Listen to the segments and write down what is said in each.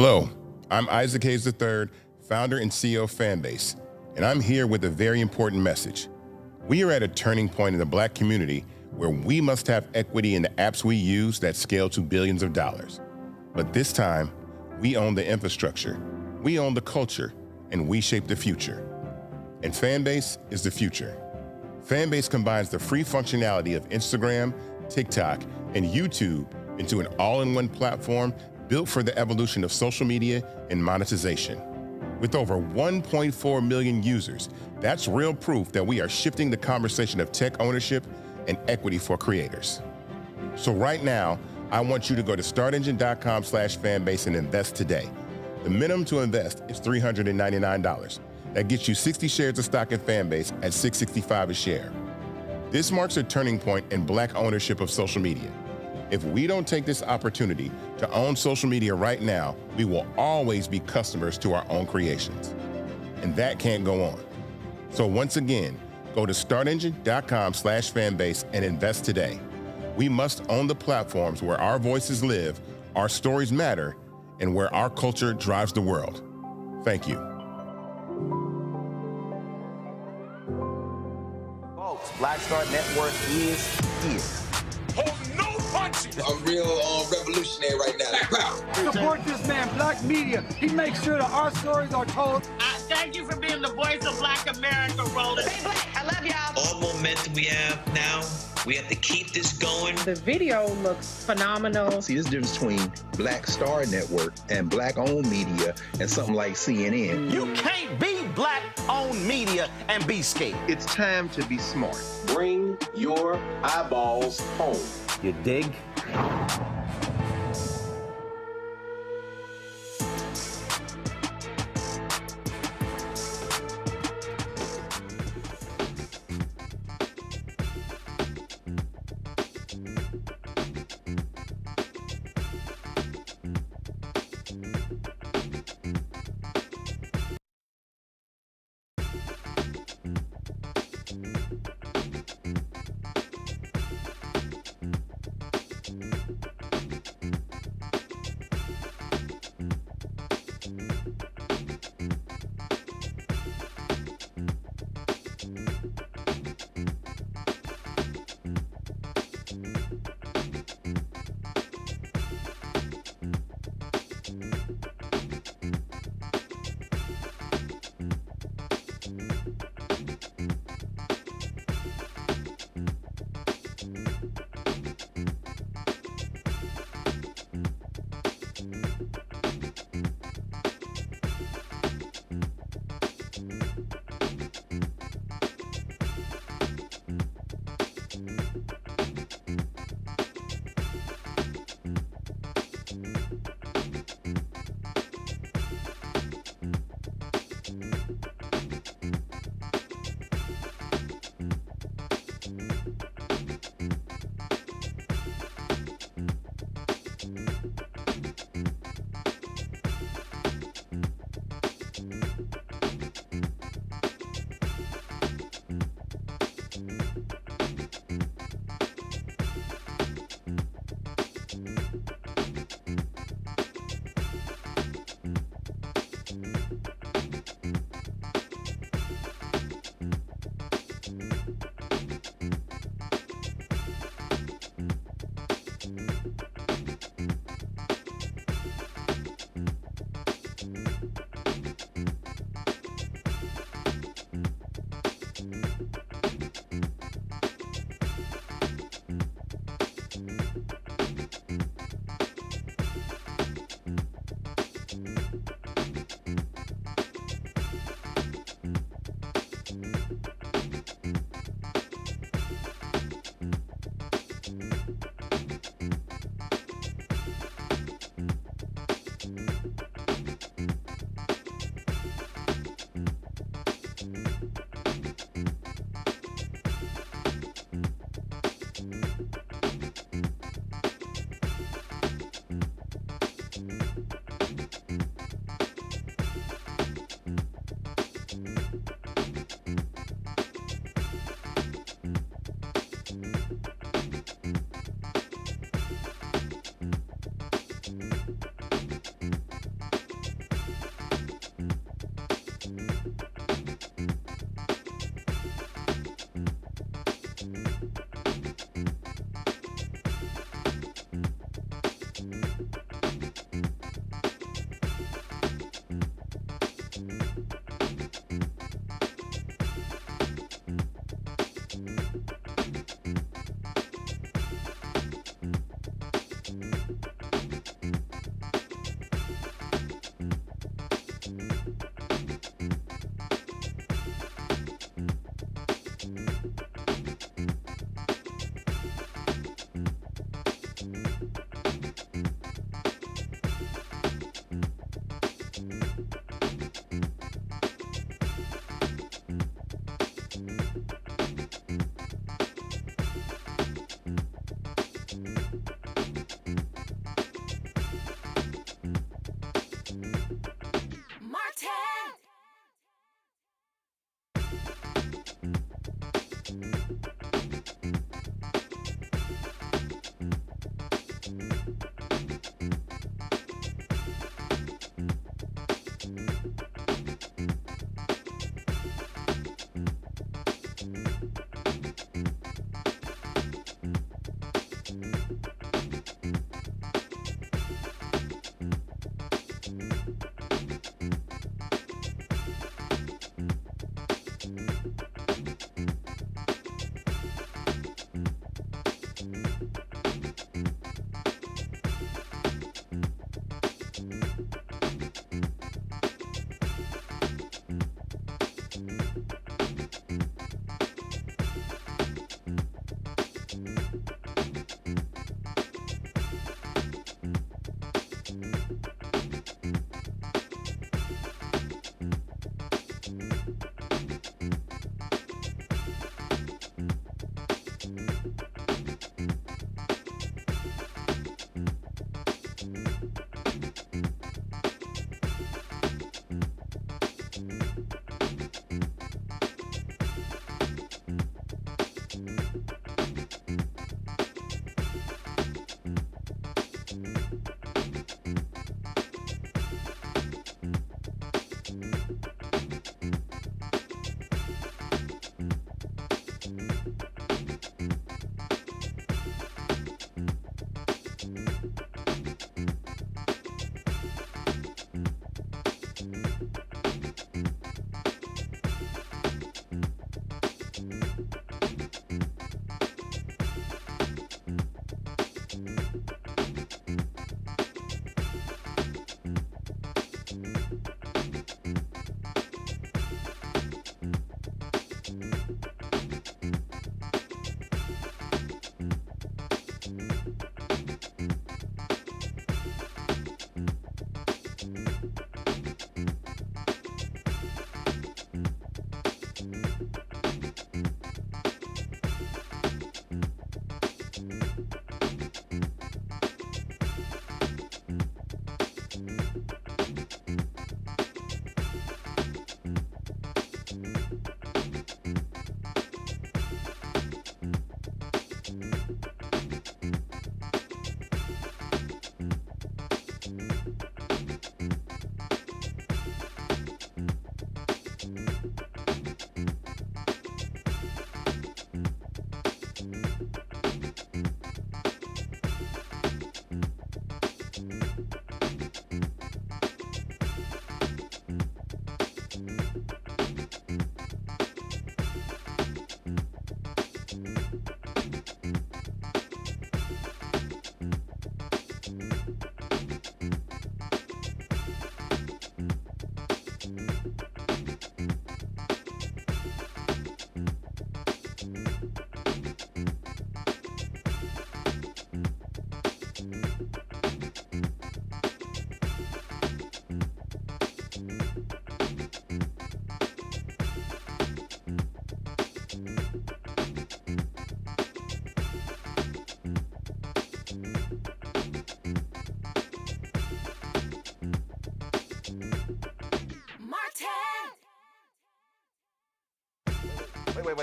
Hello, I'm Isaac Hayes III, founder and CEO of Fanbase, and I'm here with a very important message. We are at a turning point in the Black community where we must have equity in the apps we use that scale to billions of dollars. But this time, we own the infrastructure, we own the culture, and we shape the future. And Fanbase is the future. Fanbase combines the free functionality of Instagram, TikTok, and YouTube into an all-in-one platform built for the evolution of social media and monetization. With over 1.4 million users, that's real proof that we are shifting the conversation of tech ownership and equity for creators. So right now, I want you to go to startengine.com/fanbase and invest today. The minimum to invest is $399. That gets you 60 shares of stock in Fanbase at $665 a share. This marks a turning point in Black ownership of social media. If we don't take this opportunity to own social media right now, we will always be customers to our own creations. And that can't go on. So once again, go to startengine.com/fanbase and invest today. We must own the platforms where our voices live, our stories matter, and where our culture drives the world. Thank you. Folks, Black Star Network is here. Hold no punches. I'm real revolutionary right now. Support this man, Black Media. He makes sure that our stories are told. Thank you for being the voice of Black America, Roland. Stay Black. I love y'all. All momentum we have now, we have to keep this going. The video looks phenomenal. See, there's a difference between Black Star Network and Black-owned media and something like CNN. You can't be Black-owned media and be scared. It's time to be smart. Bring your eyeballs home. You dig?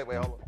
Wait, hold on.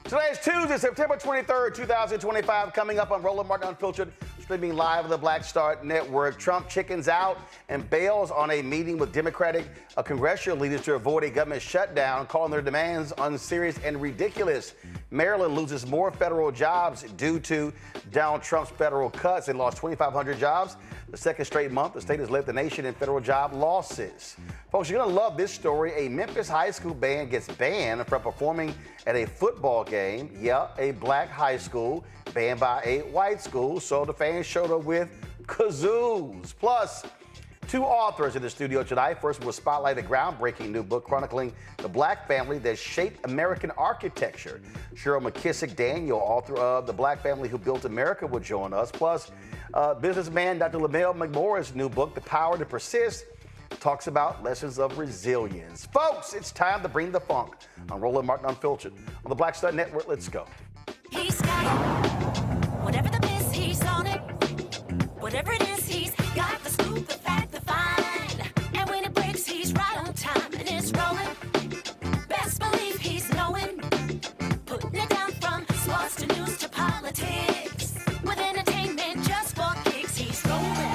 Today is Tuesday, September 23rd, 2025. Coming up on Roland Martin Unfiltered, streaming live on the Black Star Network. Trump chickens out and bails on a meeting with Democratic congressional leaders to avoid a government shutdown, calling their demands unserious and ridiculous. Maryland loses more federal jobs due to Donald Trump's federal cuts and lost 2,500 jobs. The second straight month, the state has led the nation in federal job losses. Folks, you're going to love this story. A Memphis High School Band gets banned from performing at a football game. Yeah, a black high school banned by a white school. So the fans showed up with kazoos. Plus, two authors in the studio tonight. First, we'll spotlight a groundbreaking new book chronicling the black family that shaped American architecture. Cheryl McKissack Daniel, author of The Black Family Who Built America, will join us. Plus, businessman Dr. Lamell McMorris' new book, The Power to Persist, talks about lessons of resilience. Folks, it's time to bring the funk on Roland Martin Unfiltered on the Black Star Network. Let's go. He's got it. Whatever the miss, he's on it. Whatever it is, he's got the scoop, the fact, the find. And when it breaks, he's right on time and it's rolling. Best believe he's knowing. Putting it down from sports to news to politics. With entertainment just for kicks, he's rolling.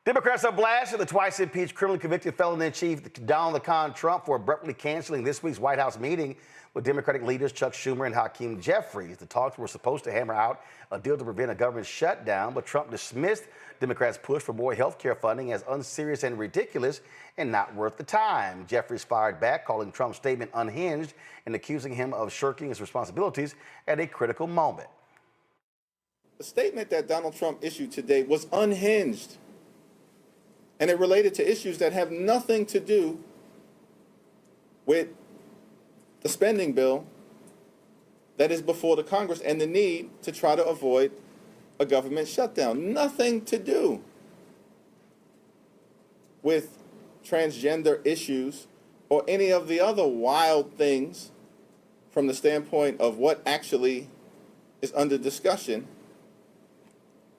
Democrats are blasting the twice-impeached, criminally convicted felon-in-chief Donald the Con Trump for abruptly canceling this week's White House meeting with Democratic leaders Chuck Schumer and Hakeem Jeffries. The talks were supposed to hammer out a deal to prevent a government shutdown, but Trump dismissed Democrats' push for more health care funding as unserious and ridiculous and not worth the time. Jeffries fired back, calling Trump's statement unhinged and accusing him of shirking his responsibilities at a critical moment. The statement that Donald Trump issued today was unhinged. And it related to issues that have nothing to do with the spending bill that is before the Congress and the need to try to avoid a government shutdown. Nothing to do with transgender issues or any of the other wild things from the standpoint of what actually is under discussion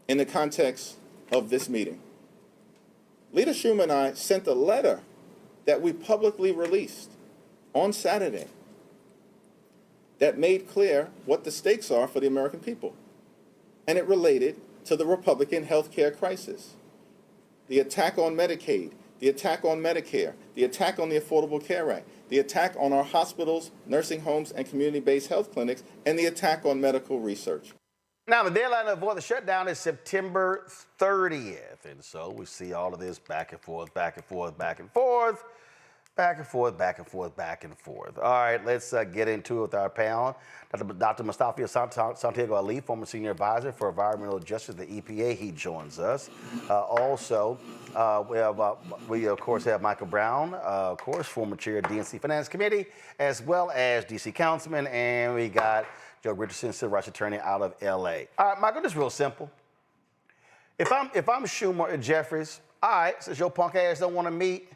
in the context of this meeting. Leader Schumer and I sent a letter that we publicly released on Saturday that made clear what the stakes are for the American people. And it related to the Republican health care crisis, the attack on Medicaid, the attack on Medicare, the attack on the Affordable Care Act, the attack on our hospitals, nursing homes, and community-based health clinics, and the attack on medical research. Now, the deadline to avoid the shutdown is September 30th. And so we see all of this back and forth, back and forth, back and forth, back and forth, back and forth, back and forth. All right, let's get into it with our panel. Dr. Mustafa Santiago Ali, former senior advisor for environmental justice at the EPA, he joins us. Also, we of course have Michael Brown, of course, former chair of DNC Finance Committee, as well as DC Councilman, and we got Joe Richardson, civil rights attorney out of LA. All right, Michael, this is real simple. If I'm Schumer and Jeffries, all right, since your punk ass don't want to meet,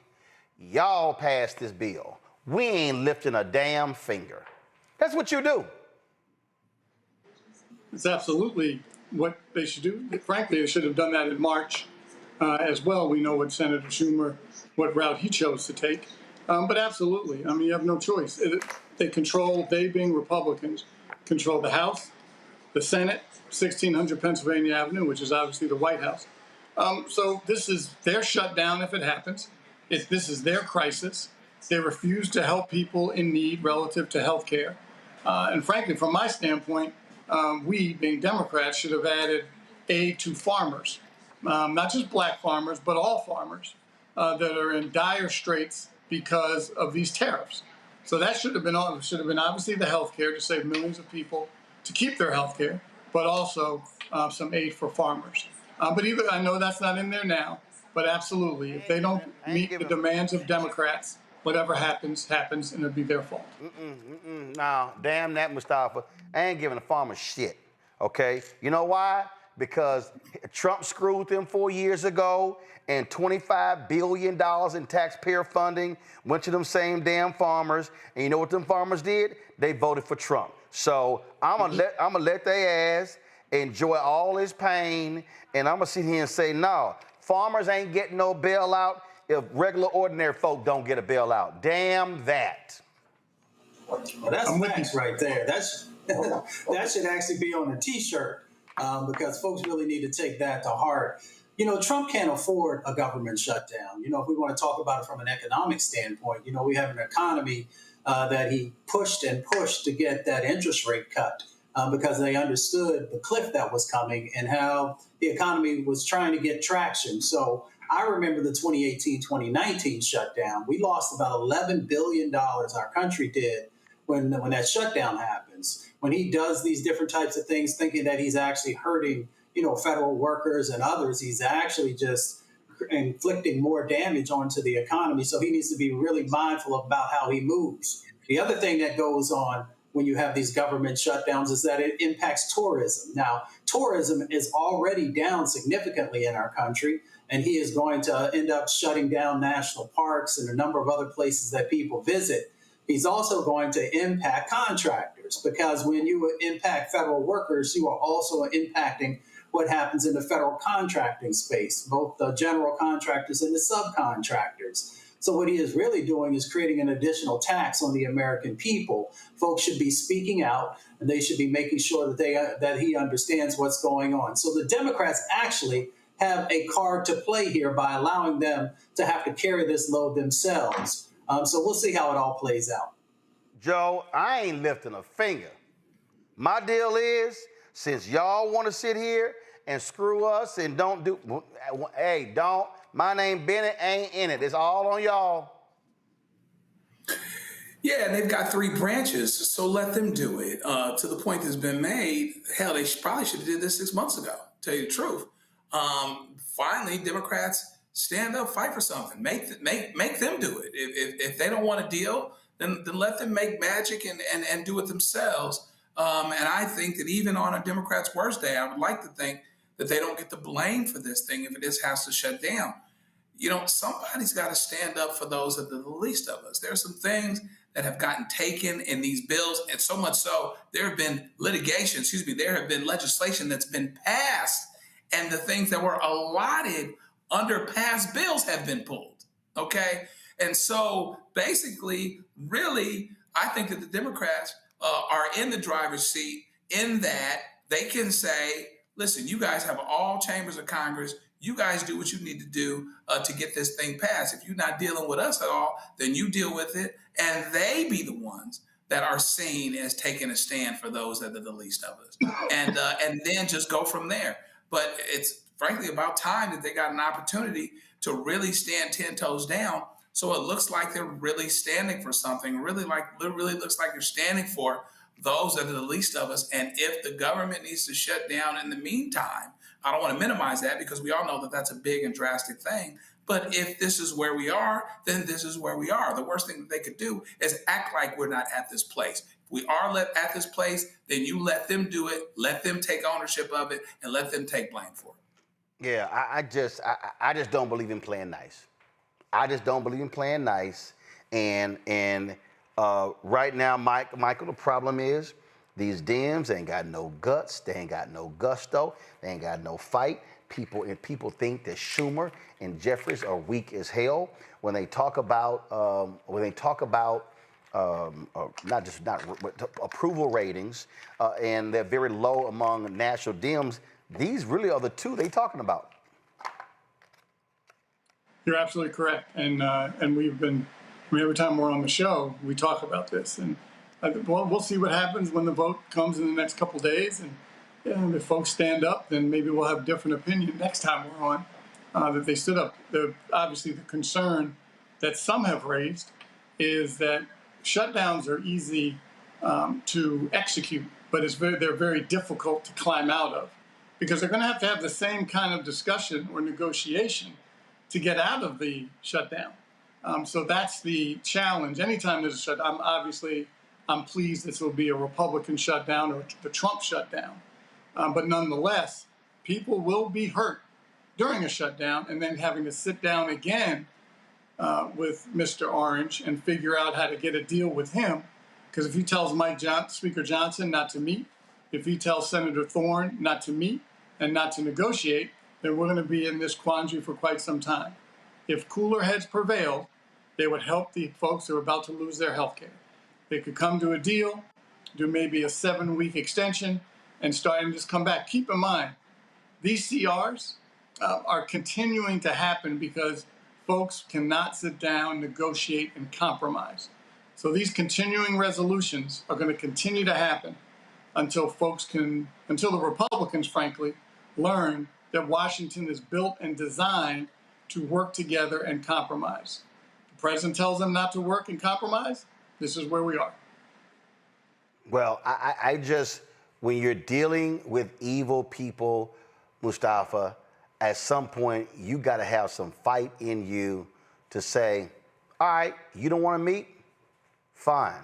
y'all pass this bill. We ain't lifting a damn finger. That's what you do. It's absolutely what they should do. Frankly, they should have done that in March as well. We know what Senator Schumer, what route he chose to take. But absolutely, I mean, you have no choice. They being Republicans, control the House, the Senate, 1600 Pennsylvania Avenue, which is obviously the White House. So this is their shutdown if it happens. This is their crisis. They refuse to help people in need relative to health care. And frankly, from my standpoint, we, being Democrats, should have added aid to farmers, not just black farmers, but all farmers that are in dire straits because of these tariffs. So that should have been obviously the health care to save millions of people to keep their health care, but also some aid for farmers. But even I know that's not in there now, but absolutely, if they don't meet the demands of Democrats, whatever happens, and it'll be their fault. Nah, damn that, Mustafa. I ain't giving a farmer shit, okay? You know why? Because Trump screwed them 4 years ago, and $25 billion in taxpayer funding went to them same damn farmers. And you know what them farmers did? They voted for Trump. So I'm gonna let their ass enjoy all his pain, and I'm gonna sit here and say, no, farmers ain't getting no bailout if regular, ordinary folk don't get a bailout. Damn that. Well, that's facts right there. That should actually be on a T-shirt because folks really need to take that to heart. You know, Trump can't afford a government shutdown. You know, if we want to talk about it from an economic standpoint, you know, we have an economy that he pushed to get that interest rate cut because they understood the cliff that was coming and how the economy was trying to get traction. So I remember the 2018-2019 shutdown. We lost about $11 billion, our country did, when that shutdown happens. When he does these different types of things, thinking that he's actually hurting, you know, federal workers and others, he's actually just inflicting more damage onto the economy. So he needs to be really mindful about how he moves. The other thing that goes on when you have these government shutdowns is that it impacts tourism. Now, tourism is already down significantly in our country, and he is going to end up shutting down national parks and a number of other places that people visit. He's also going to impact contractors because when you impact federal workers, you are also impacting what happens in the federal contracting space, both the general contractors and the subcontractors. So what he is really doing is creating an additional tax on the American people. Folks should be speaking out, and they should be making sure that he understands what's going on. So the Democrats actually have a card to play here by allowing them to have to carry this load themselves. So we'll see how it all plays out. Joe, I ain't lifting a finger. My deal is, since y'all want to sit here and screw us and don't do, hey, don't, my name Bennett ain't in it. It's all on y'all. Yeah, and they've got three branches, so let them do it. To the point that's been made, hell, they probably should have did this 6 months ago, to tell you the truth. Finally, Democrats stand up, fight for something. Make them do it. If they don't want a deal, then let them make magic and do it themselves. And I think that even on a Democrat's worst day, I would like to think that they don't get the blame for this thing if it has to shut down. You know, somebody's got to stand up for those that are the least of us. There are some things that have gotten taken in these bills, and so much so, there have been there have been legislation that's been passed, and the things that were allotted under past bills have been pulled, okay? And so basically, really, I think that the Democrats are in the driver's seat in that they can say, listen, you guys have all chambers of Congress. You guys do what you need to do to get this thing passed. If you're not dealing with us at all, then you deal with it. And they be the ones that are seen as taking a stand for those that are the least of us. And then just go from there. But it's frankly about time that they got an opportunity to really stand 10 toes down. So it looks like they're really standing for something, really looks like they're standing for those that are the least of us. And if the government needs to shut down in the meantime, I don't want to minimize that because we all know that that's a big and drastic thing. But if this is where we are, then this is where we are. The worst thing that they could do is act like we're not at this place. If we are at this place, then you let them do it, let them take ownership of it, and let them take blame for it. Yeah, I just don't believe in playing nice. I just don't believe in playing nice. And right now, Michael, the problem is These Dems ain't got no guts. They ain't got no gusto. They ain't got no fight. People think that Schumer and Jeffries are weak as hell when they talk about approval ratings, and they're very low among national Dems. These really are the two they talking about. You're absolutely correct, and every time we're on the show, we talk about this, and we'll see what happens when the vote comes in the next couple days, and if folks stand up, then maybe we'll have a different opinion next time we're on. That they stood up. Obviously, the concern that some have raised is that shutdowns are easy to execute, but they're very difficult to climb out of, because they're going to have the same kind of discussion or negotiation to get out of the shutdown. So that's the challenge. Anytime there's a shutdown, I'm pleased this will be a Republican shutdown or the Trump shutdown. But nonetheless, people will be hurt during a shutdown, and then having to sit down again with Mr. Orange and figure out how to get a deal with him. Because if he tells Speaker Johnson not to meet, if he tells Senator Thorne not to meet and not to negotiate, then we're going to be in this quandary for quite some time. If cooler heads prevailed, they would help the folks who are about to lose their health care. They could come to a deal, do maybe a 7-week extension, and start and just come back. Keep in mind, these CRs are continuing to happen because folks cannot sit down, negotiate, and compromise. So these continuing resolutions are going to continue to happen until the Republicans, frankly, learn that Washington is built and designed to work together and compromise. The president tells them not to work and compromise. This is where we are. Well, I just, when you're dealing with evil people, Mustafa, at some point, you got to have some fight in you to say, all right, you don't want to meet? Fine.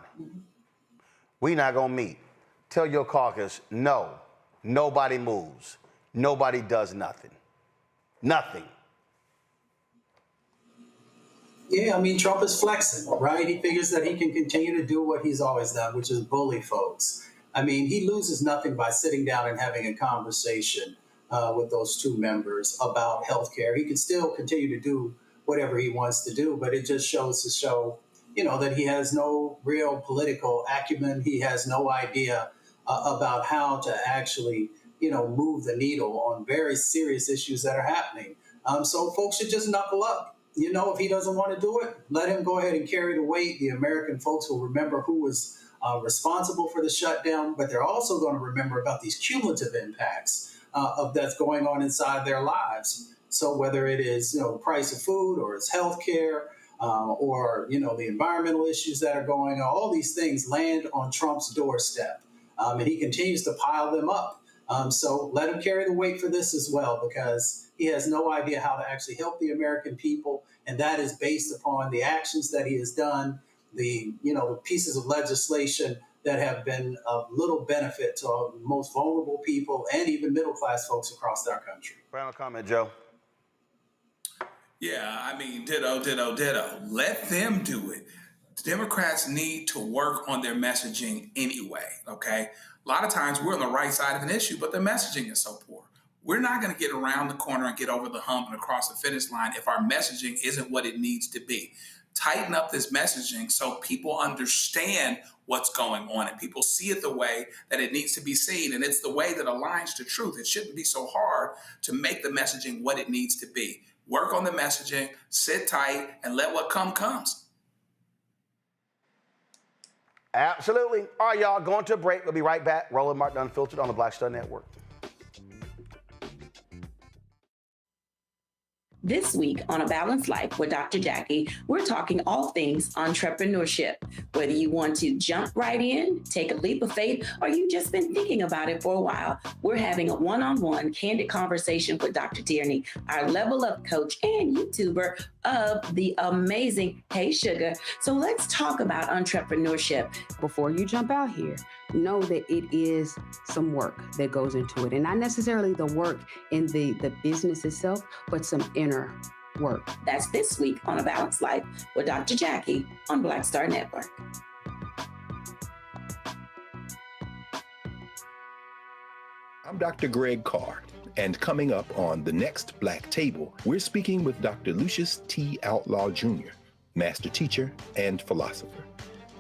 We're not going to meet. Tell your caucus, no, nobody moves. Nobody does nothing. Nothing. Yeah, I mean, Trump is flexing, right? He figures that he can continue to do what he's always done, which is bully folks. I mean, he loses nothing by sitting down and having a conversation with those two members about health care. He can still continue to do whatever he wants to do, but it just shows that he has no real political acumen. He has no idea about how to actually, move the needle on very serious issues that are happening. So folks should just knuckle up. If he doesn't want to do it, let him go ahead and carry the weight. The American folks will remember who was responsible for the shutdown, but they're also going to remember about these cumulative impacts of that's going on inside their lives. So whether it is, price of food or it's health care or, the environmental issues that are going on, all these things land on Trump's doorstep. And he continues to pile them up. So let him carry the weight for this as well, because he has no idea how to actually help the American people. And that is based upon the actions that he has done, the pieces of legislation that have been of little benefit to the most vulnerable people and even middle-class folks across our country. Final comment, Joe. Yeah, I mean, ditto. Let them do it. Democrats need to work on their messaging anyway, okay? A lot of times we're on the right side of an issue, but the messaging is so poor. We're not going to get around the corner and get over the hump and across the finish line if our messaging isn't what it needs to be. Tighten up this messaging so people understand what's going on and people see it the way that it needs to be seen. And it's the way that aligns to truth. It shouldn't be so hard to make the messaging what it needs to be. Work on the messaging, sit tight, and let what comes. Absolutely. All right, y'all, going to a break. We'll be right back. Roland Martin Unfiltered on the Black Star Network. This week on A Balanced Life with Dr. Jackie, we're talking all things entrepreneurship. Whether you want to jump right in, take a leap of faith, or you've just been thinking about it for a while, we're having a one-on-one candid conversation with Dr. Tierney, our level up coach and YouTuber of the amazing Hey Sugar. So let's talk about entrepreneurship. Before you jump out here, know that it is some work that goes into it, and not necessarily the work in the business itself, but some inner work. That's this week on A Balanced Life with Dr. Jackie on Black Star Network. I'm Dr. Greg Carr, and coming up on the next Black Table, we're speaking with Dr. Lucius T. Outlaw Jr., master teacher and philosopher.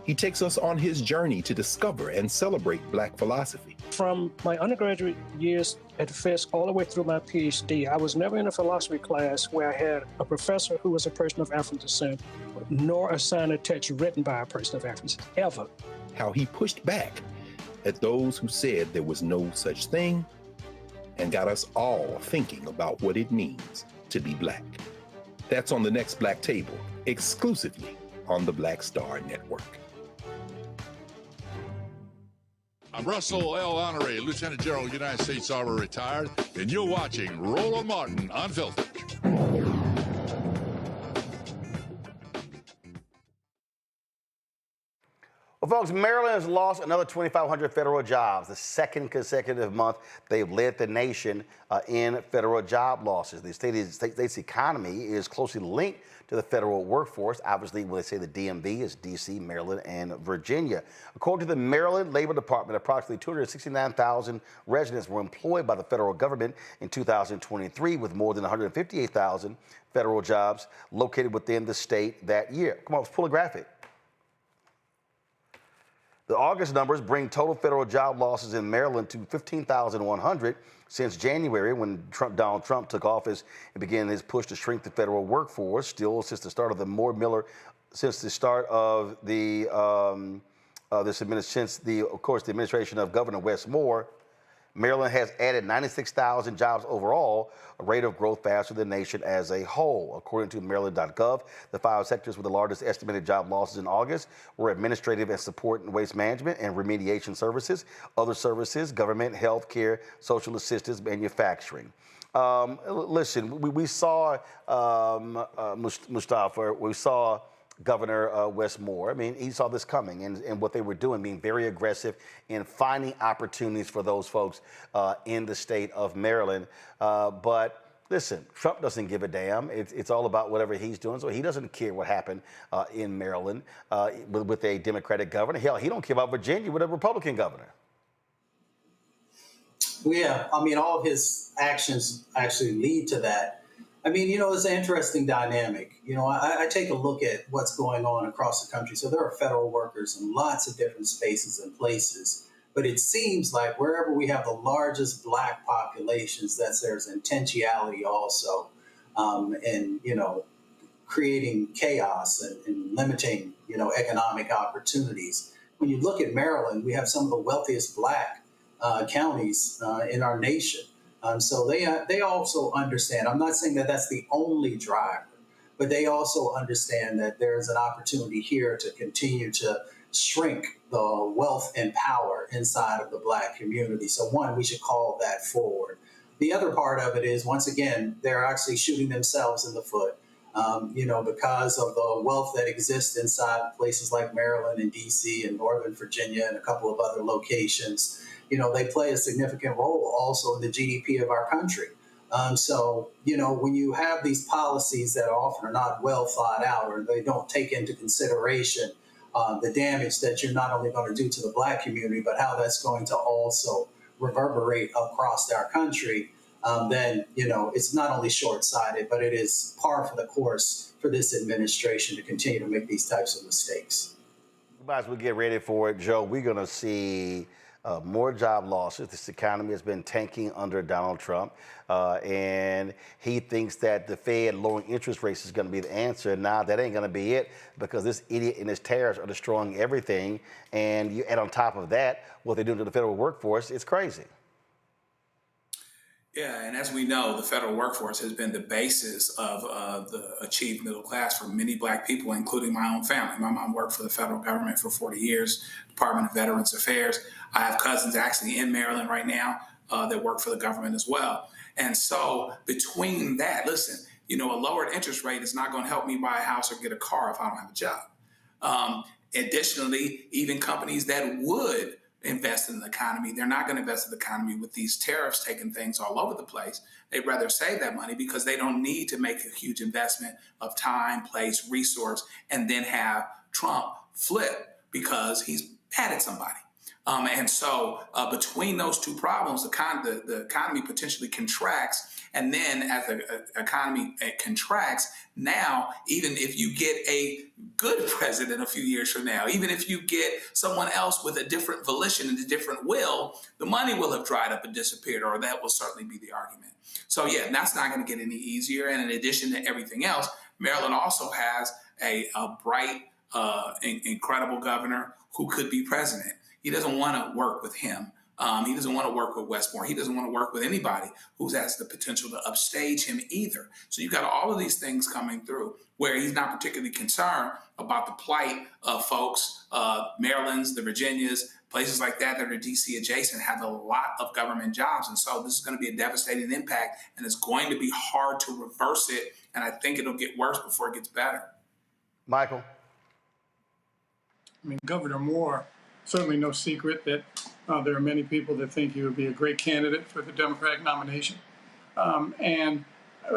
He takes us on his journey to discover and celebrate Black philosophy. From my undergraduate years at Fisk all the way through my PhD, I was never in a philosophy class where I had a professor who was a person of African descent, nor assigned a text written by a person of African descent, ever. How he pushed back at those who said there was no such thing and got us all thinking about what it means to be Black. That's on the next Black Table, exclusively on the Black Star Network. I'm Russell L. Honoré, Lieutenant General, United States Army, retired, and you're watching Roland Martin Unfiltered. Well, folks, Maryland has lost another 2,500 federal jobs, the second consecutive month they've led the nation in federal job losses. The state's economy is closely linked to the federal workforce. Obviously, when they say the DMV is D.C., Maryland, and Virginia. According to the Maryland Labor Department, approximately 269,000 residents were employed by the federal government in 2023, with more than 158,000 federal jobs located within the state that year. Come on, let's pull a graphic. The August numbers bring total federal job losses in Maryland to 15,100 since January, when Donald Trump took office and began his push to shrink the federal workforce. Still, since the start of the administration of Governor Wes Moore, Maryland has added 96,000 jobs overall, a rate of growth faster than the nation as a whole. According to Maryland.gov, the 5 sectors with the largest estimated job losses in August were administrative and support and waste management and remediation services, other services, government, health care, social assistance, manufacturing. Listen, we saw Mustafa, we saw Governor Wes Moore. I mean, he saw this coming and what they were doing, being very aggressive in finding opportunities for those folks in the state of Maryland. But listen, Trump doesn't give a damn. It's all about whatever he's doing. So he doesn't care what happened in Maryland with a Democratic governor. Hell, he don't care about Virginia with a Republican governor. Well, yeah, I mean, all of his actions actually lead to that. I mean, you know, it's an interesting dynamic. You know, I take a look at what's going on across the country. So there are federal workers in lots of different spaces and places. But it seems like wherever we have the largest Black populations, there's intentionality also in, you know, creating chaos and limiting, you know, economic opportunities. When you look at Maryland, we have some of the wealthiest Black counties in our nation. So they also understand. I'm not saying that that's the only driver, but they also understand that there's an opportunity here to continue to shrink the wealth and power inside of the Black community. So one, we should call that forward. The other part of it is, once again, they're actually shooting themselves in the foot, you know, because of the wealth that exists inside places like Maryland and D.C. and Northern Virginia and a couple of other locations. You know, they play a significant role also in the GDP of our country. So, you know, when you have these policies that often are not well thought out, or they don't take into consideration the damage that you're not only going to do to the Black community, but how that's going to also reverberate across our country, then, you know, it's not only short-sighted, but it is par for the course for this administration to continue to make these types of mistakes. You might as well get ready for it, Joe. We're going to see more job losses. This economy has been tanking under Donald Trump, and he thinks that the Fed lowering interest rates is going to be the answer. Nah, that ain't going to be it, because this idiot and his tariffs are destroying everything. And you add on top of that what they're doing to the federal workforce, it's crazy. Yeah, and as we know, the federal workforce has been the basis of the achieved middle class for many Black people, including my own family. My mom worked for the federal government for 40 years, Department of Veterans Affairs. I have cousins actually in Maryland right now that work for the government as well. And so between that, listen, you know, a lowered interest rate is not going to help me buy a house or get a car if I don't have a job. Additionally, even companies that would invest in the economy, they're not going to invest in the economy with these tariffs taking things all over the place. They'd rather save that money because they don't need to make a huge investment of time, place, resource, and then have Trump flip because he's mad at somebody. And so between those two problems, the economy potentially contracts. And then as the economy contracts, now, even if you get a good president a few years from now, even if you get someone else with a different volition and a different will, the money will have dried up and disappeared, or that will certainly be the argument. So yeah, that's not going to get any easier. And in addition to everything else, Maryland also has a bright, incredible governor who could be president. He doesn't want to work with him. He doesn't want to work with Westmore. He doesn't want to work with anybody who has the potential to upstage him either. So you've got all of these things coming through where he's not particularly concerned about the plight of folks, Maryland's, the Virginias, places like that are DC adjacent, have a lot of government jobs. And so this is going to be a devastating impact, and it's going to be hard to reverse it. And I think it'll get worse before it gets better. Michael? I mean, Governor Moore, certainly no secret that there are many people that think he would be a great candidate for the Democratic nomination. And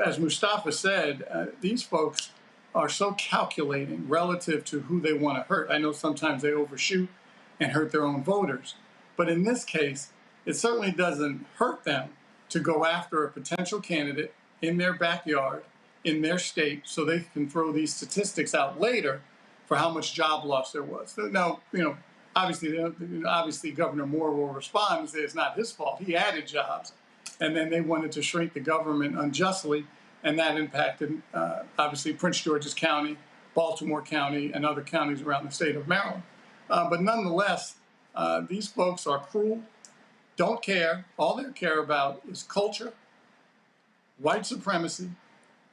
as Mustafa said, these folks are so calculating relative to who they want to hurt. I know sometimes they overshoot and hurt their own voters. But in this case, it certainly doesn't hurt them to go after a potential candidate in their backyard, in their state, so they can throw these statistics out later for how much job loss there was. Now, obviously Governor Moore will respond and say it's not his fault. He added jobs. And then they wanted to shrink the government unjustly, and that impacted, obviously, Prince George's County, Baltimore County, and other counties around the state of Maryland. But nonetheless, these folks are cruel, don't care. All they care about is culture, white supremacy,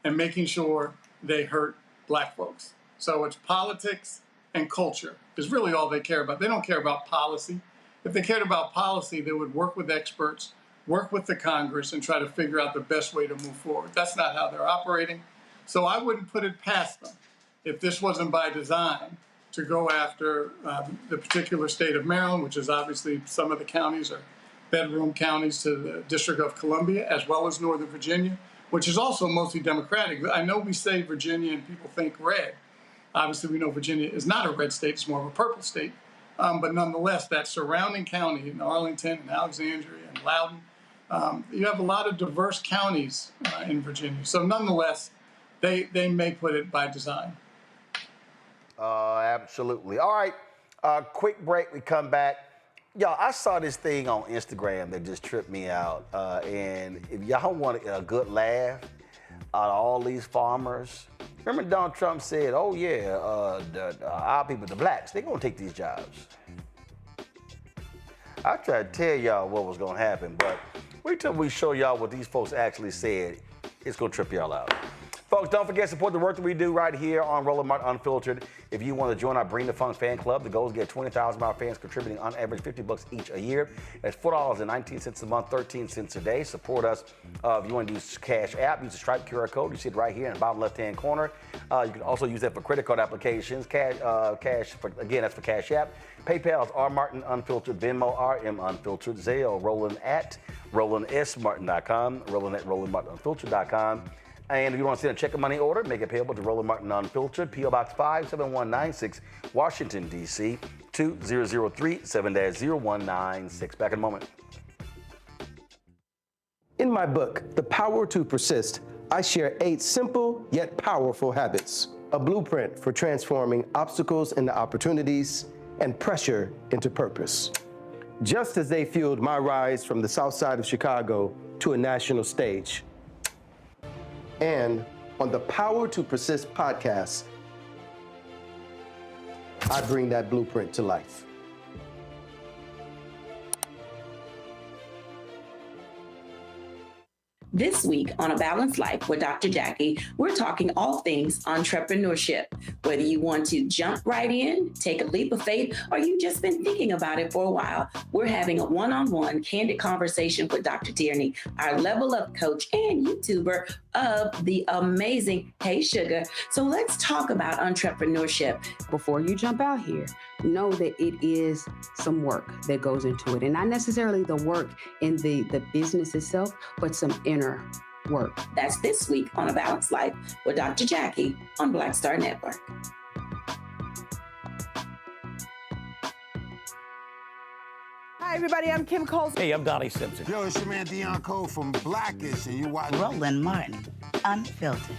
and making sure they hurt black folks. So it's politics and culture is really all they care about. They don't care about policy. If they cared about policy, they would work with experts, work with the Congress, and try to figure out the best way to move forward. That's not how they're operating. So I wouldn't put it past them, if this wasn't by design, to go after the particular state of Maryland, which is obviously some of the counties are bedroom counties to the District of Columbia, as well as Northern Virginia, which is also mostly Democratic. I know we say Virginia and people think red. Obviously, we know Virginia is not a red state, it's more of a purple state. But nonetheless, that surrounding county in Arlington and Alexandria and Loudoun, you have a lot of diverse counties in Virginia. So nonetheless, they may put it by design. Absolutely. All right, quick break, we come back. Y'all, I saw this thing on Instagram that just tripped me out. And if y'all want a good laugh out of all these farmers, remember Donald Trump said, oh yeah, our people, the blacks, they're gonna take these jobs. I tried to tell y'all what was gonna happen, but wait till we show y'all what these folks actually said. It's gonna trip y'all out. Folks, don't forget to support the work that we do right here on Roland Martin Unfiltered. If you want to join our Bring the Funds fan club, the goal is to get 20,000 of our fans contributing on average $50 each a year. That's $4.19 a month, 13 cents a day. Support us. If you want to use Cash App, use the Stripe QR code. You see it right here in the bottom left-hand corner. You can also use that for credit card applications. That's for Cash App. PayPal is R Martin Unfiltered, Venmo RM Unfiltered, Zelle Roland at RolandSMartin.com, Roland at RolandMartinUnfiltered.com. And if you want to send a check or money order, make it payable to Roland Martin Unfiltered, P.O. Box 57196, Washington, D.C., 2003 7-0196. Back in a moment. In my book, The Power to Persist, I share 8 simple yet powerful habits, a blueprint for transforming obstacles into opportunities and pressure into purpose. Just as they fueled my rise from the south side of Chicago to a national stage. And on the Power to Persist podcast, I bring that blueprint to life. This week on A Balanced Life with Dr. Jackie, we're talking all things entrepreneurship. Whether you want to jump right in, take a leap of faith, or you've just been thinking about it for a while, we're having a one-on-one candid conversation with Dr. Tierney, our level up coach and YouTuber of the amazing Hey Sugar. So let's talk about entrepreneurship. Before you jump out here, know that it is some work that goes into it. And not necessarily the work in the business itself, but some inner work. That's this week on A Balanced Life with Dr. Jackie on Black Star Network. Hi, everybody. I'm Kim Coles. Hey, I'm Donnie Simpson. Yo, it's your man Deion Cole from Blackish, and you watch Roland Martin, Unfiltered.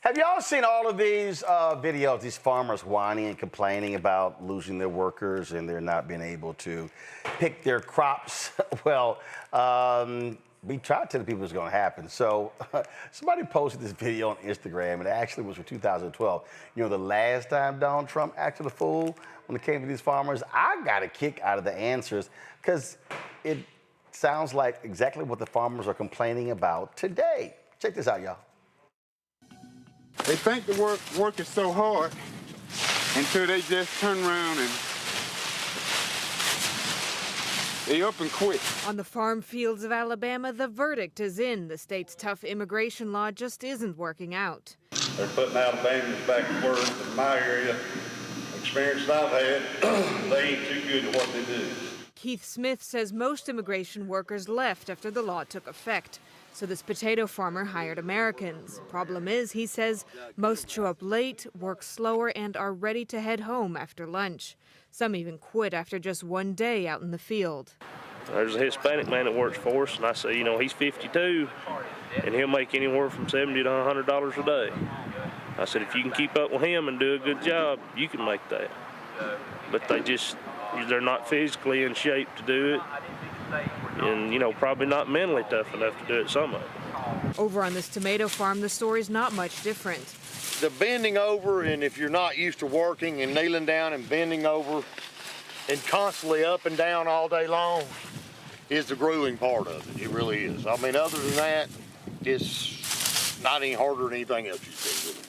Have y'all seen all of these videos, these farmers whining and complaining about losing their workers and they're not being able to pick their crops? Well, we tried to tell the people it's going to happen. So somebody posted this video on Instagram, and it actually was from 2012. You know, the last time Donald Trump acted a fool when it came to these farmers. I got a kick out of the answers because it sounds like exactly what the farmers are complaining about today. Check this out, y'all. They think the work is so hard until they just turn around and they up and quit. On the farm fields of Alabama, the verdict is in. The state's tough immigration law just isn't working out. They're putting Alabamians back to work. In my area, experience that I've had, they ain't too good at what they do. Keith Smith says most immigration workers left after the law took effect. So this potato farmer hired Americans. Problem is, he says, most show up late, work slower, and are ready to head home after lunch. Some even quit after just one day out in the field. There's a Hispanic man that works for us, and I say, you know, he's 52, and he'll make anywhere from $70 to $100 a day. I said, if you can keep up with him and do a good job, you can make that. But they're not physically in shape to do it. And, you know, probably not mentally tough enough to do it, some of it. Over on this tomato farm, the story's not much different. The bending over, and if you're not used to working and kneeling down and bending over and constantly up and down all day long is the grueling part of it. It really is. I mean, other than that, it's not any harder than anything else you see.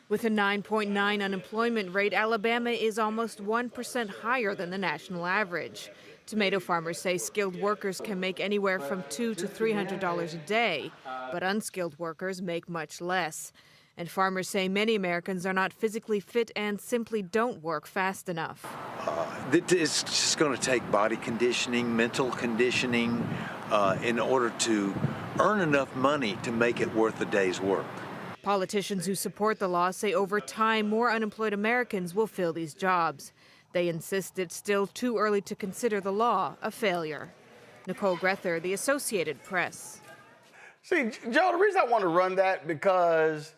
With a 9.9 unemployment rate, Alabama is almost 1% higher than the national average. Tomato farmers say skilled workers can make anywhere from $200 to $300 a day, but unskilled workers make much less. And farmers say many Americans are not physically fit and simply don't work fast enough. It's just going to take body conditioning, mental conditioning, in order to earn enough money to make it worth a day's work. Politicians who support the law say over time more unemployed Americans will fill these jobs. They insist it's still too early to consider the law a failure. Nicole Grether, The Associated Press. See, Joe, the reason I want to run that because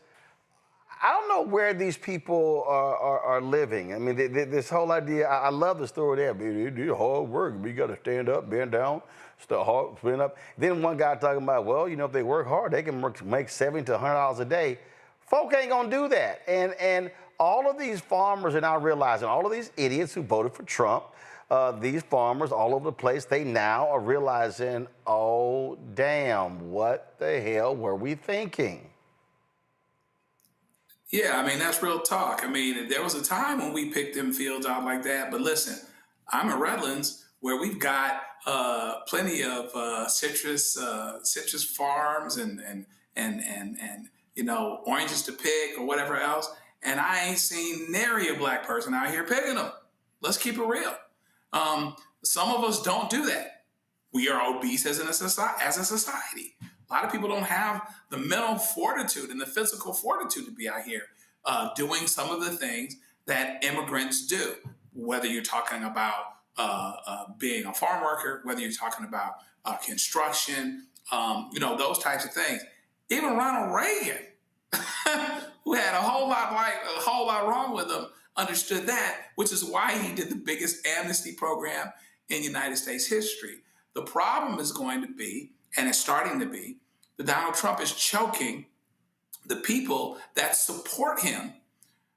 I don't know where these people are living. I mean, this whole idea, I love the story there. You do hard work. You got to stand up, bend down, start hard, stand up. Then one guy talking about, well, you know, if they work hard, they can make $70 to $100 a day. Folk ain't going to do that. And all of these farmers are now realizing, all of these idiots who voted for Trump, these farmers all over the place, they now are realizing, oh, damn, what the hell were we thinking? Yeah, I mean, that's real talk. I mean, there was a time when we picked them fields out like that. But listen, I'm at Redlands where we've got plenty of citrus farms and you know, oranges to pick or whatever else. And I ain't seen nary a black person out here picking them. Let's keep it real. Some of us don't do that. We are obese as a society. A lot of people don't have the mental fortitude and the physical fortitude to be out here doing some of the things that immigrants do, whether you're talking about being a farm worker, whether you're talking about construction, you know, those types of things. Even Ronald Reagan, who had a whole lot wrong with him, understood that, which is why he did the biggest amnesty program in United States history. The problem is going to be, and it's starting to be, that Donald Trump is choking the people that support him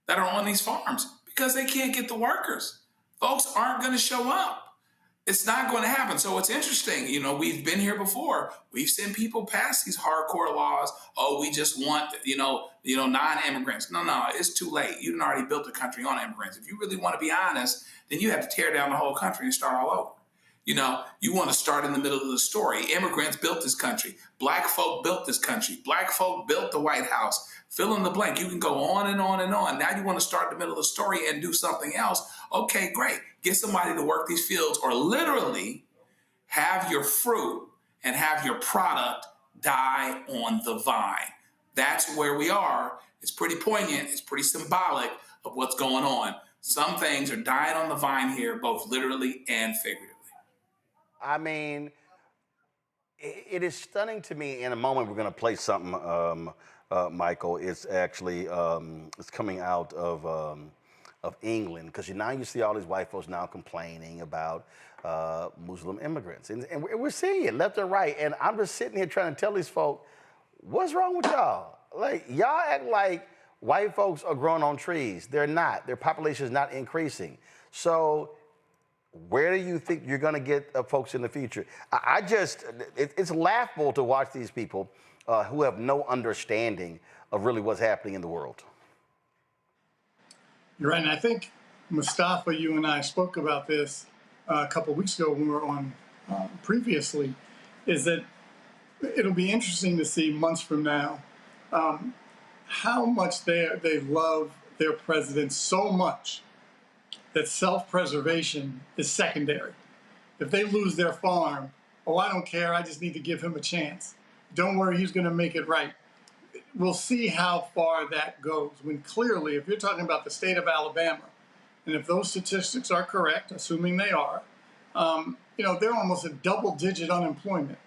that are on these farms because they can't get the workers. Folks aren't going to show up. It's not going to happen. So it's interesting. You know, we've been here before. We've seen people pass these hardcore laws. Oh, we just want, you know, non-immigrants. No, it's too late. You've already built the country on immigrants. If you really want to be honest, then you have to tear down the whole country and start all over. You know, you want to start in the middle of the story. Immigrants built this country. Black folk built this country. Black folk built the White House. Fill in the blank. You can go on and on and on. Now you want to start in the middle of the story and do something else. Okay, great. Get somebody to work these fields or literally have your fruit and have your product die on the vine. That's where we are. It's pretty poignant. It's pretty symbolic of what's going on. Some things are dying on the vine here, both literally and figuratively. I mean, it is stunning to me. In a moment, we're going to play something, Michael. It's actually it's coming out of England, because now you see all these white folks now complaining about Muslim immigrants, and we're seeing it left and right. And I'm just sitting here trying to tell these folks, what's wrong with y'all? Like, y'all act like white folks are growing on trees. They're not. Their population is not increasing. So where do you think you're going to get folks in the future? It's laughable to watch these people who have no understanding of really what's happening in the world. You're right, and I think, Mustafa, you and I spoke about this a couple of weeks ago when we were on previously, is that it'll be interesting to see months from now how much they love their president so much that self-preservation is secondary. If they lose their farm, oh, I don't care, I just need to give him a chance. Don't worry, he's going to make it right. We'll see how far that goes, when clearly, if you're talking about the state of Alabama, and if those statistics are correct, assuming they are, they're almost at double-digit unemployment.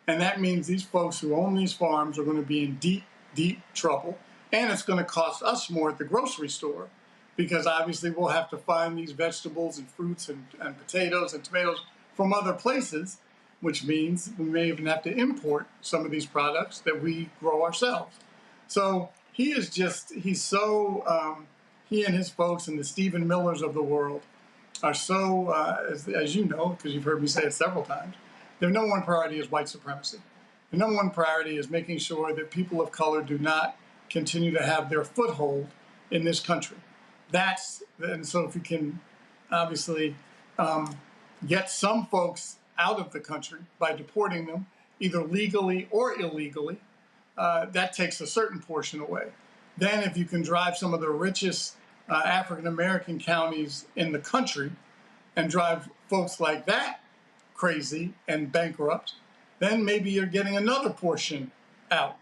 And that means these folks who own these farms are going to be in deep, deep trouble. And it's going to cost us more at the grocery store, because obviously we'll have to find these vegetables and fruits and potatoes and tomatoes from other places, which means we may even have to import some of these products that we grow ourselves. So he and his folks and the Stephen Millers of the world are so, as you know, because you've heard me say it several times, their number one priority is white supremacy. The number one priority is making sure that people of color do not continue to have their foothold in this country. And so if you can obviously get some folks out of the country by deporting them, either legally or illegally, that takes a certain portion away. Then if you can drive some of the richest African-American counties in the country and drive folks like that crazy and bankrupt, then maybe you're getting another portion out.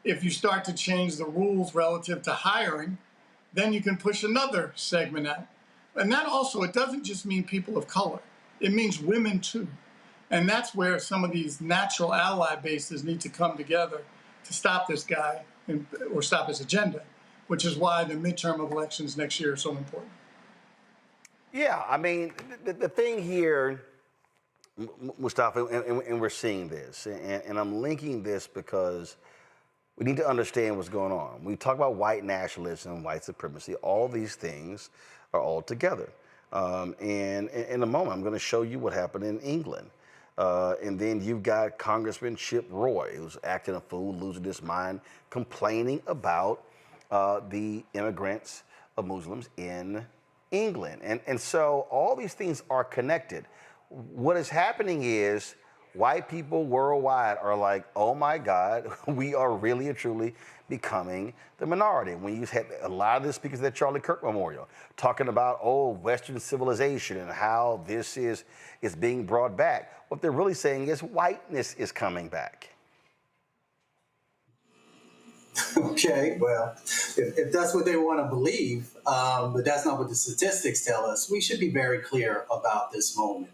If you start to change the rules relative to hiring, then you can push another segment out. And that also, it doesn't just mean people of color. It means women too. And that's where some of these natural ally bases need to come together to stop this guy or stop his agenda, which is why the midterm elections next year are so important. Yeah, I mean, the thing here, Mustafa, and we're seeing this, and I'm linking this because we need to understand what's going on. We talk about white nationalism, white supremacy, all these things are all together. And in a moment, I'm going to show you what happened in England. And then you've got Congressman Chip Roy, who's acting a fool, losing his mind, complaining about the immigrants of Muslims in England. And so all these things are connected. What is happening is white people worldwide are like, oh my God, we are really and truly becoming the minority. When you had a lot of the speakers at Charlie Kirk Memorial talking about, Western civilization and how this is being brought back, what they're really saying is whiteness is coming back. Okay, well, if that's what they want to believe, but that's not what the statistics tell us, we should be very clear about this moment.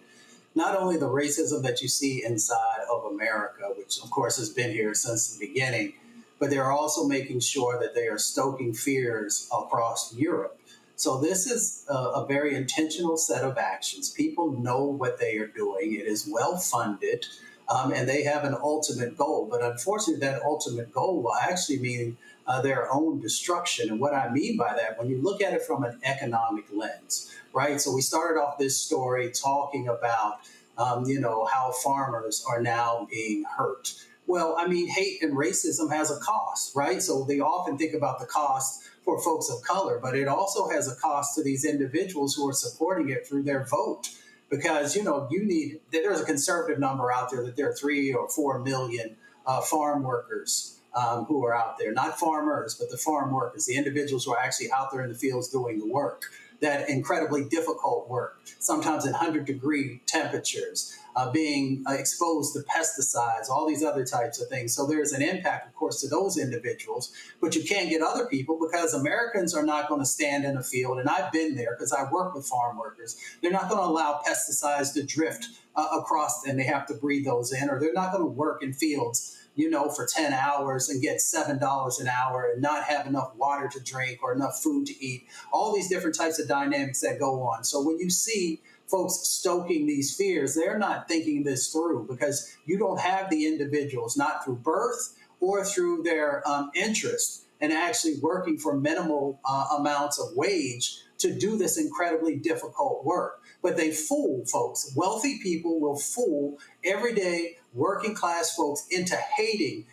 Not only the racism that you see inside of America, which of course has been here since the beginning, but they're also making sure that they are stoking fears across Europe. So this is a very intentional set of actions. People know what they are doing. It is well funded, and they have an ultimate goal. But unfortunately, that ultimate goal will actually mean their own destruction. And what I mean by that, when you look at it from an economic lens, right? So we started off this story talking about, how farmers are now being hurt. Well, I mean, hate and racism has a cost, right? So they often think about the cost for folks of color, but it also has a cost to these individuals who are supporting it through their vote. Because, there's a conservative number out there that there are 3 or 4 million farm workers who are out there, not farmers, but the farm workers, the individuals who are actually out there in the fields doing the work. that incredibly difficult work, sometimes in 100-degree temperatures, being exposed to pesticides, all these other types of things. So there's an impact, of course, to those individuals, but you can't get other people because Americans are not going to stand in a field, and I've been there because I work with farm workers. They're not going to allow pesticides to drift across, and they have to breathe those in, or they're not going to work in fields, you know, for 10 hours and get $7 an hour and not have enough water to drink or enough food to eat, all these different types of dynamics that go on. So when you see folks stoking these fears, they're not thinking this through because you don't have the individuals, not through birth or through their interest and actually working for minimal amounts of wage to do this incredibly difficult work. But they fool folks. Wealthy people will fool everyday working class folks into hating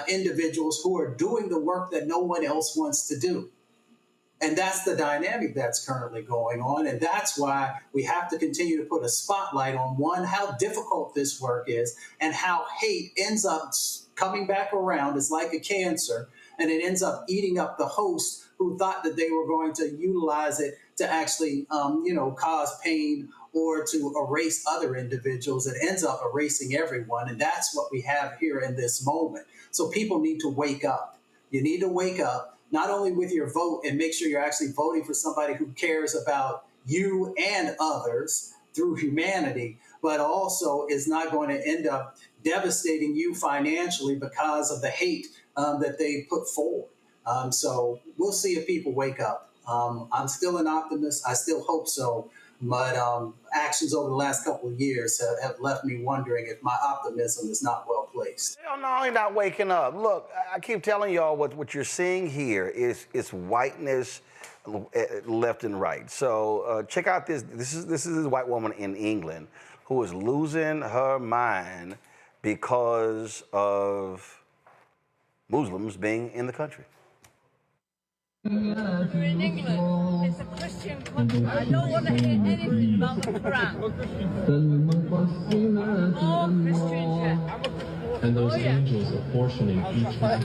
individuals who are doing the work that no one else wants to do. And that's the dynamic that's currently going on. And that's why we have to continue to put a spotlight on, one, how difficult this work is and how hate ends up coming back around. It's like a cancer, and it ends up eating up the host who thought that they were going to utilize it to actually, cause pain or to erase other individuals. It ends up erasing everyone. And that's what we have here in this moment. So people need to wake up. You need to wake up. Not only with your vote and make sure you're actually voting for somebody who cares about you and others through humanity, but also is not going to end up devastating you financially because of the hate that they put forward. So we'll see if people wake up. I'm still an optimist. I still hope so. But actions over the last couple of years have left me wondering if my optimism is not well placed. Hell no, you're not waking up. Look, I keep telling y'all what you're seeing here is whiteness left and right. So check out this. This is a white woman in England who is losing her mind because of Muslims being in the country. We're in England. It's a Christian country. I don't want to hear anything about the Quran. More Christians here. And those angels apportioning each one.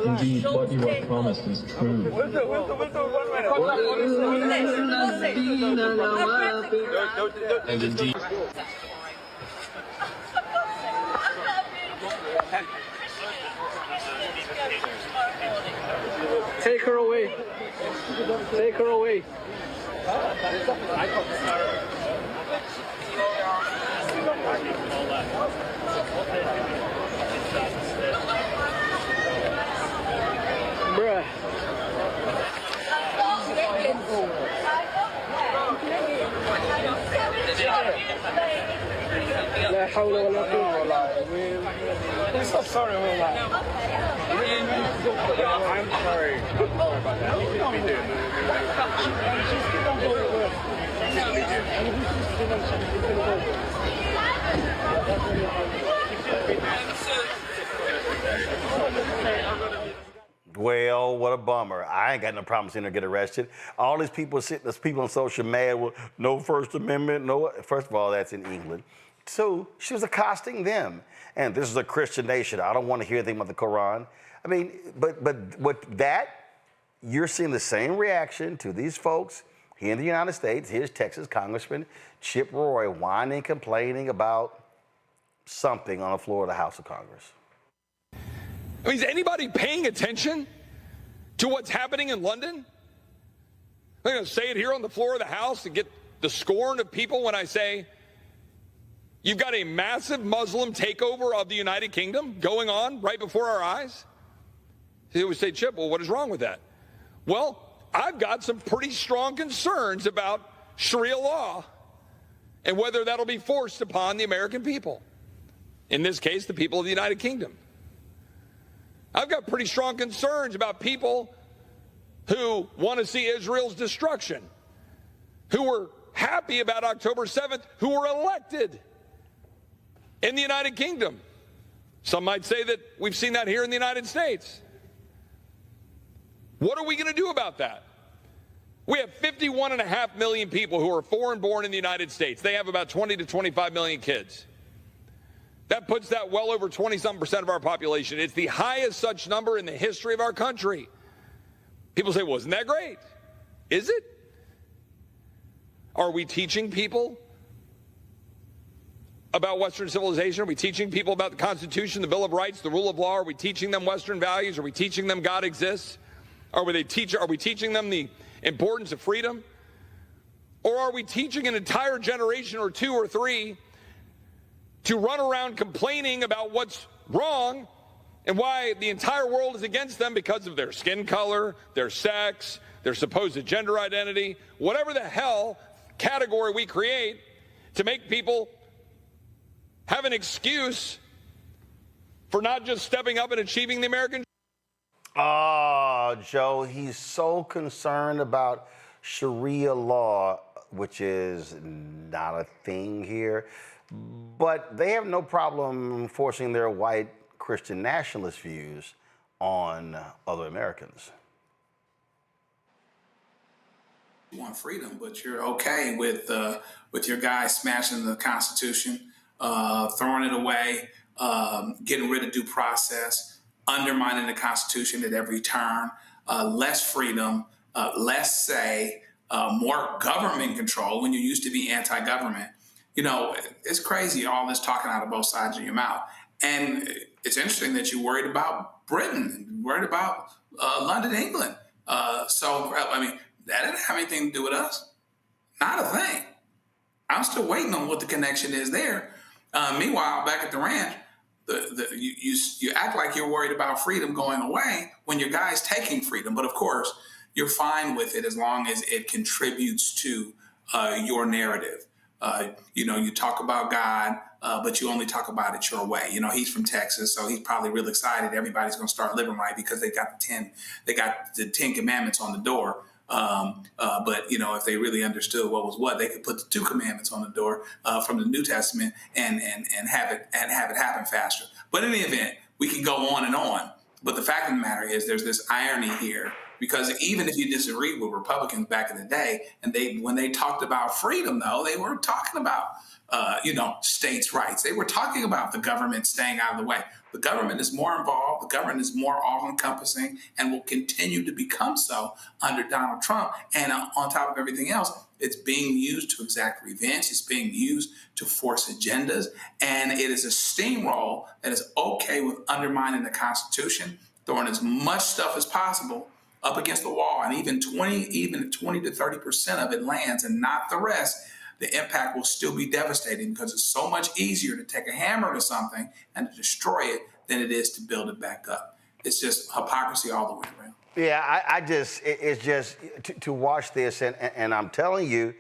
Indeed, what you are promised is true. And indeed. Take her away. Take her away. Bruh. لا حول ولا قوة إلا بالله. I'm so sorry, I'm sorry. About that. Well, what a bummer. I ain't got no problem seeing her get arrested. All these people sitting, there's people on social media with no First Amendment, no. First of all, that's in England. Two, she was accosting them. And this is a Christian nation. I don't want to hear anything about the Quran. I mean, but what that, you're seeing the same reaction to these folks here in the United States. Here's Texas Congressman Chip Roy whining, complaining about something on the floor of the House of Congress. I mean, is anybody paying attention to what's happening in London? I'm going to say it here on the floor of the House and get the scorn of people when I say you've got a massive Muslim takeover of the United Kingdom going on right before our eyes. They would say, Chip, well, what is wrong with that? Well, I've got some pretty strong concerns about Sharia law and whether that'll be forced upon the American people. In this case, the people of the United Kingdom. I've got pretty strong concerns about people who want to see Israel's destruction, who were happy about October 7th, who were elected in the United Kingdom. Some might say that we've seen that here in the United States. What are we going to do about that? We have 51.5 million people who are foreign born in the United States. They have about 20 to 25 million kids. That puts that well over 20-some% of our population. It's the highest such number in the history of our country. People say, well, isn't that great? Is it? Are we teaching people about Western civilization? Are we teaching people about the Constitution, the Bill of Rights, the rule of law? Are we teaching them Western values? Are we teaching them God exists? Are we teaching them the importance of freedom? Or are we teaching an entire generation or two or three to run around complaining about what's wrong and why the entire world is against them because of their skin color, their sex, their supposed gender identity, whatever the hell category we create to make people have an excuse for not just stepping up and achieving the American dream? Oh, Joe, he's so concerned about Sharia law, which is not a thing here. But they have no problem forcing their white Christian nationalist views on other Americans. You want freedom, but you're okay with your guys smashing the Constitution, throwing it away, getting rid of due process, undermining the Constitution at every turn, less freedom, less say, more government control when you used to be anti-government. You know, it's crazy, all this talking out of both sides of your mouth. And it's interesting that you're worried about Britain, worried about London, England. I mean, that didn't have anything to do with us. Not a thing. I'm still waiting on what the connection is there. Meanwhile, back at the ranch, you act like you're worried about freedom going away when your guy's taking freedom. But of course, you're fine with it as long as it contributes to your narrative. You talk about God, but you only talk about it your way. You know, he's from Texas, so he's probably real excited. Everybody's going to start living right because they got the 10 commandments on the door. But you know, if they really understood what was what, they could put the 2 commandments on the door from the New Testament and have it happen faster. But in the event, we can go on and on. But the fact of the matter is, there's this irony here. Because even if you disagree with Republicans back in the day, and when they talked about freedom, though, they weren't talking about, states' rights. They were talking about the government staying out of the way. The government is more involved. The government is more all-encompassing and will continue to become so under Donald Trump. And on top of everything else, it's being used to exact revenge. It's being used to force agendas. And it is a steamroll that is okay with undermining the Constitution, throwing as much stuff as possible up against the wall, and even 20 to 30% of it lands and not the rest, the impact will still be devastating because it's so much easier to take a hammer to something and to destroy it than it is to build it back up. It's just hypocrisy all the way around. Yeah, it's just to watch this, and I'm telling you,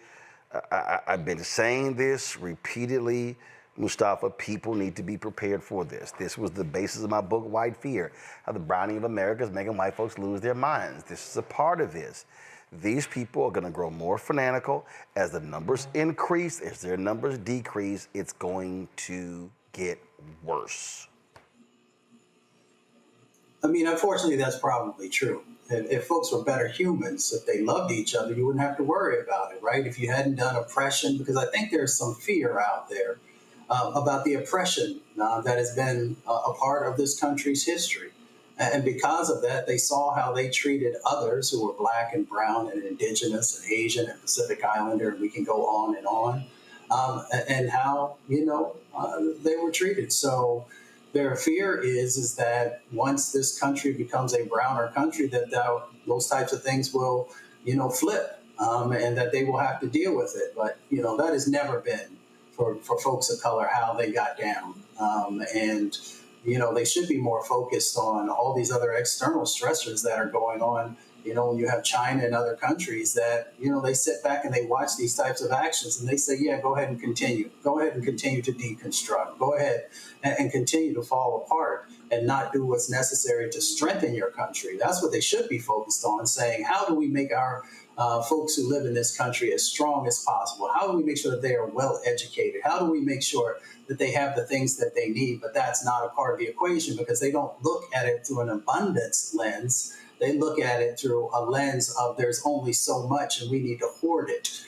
I've been saying this repeatedly, Mustafa, people need to be prepared for this. This was the basis of my book, White Fear, how the browning of America is making white folks lose their minds. This is a part of this. These people are going to grow more fanatical. As the numbers increase, as their numbers decrease, it's going to get worse. I mean, unfortunately, that's probably true. If folks were better humans, if they loved each other, you wouldn't have to worry about it, right? If you hadn't done oppression, because I think there's some fear out there about the oppression that has been a part of this country's history. And because of that, they saw how they treated others who were black and brown and indigenous and Asian and Pacific Islander, and we can go on, and how, they were treated. So their fear is that once this country becomes a browner country, that those types of things will, flip, and that they will have to deal with it. But, that has never been for folks of color how they got down. And they should be more focused on all these other external stressors that are going on. When you have China and other countries that, they sit back and they watch these types of actions and they say, yeah, go ahead and continue. Go ahead and continue to deconstruct. Go ahead and continue to fall apart and not do what's necessary to strengthen your country. That's what they should be focused on, saying, how do we make our folks who live in this country as strong as possible? How do we make sure that they are well educated? How do we make sure that they have the things that they need? But that's not a part of the equation because they don't look at it through an abundance lens. They look at it through a lens of there's only so much and we need to hoard it,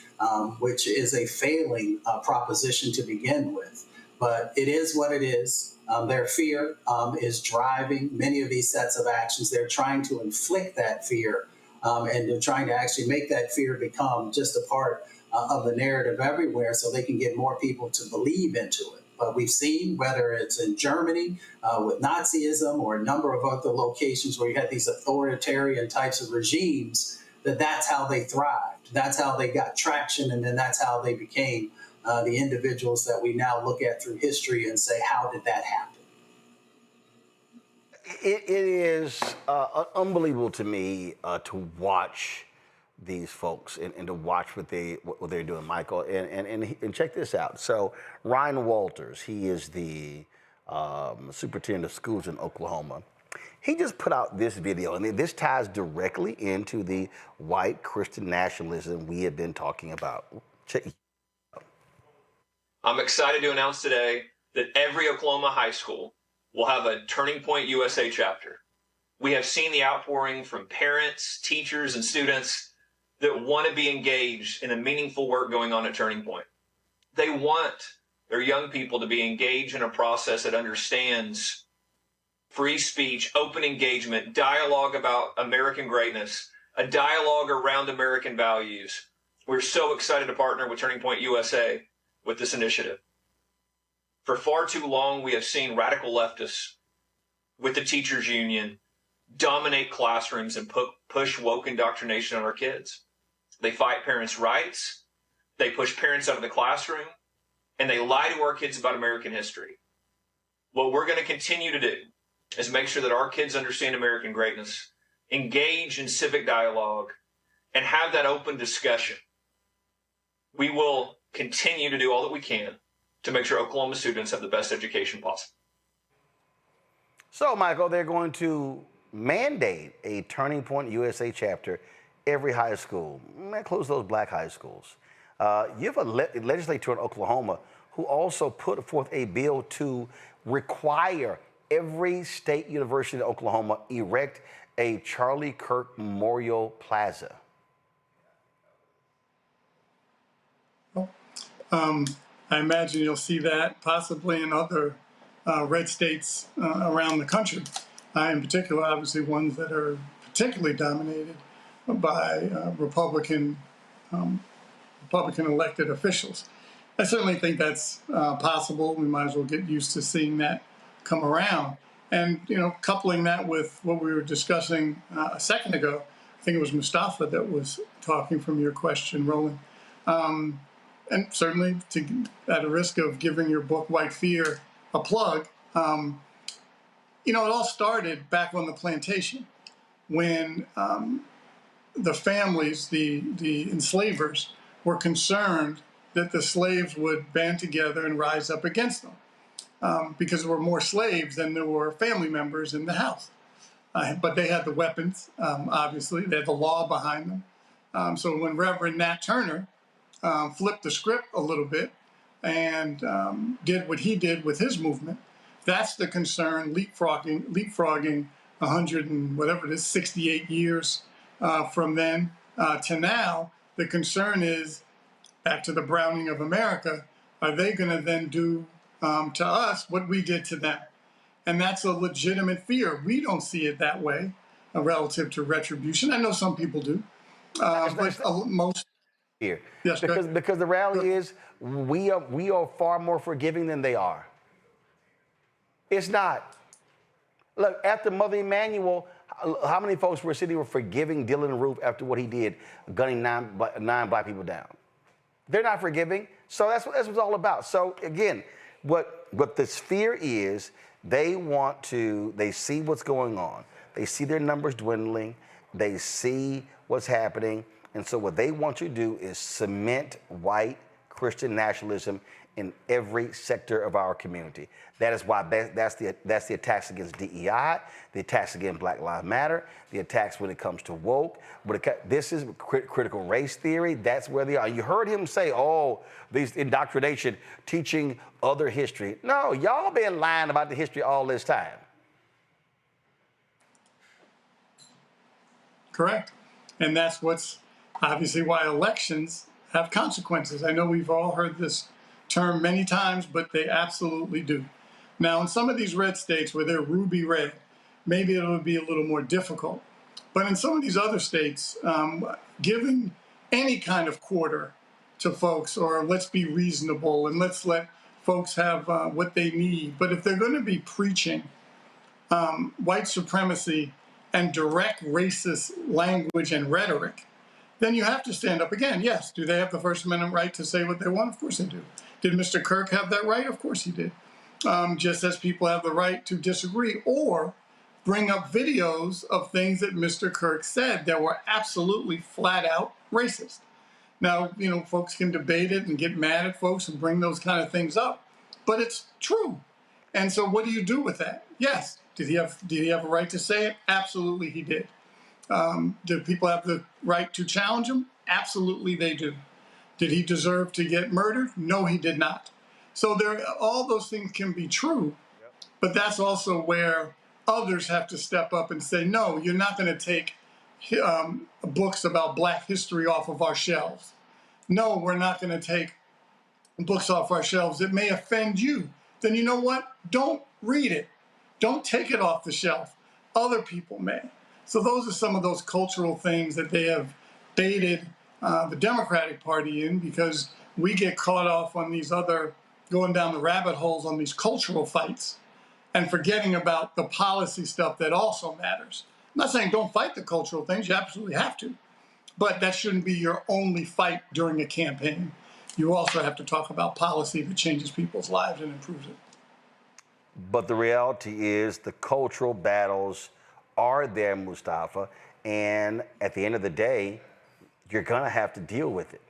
which is a failing proposition to begin with. but it is what it is. Their fear is driving many of these sets of actions. They're trying to inflict that fear, and they're trying to actually make that fear become just a part of the narrative everywhere so they can get more people to believe into it. But we've seen, whether it's in Germany with Nazism or a number of other locations where you had these authoritarian types of regimes, that's how they thrived. That's how they got traction, and then that's how they became the individuals that we now look at through history and say, how did that happen? It is unbelievable to me to watch these folks and to watch what they're doing, Michael. And check this out. So Ryan Walters, he is the superintendent of schools in Oklahoma. He just put out this video, and this ties directly into the white Christian nationalism we have been talking about. Check. I'm excited to announce today that every Oklahoma high school will have a Turning Point USA chapter. We have seen the outpouring from parents, teachers, and students that want to be engaged in the meaningful work going on at Turning Point. They want their young people to be engaged in a process that understands free speech, open engagement, dialogue about American greatness, a dialogue around American values. We're so excited to partner with Turning Point USA with this initiative. For far too long, we have seen radical leftists with the teachers union dominate classrooms and push woke indoctrination on our kids. They fight parents' rights, they push parents out of the classroom, and they lie to our kids about American history. What we're going to continue to do is make sure that our kids understand American greatness, engage in civic dialogue, and have that open discussion. We will continue to do all that we can to make sure Oklahoma students have the best education possible. So, Michael, they're going to mandate a Turning Point USA chapter every high school. That includes those black high schools. You have a legislator in Oklahoma who also put forth a bill to require every state university in Oklahoma erect a Charlie Kirk Memorial Plaza. I imagine you'll see that possibly in other red states around the country, in particular, obviously ones that are particularly dominated by Republican elected officials. I certainly think that's possible. We might as well get used to seeing that come around. And, coupling that with what we were discussing a second ago, I think it was Mustafa that was talking from your question, Roland. And certainly, at a risk of giving your book, White Fear, a plug, it all started back on the plantation when the families, the enslavers, were concerned that the slaves would band together and rise up against them because there were more slaves than there were family members in the house. But they had the weapons, obviously. They had the law behind them. So when Reverend Nat Turner flipped the script a little bit and did what he did with his movement, that's the concern, leapfrogging 100 and whatever it is, 68 years from then to now. The concern is, back to the Browning of America, are they going to then do to us what we did to them? And that's a legitimate fear. We don't see it that way relative to retribution. I know some people do, but most here. Yes, because the reality is we are far more forgiving than they are. It's not. Look, after Mother Emanuel, how many folks were sitting were forgiving Dylann Roof after what he did, gunning nine black people down? They're not forgiving. So that's what it's all about. So again, what this fear is, they see what's going on. They see their numbers dwindling. They see what's happening. And so what they want you to do is cement white Christian nationalism in every sector of our community. That is why that's the attacks against DEI, the attacks against Black Lives Matter, the attacks when it comes to woke. This is critical race theory. That's where they are. You heard him say, these indoctrination, teaching other history. No, y'all been lying about the history all this time. Correct. And that's what's obviously why elections have consequences. I know we've all heard this term many times, but they absolutely do. Now, in some of these red states where they're ruby red, maybe it'll be a little more difficult. But in some of these other states, giving any kind of quarter to folks, or let's be reasonable and let's let folks have what they need. But if they're going to be preaching white supremacy and direct racist language and rhetoric, then you have to stand up again. Yes, do they have the First Amendment right to say what they want? Of course they do. Did Mr. Kirk have that right? Of course he did. Just as people have the right to disagree or bring up videos of things that Mr. Kirk said that were absolutely flat out racist. Now, you know, folks can debate it and get mad at folks and bring those kind of things up, but it's true. And so what do you do with that? Yes. Did he have a right to say it? Absolutely he did. Do people have the right to challenge him? Absolutely they do. Did he deserve to get murdered? No, he did not. So all those things can be true, but that's also where others have to step up and say, no, you're not going to take books about Black history off of our shelves. No, we're not going to take books off our shelves that may offend you. Then you know what? Don't read it. Don't take it off the shelf. Other people may. So those are some of those cultural things that they have baited the Democratic Party in, because we get caught off on these other, going down the rabbit holes on these cultural fights and forgetting about the policy stuff that also matters. I'm not saying don't fight the cultural things, you absolutely have to, but that shouldn't be your only fight during a campaign. You also have to talk about policy that changes people's lives and improves it. But the reality is the cultural battles are there, Mustafa, and at the end of the day, you're gonna have to deal with it.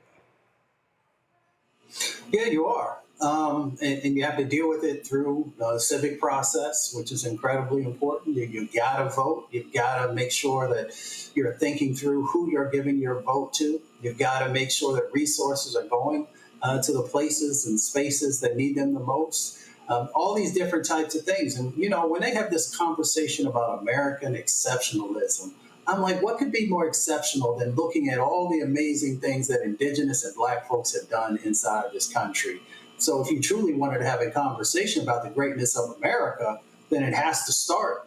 Yeah, you are. And you have to deal with it through the civic process, which is incredibly important. You gotta vote. You've gotta make sure that you're thinking through who you're giving your vote to. You've gotta make sure that resources are going to the places and spaces that need them the most. All these different types of things. And, you know, when they have this conversation about American exceptionalism, I'm like, what could be more exceptional than looking at all the amazing things that Indigenous and Black folks have done inside of this country? So if you truly wanted to have a conversation about the greatness of America, then it has to start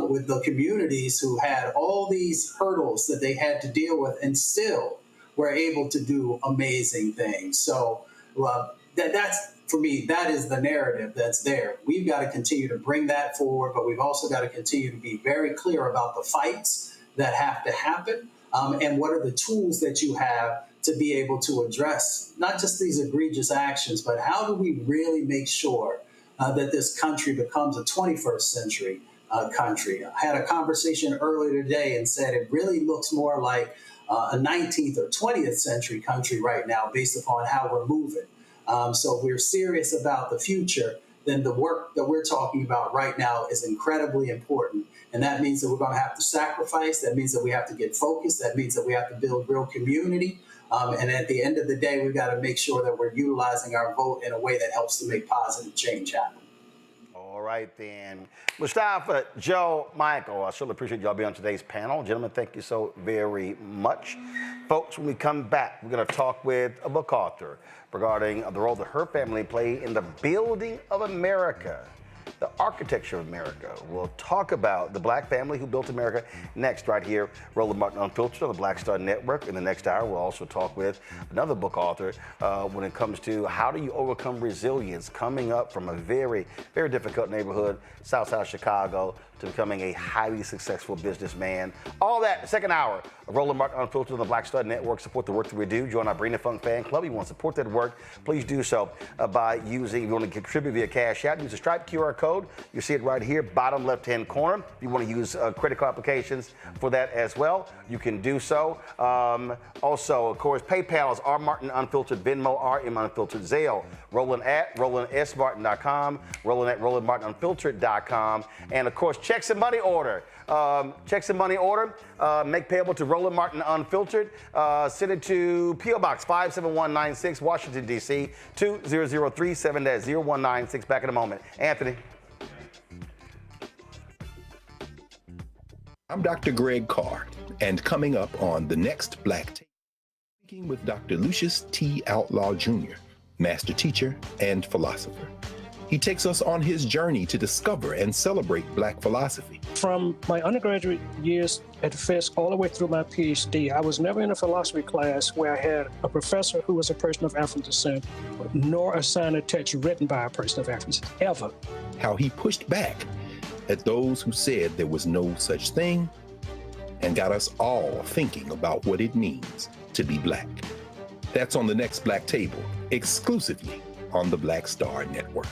with the communities who had all these hurdles that they had to deal with and still were able to do amazing things. So that's, for me, that is the narrative that's there. We've got to continue to bring that forward, but we've also got to continue to be very clear about the fights that have to happen and what are the tools that you have to be able to address not just these egregious actions, but how do we really make sure that this country becomes a 21st century country? I had a conversation earlier today and said it really looks more like a 19th or 20th century country right now based upon how we're moving. So if we're serious about the future, then the work that we're talking about right now is incredibly important. And that means that we're going to have to sacrifice. That means that we have to get focused. That means that we have to build real community. And at the end of the day, we've got to make sure that we're utilizing our vote in a way that helps to make positive change happen. All right, then. Mustafa, Joe, Michael, I certainly appreciate y'all being on today's panel. Gentlemen, thank you so very much. Folks, when we come back, we're going to talk with a book author regarding the role that her family played in the building of America, the architecture of America. We'll talk about the Black family who built America next, right here, Roland Martin Unfiltered on the Black Star Network. In the next hour, we'll also talk with another book author when it comes to how do you overcome resilience coming up from a very, very difficult neighborhood, Southside Chicago, to becoming a highly successful businessman. All that, the second hour of Roland Martin Unfiltered on the Black Star Network. Support the work that we do. Join our Bring the Funk fan club. If you want to support that work, please do so by using, if you want to contribute via Cash App, use the Stripe QR code. You see it right here, bottom left-hand corner. If you want to use credit card applications for that as well, you can do so. Also, of course, PayPal is R Martin Unfiltered, Venmo, RM Unfiltered, Zelle, Roland at RolandSMartin.com, Roland at RolandMartinUnfiltered.com, and of course, checks and money order. Checks and money order, make payable to Roland Martin Unfiltered. Send it to P.O. Box 57196, Washington, D.C., 20037-0196. Back in a moment. Anthony. I'm Dr. Greg Carr, and coming up on the next Black Tape, speaking with Dr. Lucius T. Outlaw Jr., master teacher, and philosopher. He takes us on his journey to discover and celebrate Black philosophy. From my undergraduate years at Fisk all the way through my PhD, I was never in a philosophy class where I had a professor who was a person of African descent, nor assigned a text written by a person of African descent, ever. How he pushed back at those who said there was no such thing and got us all thinking about what it means to be Black. That's on the next Black Table, exclusively on the Black Star Network.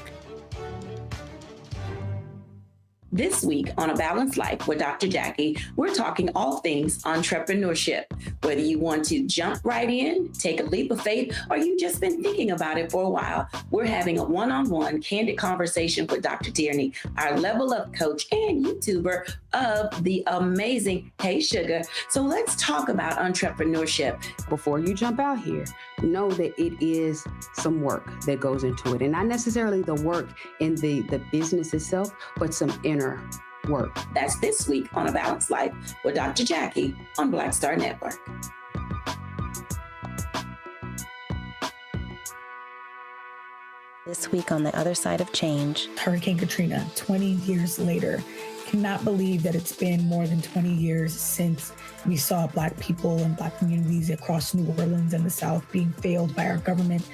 This week on A Balanced Life with Dr. Jackie, we're talking all things entrepreneurship. Whether you want to jump right in, take a leap of faith, or you've just been thinking about it for a while, we're having a one-on-one candid conversation with Dr. Tierney, our level up coach and YouTuber of the amazing Hey Sugar. So let's talk about entrepreneurship. Before you jump out here, know that it is some work that goes into it. And not necessarily the work in the business itself, but some inner work. That's this week on A Balanced Life with Dr. Jackie on Black Star Network. This week on The Other Side of Change. Hurricane Katrina, 20 years later. Cannot believe that it's been more than 20 years since we saw Black people and Black communities across New Orleans and the South being failed by our government.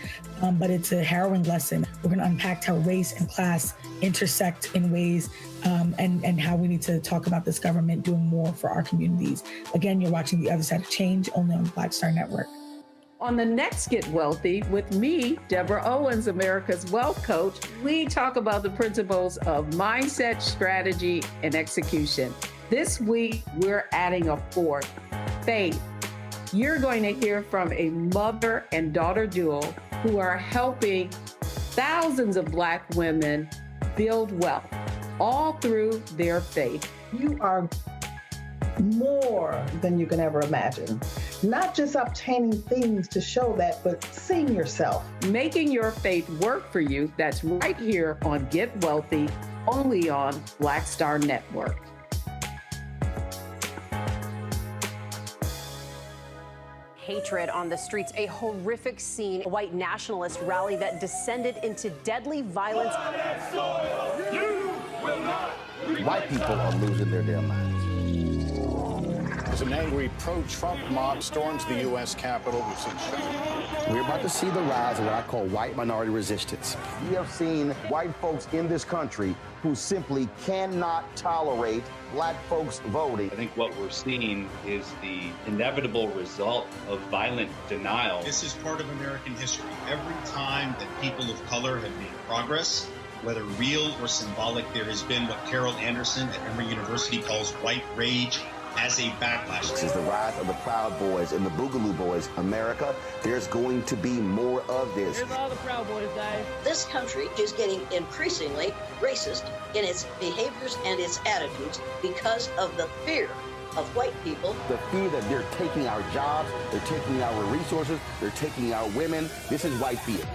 But it's a harrowing lesson. We're going to unpack how race and class intersect in ways and how we need to talk about this government doing more for our communities. Again, you're watching The Other Side of Change only on the Black Star Network. On the next Get Wealthy with me, Deborah Owens, America's Wealth Coach, we talk about the principles of mindset, strategy, and execution. This week, we're adding a fourth, faith. You're going to hear from a mother and daughter duo who are helping thousands of Black women build wealth, all through their faith. You are more than you can ever imagine. Not just obtaining things to show that, but seeing yourself. Making your faith work for you. That's right here on Get Wealthy, only on Black Star Network. Hatred on the streets, a horrific scene, a white nationalist rally that descended into deadly violence. White people are losing their damn minds. As an angry pro-Trump mob storms the U.S. Capitol, we've seen shutdown. We're about to see the rise of what I call white minority resistance. We have seen white folks in this country who simply cannot tolerate Black folks voting. I think what we're seeing is the inevitable result of violent denial. This is part of American history. Every time that people of color have made progress, whether real or symbolic, there has been what Carol Anderson at Emory University calls white rage as a backlash. This is the rise of the Proud Boys and the Boogaloo Boys. America, there's going to be more of this. Here's all the Proud Boys, guys. This country is getting increasingly racist in its behaviors and its attitudes because of the fear of white people. The fear that they're taking our jobs, they're taking our resources, they're taking our women. This is white fear.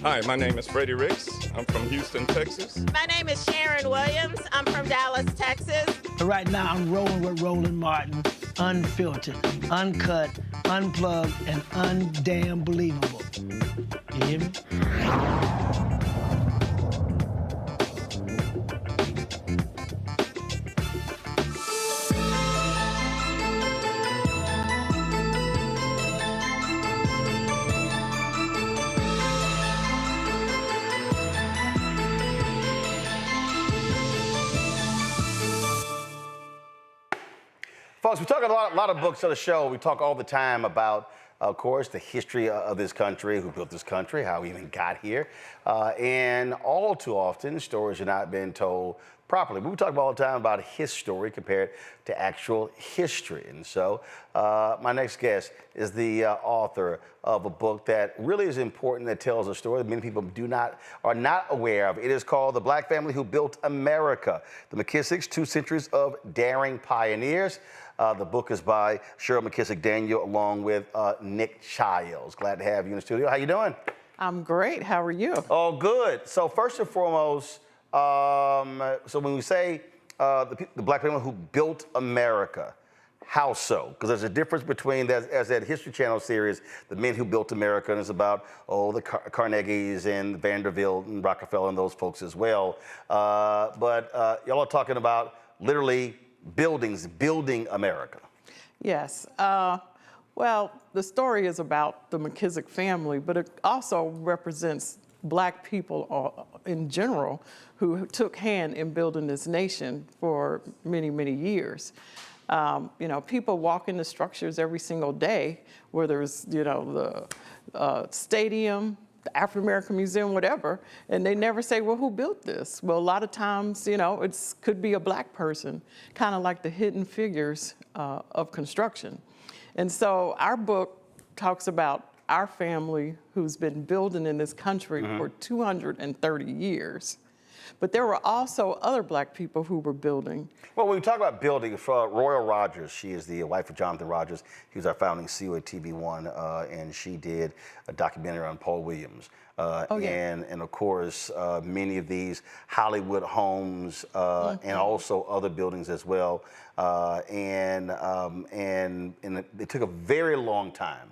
Hi, my name is Freddie Ricks. I'm from Houston, Texas. My name is Sharon Williams. I'm from Dallas, Texas. Right now, I'm rolling with Roland Martin, unfiltered, uncut, unplugged, and undamn believable. You hear me? Folks, we talk a lot of books on the show. We talk all the time about, of course, the history of this country, who built this country, how we even got here. And all too often, stories are not being told properly. We talk all the time about his story compared to actual history. And so my next guest is the author of a book that really is important, that tells a story that many people are not aware of. It is called The Black Family Who Built America, The McKisics, 2 Centuries of Daring Pioneers. The book is by Cheryl McKissack Daniel along with Nick Childs. Glad to have you in the studio. How you doing? I'm great. How are you? Oh, good. So first and foremost, so when we say the black people who built America, how so? Because there's a difference between, as that History Channel series, The Men Who Built America, and it's about, the Carnegies and Vanderbilt and Rockefeller and those folks as well. But y'all are talking about literally building America. Yes. Well, the story is about the McKisick family, but it also represents black people in general who took hand in building this nation for many, many years. People walk into structures every single day, whether it's, the stadium, the African American Museum, whatever, and they never say, well, who built this? Well, a lot of times, it could be a black person, kind of like the hidden figures of construction. And so our book talks about our family who's been building in this country for 230 years. But there were also other black people who were building. Well, when we talk about building, Royal Rogers, she is the wife of Jonathan Rogers. He was our founding CEO at TV1, and she did a documentary on Paul Williams. And of course, many of these Hollywood homes and also other buildings as well. And it took a very long time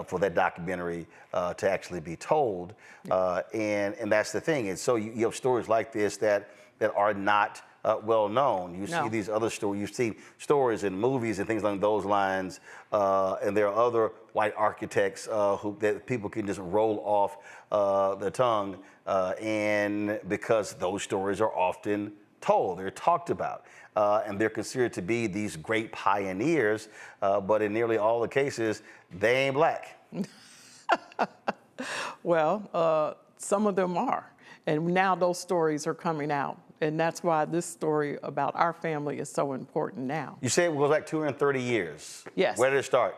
for that documentary to actually be told. And that's the thing. And so you have stories like this that are not well known. You see these other stories, you see stories in movies and things along those lines, and there are other white architects that people can just roll off the tongue, and because those stories are often told, they're talked about, and they're considered to be these great pioneers, but in nearly all the cases, they ain't black. Well, some of them are, and now those stories are coming out. And that's why this story about our family is so important now. You say it goes back 230 years. Yes. Where did it start?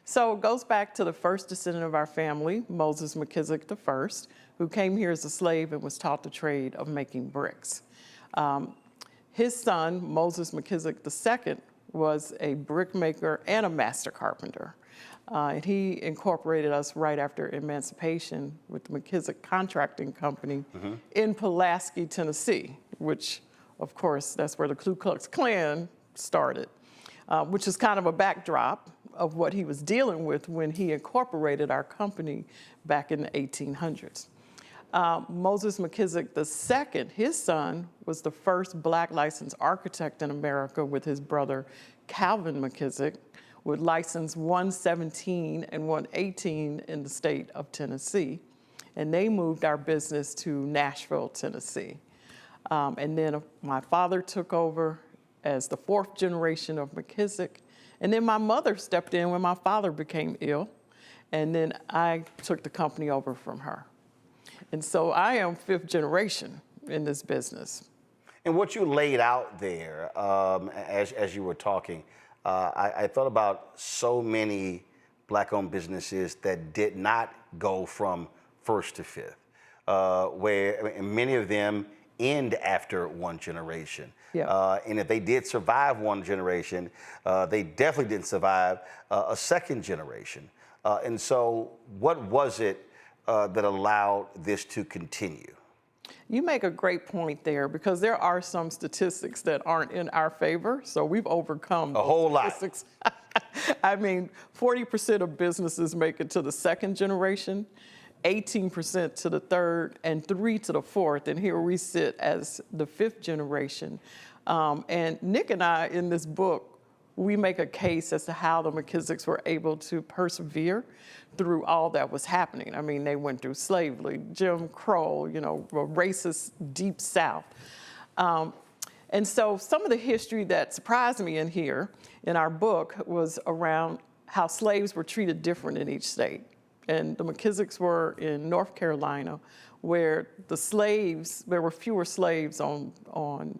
So it goes back to the first descendant of our family, Moses McKisick I, who came here as a slave and was taught the trade of making bricks. His son, Moses McKisick II, was a brick maker and a master carpenter. And he incorporated us right after emancipation with the McKisick Contracting Company in Pulaski, Tennessee, which, of course, that's where the Ku Klux Klan started, which is kind of a backdrop of what he was dealing with when he incorporated our company back in the 1800s. Moses McKisick II, his son, was the first black licensed architect in America with his brother Calvin McKisick, with license 117 and 118 in the state of Tennessee. And they moved our business to Nashville, Tennessee. And then my father took over as the fourth generation of McKisick. And then my mother stepped in when my father became ill. And then I took the company over from her. And so I am fifth generation in this business. And what you laid out there as you were talking, I thought about so many black-owned businesses that did not go from first to fifth, where many of them end after one generation. And if they did survive one generation, they definitely didn't survive a second generation. And so what was it that allowed this to continue? You make a great point there, because there are some statistics that aren't in our favor, so we've overcome a whole lot. I mean, 40% of businesses make it to the second generation, 18% to the third, and 3% to the fourth, and here we sit as the fifth generation. And Nick and I, in this book, we make a case as to how the McKisicks were able to persevere through all that was happening. I mean, they went through slavery, Jim Crow, racist Deep South. And so some of the history that surprised me in here, in our book, was around how slaves were treated different in each state. And the McKisicks were in North Carolina, where the slaves, there were fewer slaves on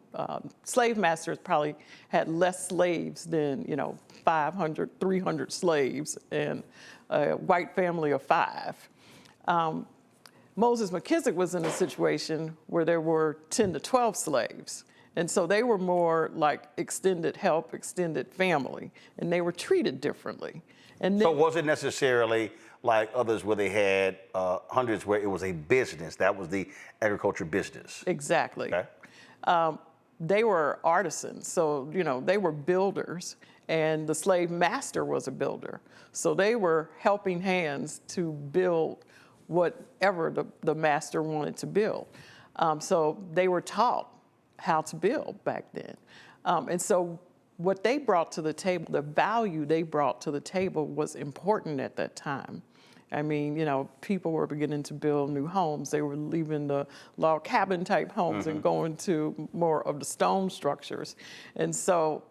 slave masters probably had less slaves than, 500, 300 slaves, and a white family of 5. Moses McKisick was in a situation where there were 10 to 12 slaves. And so they were more like extended help, extended family, and they were treated differently. And then, so was it necessarily like others where they had hundreds where it was a business. That was the agriculture business. Exactly. Okay. They were artisans, so, you know, they were builders, and the slave master was a builder. So they were helping hands to build whatever the master wanted to build. So they were taught how to build back then. And so what they brought to the table, the value they brought to the table was important at that time. I mean, you know, people were beginning to build new homes. They were leaving the log cabin type homes and going to more of the stone structures. And so,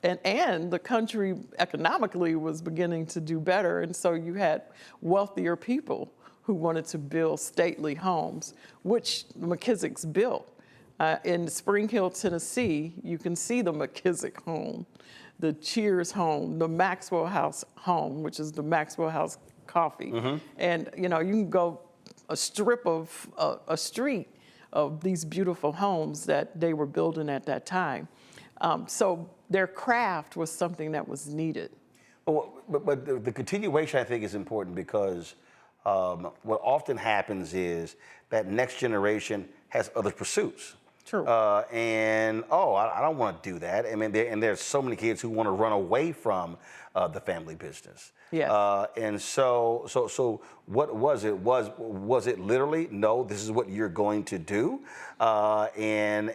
and the country economically was beginning to do better. And so you had wealthier people who wanted to build stately homes, which the McKisics built. In Spring Hill, Tennessee, you can see the McKisick home, the Cheers home, the Maxwell House home, which is the Maxwell House coffee. And, you know, you can go a strip of a street of these beautiful homes that they were building at that time. So their craft was something that was needed. But the continuation, I think, is important because what often happens is that next generation has other pursuits. True. I don't want to do that. I mean, and there's so many kids who want to run away from the family business. Yes. And so what was it? Was it literally, no, this is what you're going to do? And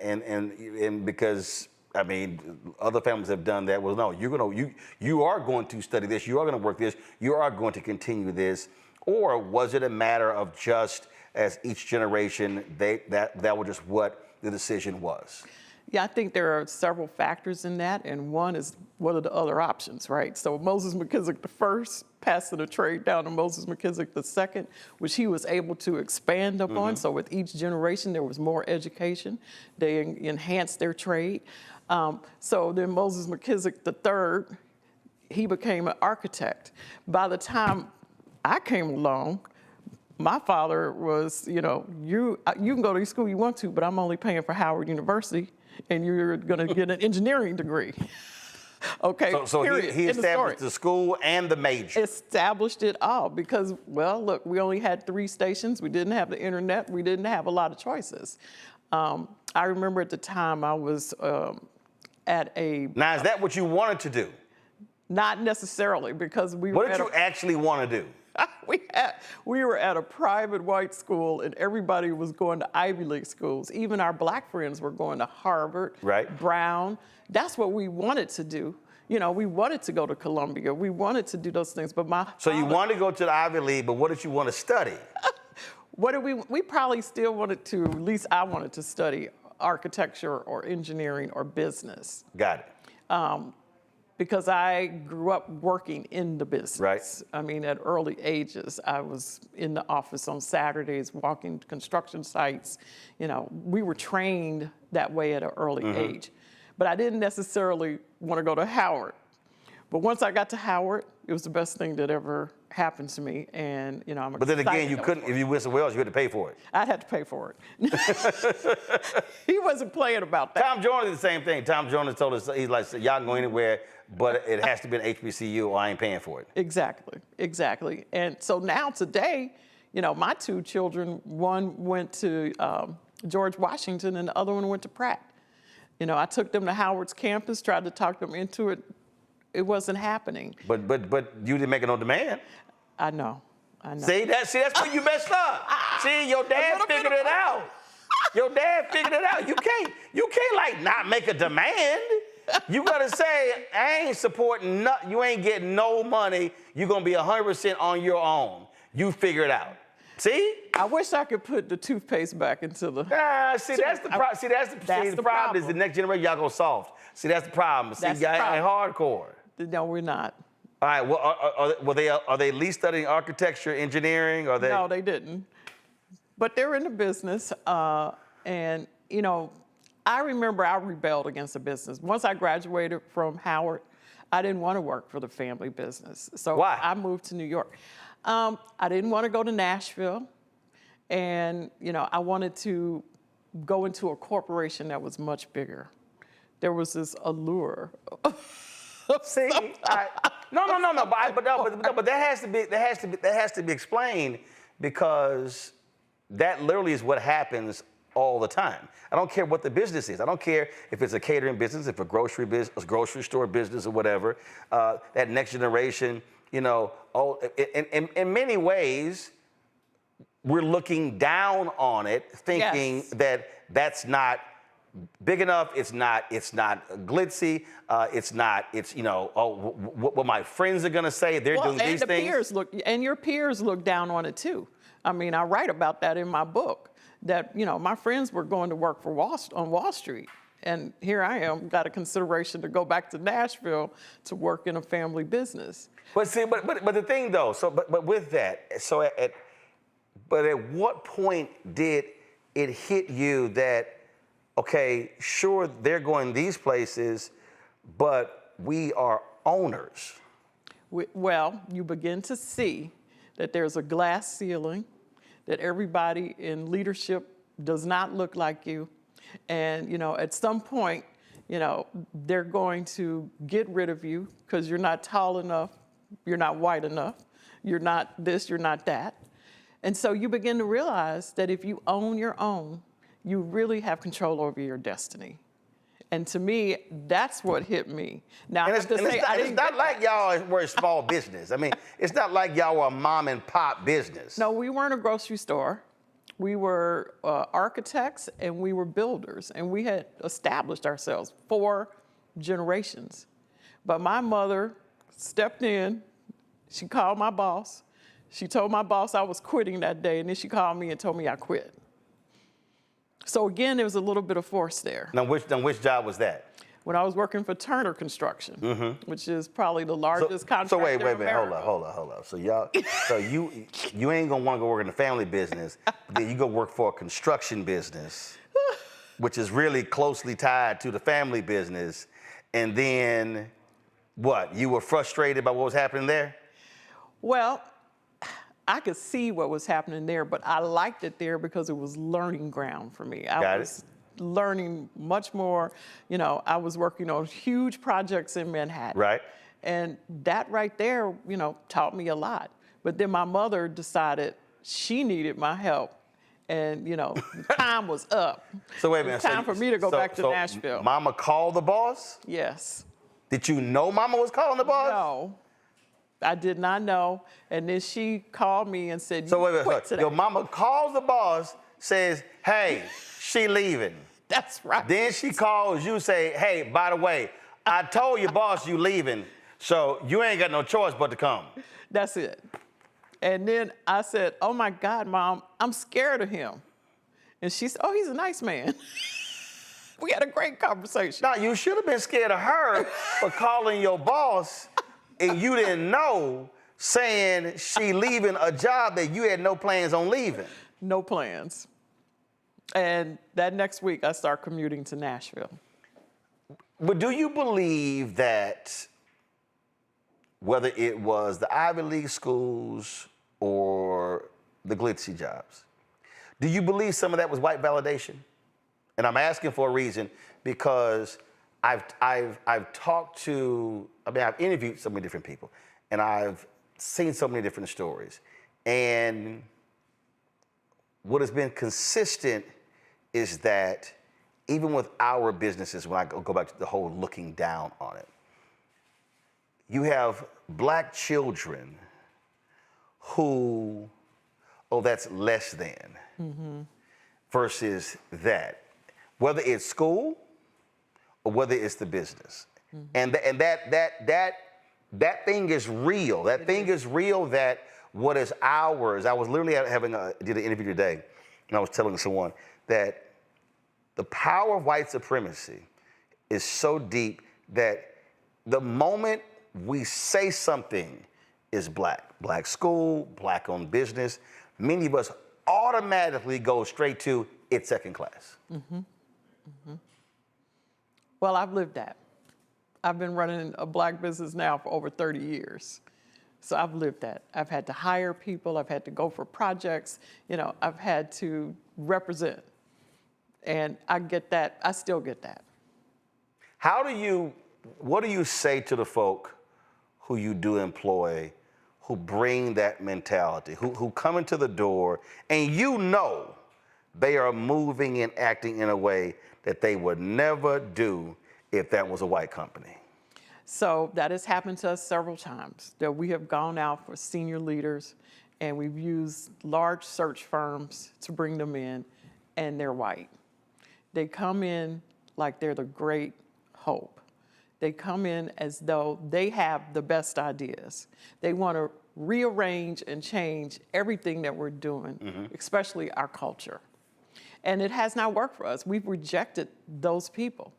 because, I mean, other families have done that. Well, no, you are going to study this. You are going to work this. You are going to continue this. Or was it a matter of just as each generation, that was just what the decision was? Yeah, I think there are several factors in that, and one is what are the other options, right? So Moses McKisick the first, passing the trade down to Moses McKisick the second, which he was able to expand upon. So with each generation, there was more education. They enhanced their trade. So then Moses McKisick the third, he became an architect. By the time I came along, my father was, you know, you can go to the school you want to, but I'm only paying for Howard University, and you're going to get an engineering degree. Okay, so he established the school and the major. Established it all because, well, look, we only had 3 stations. We didn't have the internet. We didn't have a lot of choices. I remember at the time I was at a... Now, is that what you wanted to do? Not necessarily, because we were... What did you actually want to do? We were at a private white school, and everybody was going to Ivy League schools. Even our black friends were going to Harvard, Brown. That's what we wanted to do. You know, we wanted to go to Columbia. We wanted to do those things, but So you wanted to go to the Ivy League, but what did you want to study? We probably still wanted to, at least I wanted to study architecture or engineering or business. Got it. Because I grew up working in the business. Right. I mean, at early ages, I was in the office on Saturdays, walking construction sites. You know, we were trained that way at an early age. But I didn't necessarily want to go to Howard. But once I got to Howard, it was the best thing that ever happened to me. And, you know, I'm But then again, you couldn't, if you went somewhere else, you had to pay for it. I'd have to pay for it. He wasn't playing about that. Tom Jones did the same thing. Tom Jones told us, he's like, y'all can go anywhere, but it has to be an HBCU or I ain't paying for it. Exactly. And so now today, you know, my 2 children, one went to George Washington and the other one went to Pratt. You know, I took them to Howard's campus, tried to talk them into it. It wasn't happening. But you didn't make it on demand. I know. See, that's where you messed up. See, your dad figured it out. Your dad figured it out. You can't like not make a demand. You gotta say, I ain't supporting nothing. You ain't getting no money. You're gonna be 100% on your own. You figure it out. See? I wish I could put the toothpaste back into the... See, that's the problem. See, the problem is the next generation, y'all go soft. See, that's the problem. See, y'all ain't hardcore. No, we're not. All right, well, are they at least studying architecture, engineering? Or No, they didn't. But they're in the business. And, you know, I remember I rebelled against the business. Once I graduated from Howard, I didn't want to work for the family business. So why? I moved to New York. I didn't want to go to Nashville. And, you know, I wanted to go into a corporation that was much bigger. There was this allure. See, No. But that has to be explained because that literally is what happens all the time. I don't care what the business is. I don't care if it's a catering business, if a grocery business, a grocery store business or whatever. That next generation, in many ways, we're looking down on it, thinking that that's not big enough. It's not glitzy. What my friends are gonna say. They're doing these things. Your peers look down on it too. I mean, I write about that in my book. That my friends were going to work for on Wall Street, and here I am, got a consideration to go back to Nashville to work in a family business. But see, but the thing though, but with that, at what point did it hit you that, okay, sure, they're going these places, but we are owners? Well, you begin to see that there's a glass ceiling, that everybody in leadership does not look like you. And, at some point, they're going to get rid of you because you're not tall enough, you're not white enough, you're not this, you're not that. And so you begin to realize that if you own your own, you really have control over your destiny. And to me, that's what hit me. Now, it's not like y'all were a small business. I mean, it's not like y'all were a mom and pop business. No, we weren't a grocery store. We were architects and we were builders, and we had established ourselves 4 generations. But my mother stepped in. She called my boss. She told my boss I was quitting that day, and then she called me and told me I quit. So again, there was a little bit of force there. Now, which job was that? When I was working for Turner Construction, which is probably the largest contractor. So wait, in America. hold up. So you ain't gonna want to go work in the family business, but then you go work for a construction business, which is really closely tied to the family business, and then what? You were frustrated by what was happening there? Well, I could see what was happening there, but I liked it there because it was learning ground for me. I was learning much more. I was working on huge projects in Manhattan. Right. And that right there, taught me a lot. But then my mother decided she needed my help. And, the time was up. So wait a minute. It was time for me to go back to Nashville. Mama called the boss? Yes. Did you know Mama was calling the boss? No. I did not know. And then she called me and said, so wait. Your mama calls the boss, says, hey, she leaving. That's right. Then she calls you, say, hey, by the way, I told your boss you leaving, so you ain't got no choice but to come. That's it. And then I said, oh my God, Mom, I'm scared of him. And she said, oh, he's a nice man. We had a great conversation. No, you should have been scared of her for calling your boss and you didn't know, saying she leaving a job that you had no plans on leaving. No plans. And that next week, I start commuting to Nashville. But do you believe that whether it was the Ivy League schools or the glitzy jobs, do you believe some of that was white validation? And I'm asking for a reason because I've talked to, I've interviewed so many different people and I've seen so many different stories. And what has been consistent is that even with our businesses, when I go back to the whole looking down on it, you have black children who, oh, that's less than, versus that, whether it's school or whether it's the business. And that thing is real. That thing is real, that what is ours. I was literally did an interview today, and I was telling someone that the power of white supremacy is so deep that the moment we say something is black school, black owned business, many of us automatically go straight to it's second class. Well, I've lived that. I've been running a black business now for over 30 years. So I've lived that. I've had to hire people. I've had to go for projects. I've had to represent. And I get that. I still get that. What do you say to the folk who you do employ who bring that mentality, who come into the door and you know they are moving and acting in a way that they would never do if that was a white company? So that has happened to us several times, that we have gone out for senior leaders and we've used large search firms to bring them in, and they're white. They come in like they're the great hope. They come in as though they have the best ideas. They want to rearrange and change everything that we're doing, especially our culture. And it has not worked for us. We've rejected those people.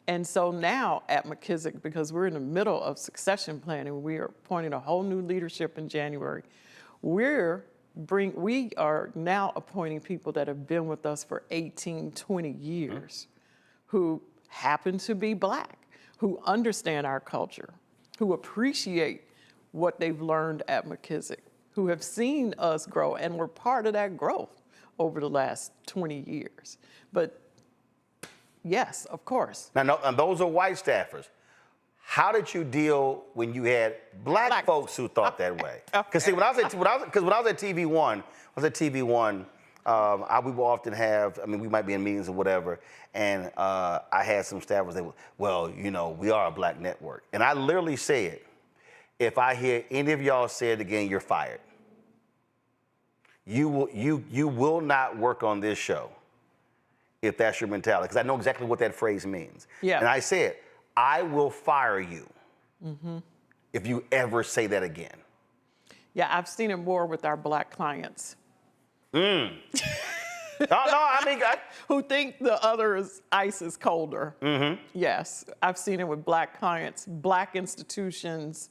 And so now at McKisic, because we're in the middle of succession planning, we are appointing a whole new leadership in January. We are now appointing people that have been with us for 18, 20 years, who happen to be Black, who understand our culture, who appreciate what they've learned at McKisic, who have seen us grow and were part of that growth over the last 20 years. But yes, of course. Now, and those are white staffers. How did you deal when you had black folks who thought that way? Because see, when I was at TV1, we will often have, I mean, we might be in meetings or whatever, and I had some staffers that, well, you know, we are a Black network. And I literally said, if I hear any of y'all say it again, you're fired. You will not work on this show if that's your mentality, because I know exactly what that phrase means. Yeah. And I said, I will fire you if you ever say that again. Yeah, I've seen it more with our Black clients. No, I mean, who think the other ice is colder. Yes, I've seen it with Black clients, Black institutions,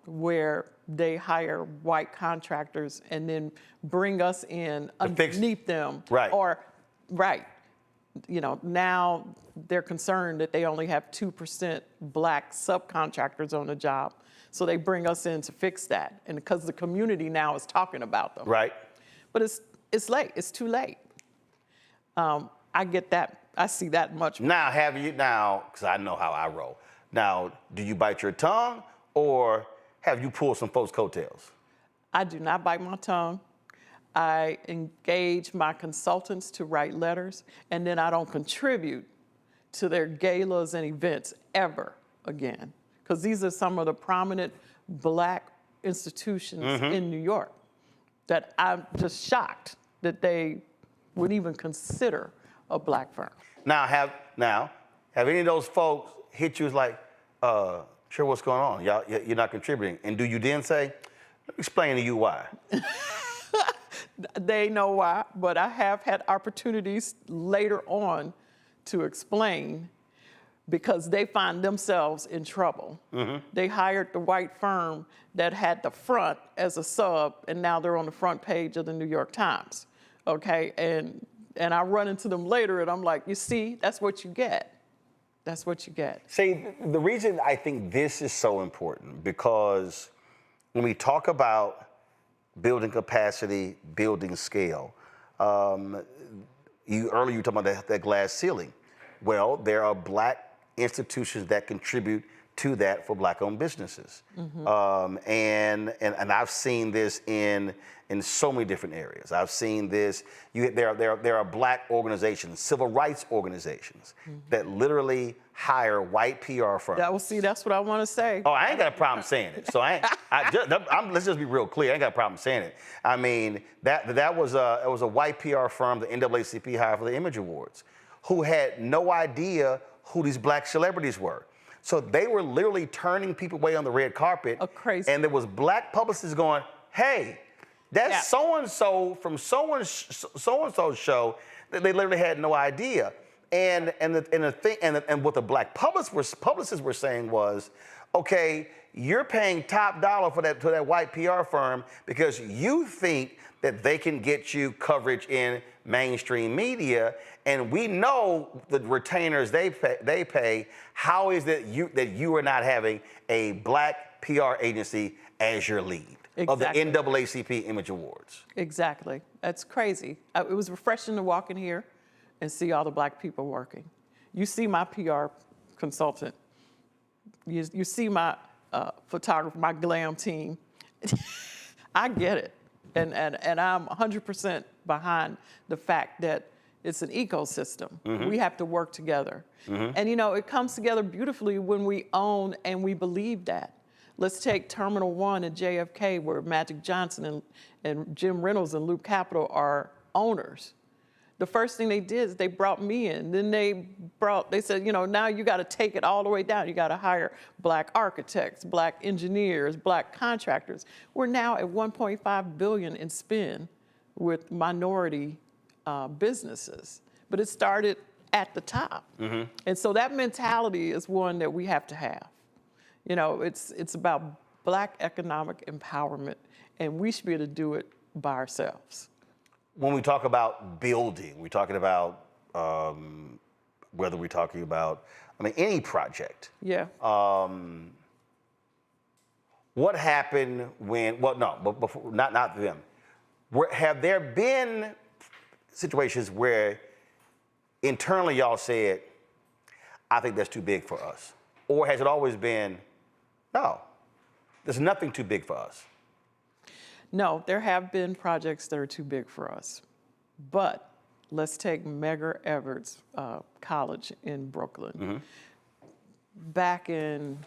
where they hire white contractors and then bring us in underneath them. Right. You know, now they're concerned that they only have 2% Black subcontractors on the job. So they bring us in to fix that. And because the community now is talking about them. Right. But it's late, it's too late. I get that, I see that much more. Now, because I know how I roll. Now, do you bite your tongue or have you pulled some folks' coattails? I do not bite my tongue. I engage my consultants to write letters, and then I don't contribute to their galas and events ever again. Because these are some of the prominent Black institutions in New York that I'm just shocked that they would even consider a Black firm. Now, have any of those folks hit you as like, sure, what's going on? You're not contributing. And do you then say, explain to you why? They know why, but I have had opportunities later on to explain, because they find themselves in trouble. They hired the white firm that had the front as a sub, and now they're on the front page of the New York Times, okay? And I run into them later, and I'm like, you see, that's what you get. That's what you get. See, the reason I think this is so important, because when we talk about building capacity, building scale, earlier you were talking about that glass ceiling. Well, there are Black institutions that contribute to that for Black-owned businesses. And I've seen this in so many different areas. I've seen this, there are Black organizations, civil rights organizations, that literally hire white PR firms. That's what I want to say. Oh, I ain't got a problem saying it. So let's just be real clear. I ain't got a problem saying it. I mean, it was a white PR firm, the NAACP hired for the Image Awards, who had no idea who these Black celebrities were. So they were literally turning people away on the red carpet. Crazy. And there was Black publicists going, hey, that's so-and-so from so-and-so's show, that they literally had no idea. And what the Black publicists were saying was, okay, you're paying top dollar to that white PR firm because you think that they can get you coverage in mainstream media, and we know the retainers they pay. How is it that you are not having a Black PR agency as your lead of the NAACP Image Awards? Exactly. That's crazy. It was refreshing to walk in here and see all the Black people working. You see my PR consultant. You see my photographer, my glam team. I get it. And I'm 100% behind the fact that it's an ecosystem. Mm-hmm. We have to work together. Mm-hmm. And, you know, it comes together beautifully when we own and we believe that. Let's take Terminal 1 at JFK, where Magic Johnson and Jim Reynolds and Loop Capital are owners. The first thing they did is they brought me in. Then they said, you know, now you got to take it all the way down. You got to hire Black architects, Black engineers, Black contractors. We're now at $1.5 billion in spend with minority businesses. But it started at the top. Mm-hmm. And so that mentality is one that we have to have. You know, it's about Black economic empowerment, and we should be able to do it by ourselves. When we talk about building, we're talking about whether we're talking about, I mean, any project. Yeah. What happened when, well, no, but before, not them. Have there been situations where internally y'all said, I think that's too big for us? Or has it always been, no, there's nothing too big for us? No, there have been projects that are too big for us. But let's take Medgar Evers College in Brooklyn. Mm-hmm. Back in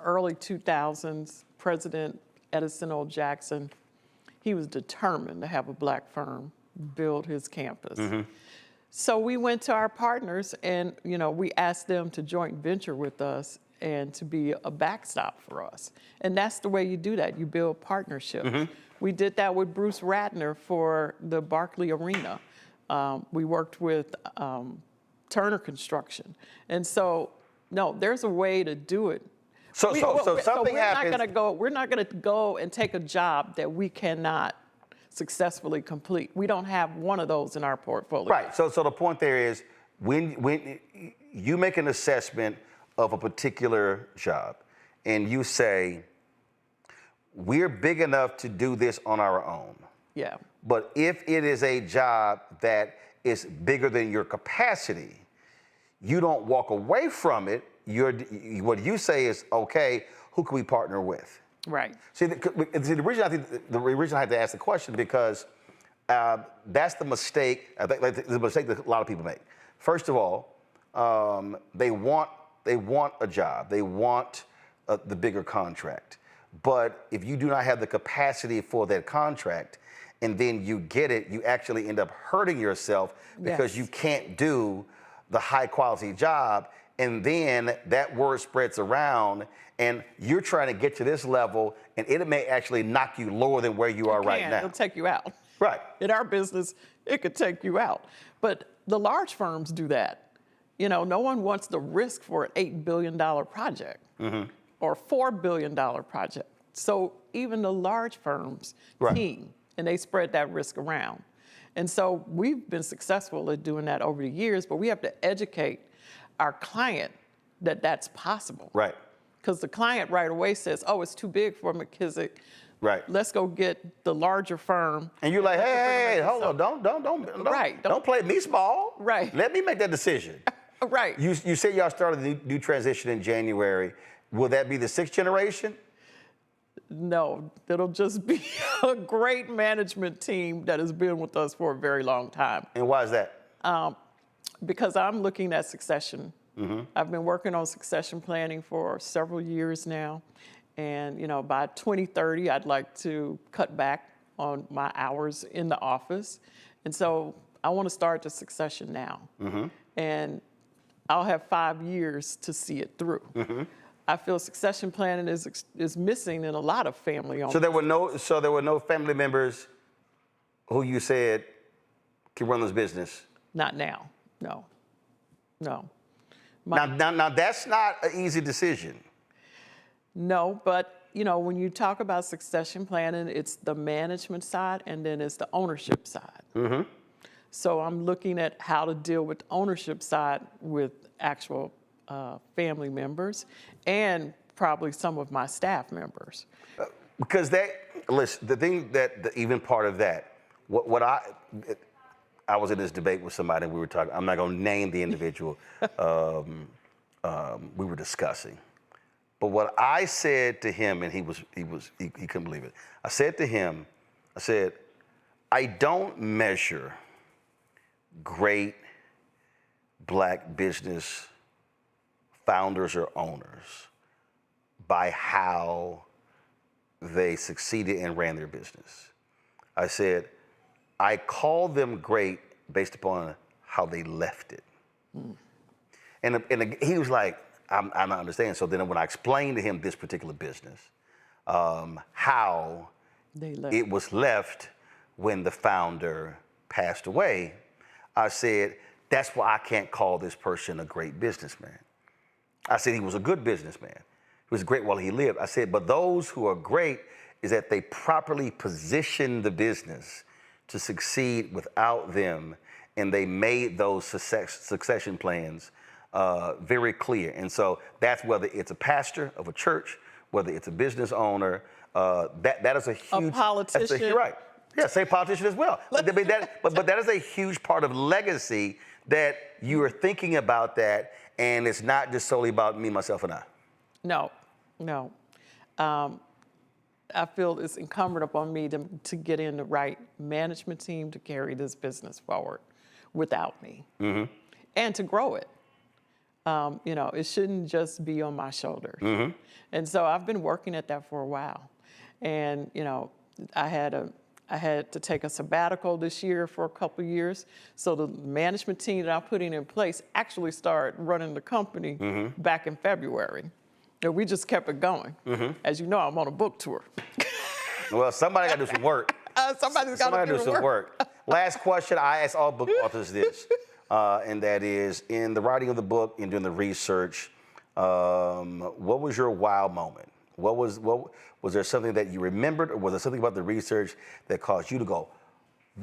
early 2000s, President Edison O. Jackson, he was determined to have a Black firm build his campus. Mm-hmm. So we went to our partners and, you know, we asked them to joint venture with us and to be a backstop for us. And that's the way you do that. You build partnerships. Mm-hmm. We did that with Bruce Ratner for the Barclay Arena. We worked with Turner Construction. And so, no, there's a way to do it. So something happens. We're not gonna go and take a job that we cannot successfully complete. We don't have one of those in our portfolio. Right, so the point there is, when you make an assessment of a particular job and you say, we're big enough to do this on our own. Yeah. But if it is a job that is bigger than your capacity, you don't walk away from it. What you say is, okay, who can we partner with? Right. See, the reason I had to ask the question, because that's the mistake. I think the mistake that a lot of people make. First of all, they want a job. They want the bigger contract. But if you do not have the capacity for that contract, and then you get it, you actually end up hurting yourself because you can't do the high quality job. And then that word spreads around, and you're trying to get to this level, and it may actually knock you lower than where you are right now. It'll take you out. Right. In our business, it could take you out. But the large firms do that. You know, no one wants the risk for an $8 billion project or $4 billion project. So even the large firms team, and they spread that risk around. And so we've been successful at doing that over the years, but we have to educate our client that that's possible. Right. Because the client right away says, oh, it's too big for McKissick. Right. Let's go get the larger firm. And you're like, hey, hold on, don't play me small. Right. Let me make that decision. Right. You said y'all started the new transition in January. Will that be the 6th generation? No, it'll just be a great management team that has been with us for a very long time. And why is that? Because I'm looking at succession. I've been working on succession planning for several years now. And, you know, by 2030, I'd like to cut back on my hours in the office. And so I want to start the succession now. And I'll have 5 years to see it through. I feel succession planning is missing in a lot of family owned. So there were no family members who you said can run this business? Not now, no. Now that's not an easy decision. No, but you know, when you talk about succession planning, it's the management side and then it's the ownership side. So I'm looking at how to deal with the ownership side with actual family members and probably some of my staff members. Because the thing that even part of that, I was in this debate with somebody and we were talking, I'm not gonna name the individual, we were discussing. But what I said to him, and he couldn't believe it. I said to him, I said, I don't measure great Black business founders or owners by how they succeeded and ran their business. I said, I call them great based upon how they left it. And he was like, I'm not understanding. So then when I explained to him this particular business, how it was left when the founder passed away, I said, that's why I can't call this person a great businessman. I said he was a good businessman. He was great while he lived. I said, but those who are great is that they properly position the business to succeed without them, and they made those succession plans very clear. And so that's whether it's a pastor of a church, whether it's a business owner, that is a huge— A politician. You're right. Yeah, say politician as well. But that is a huge part of legacy, that you are thinking about that, and it's not just solely about me, myself, and I. No. I feel it's incumbent upon me to get in the right management team to carry this business forward without me, and to grow it. It shouldn't just be on my shoulders. And so I've been working at that for a while. And, I had to take a sabbatical this year for a couple of years. So the management team that I'm putting in place actually started running the company back in February. And we just kept it going. As you know, I'm on a book tour. Well, somebody got to do some work. Somebody's got to do some work. Last question I ask all book authors this, and that is, in the writing of the book and doing the research, what was your wow moment? Was there something that you remembered, or was there something about the research that caused you to go,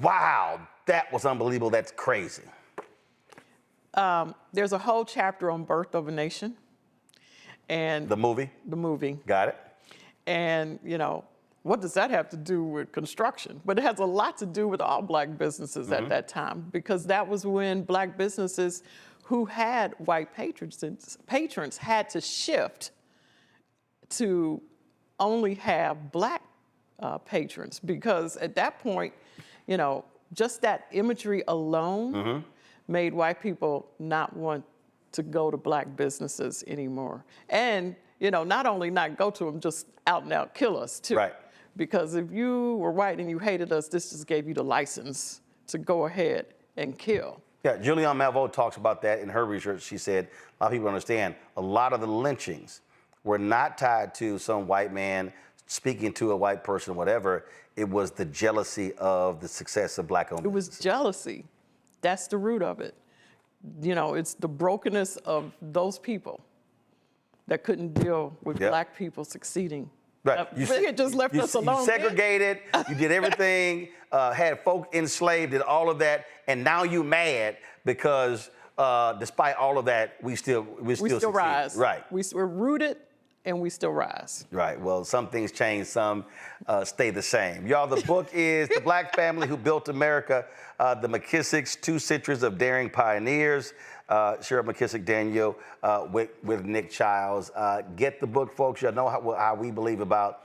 wow, that was unbelievable, that's crazy? There's a whole chapter on Birth of a Nation. And the movie? The movie. Got it. And, what does that have to do with construction? But it has a lot to do with all Black businesses at that time, because that was when Black businesses who had white patrons had to shift to only have Black patrons, because at that point, just that imagery alone made white people not want to go to Black businesses anymore. And, not only not go to them, just out and out kill us too. Right. Because if you were white and you hated us, this just gave you the license to go ahead and kill. Yeah, Julianne Malveaux talks about that in her research. She said, a lot of people understand, a lot of the lynchings were not tied to some white man speaking to a white person or whatever. It was the jealousy of the success of Black-owned businesses. It was jealousy. That's the root of it. It's the brokenness of those people that couldn't deal with Black people succeeding. Right. You just left us alone. You segregated, you did everything, had folk enslaved, did all of that, and now you mad because despite all of that, we still rise. Right. We're rooted and we still rise. Right. Well, some things change, some stay the same. Y'all, the book is The Black Family Who Built America, the McKisics, 2 Centuries of Daring Pioneers. Cheryl McKissack Daniel with Nick Childs. Get the book, folks. Y'all know how we believe about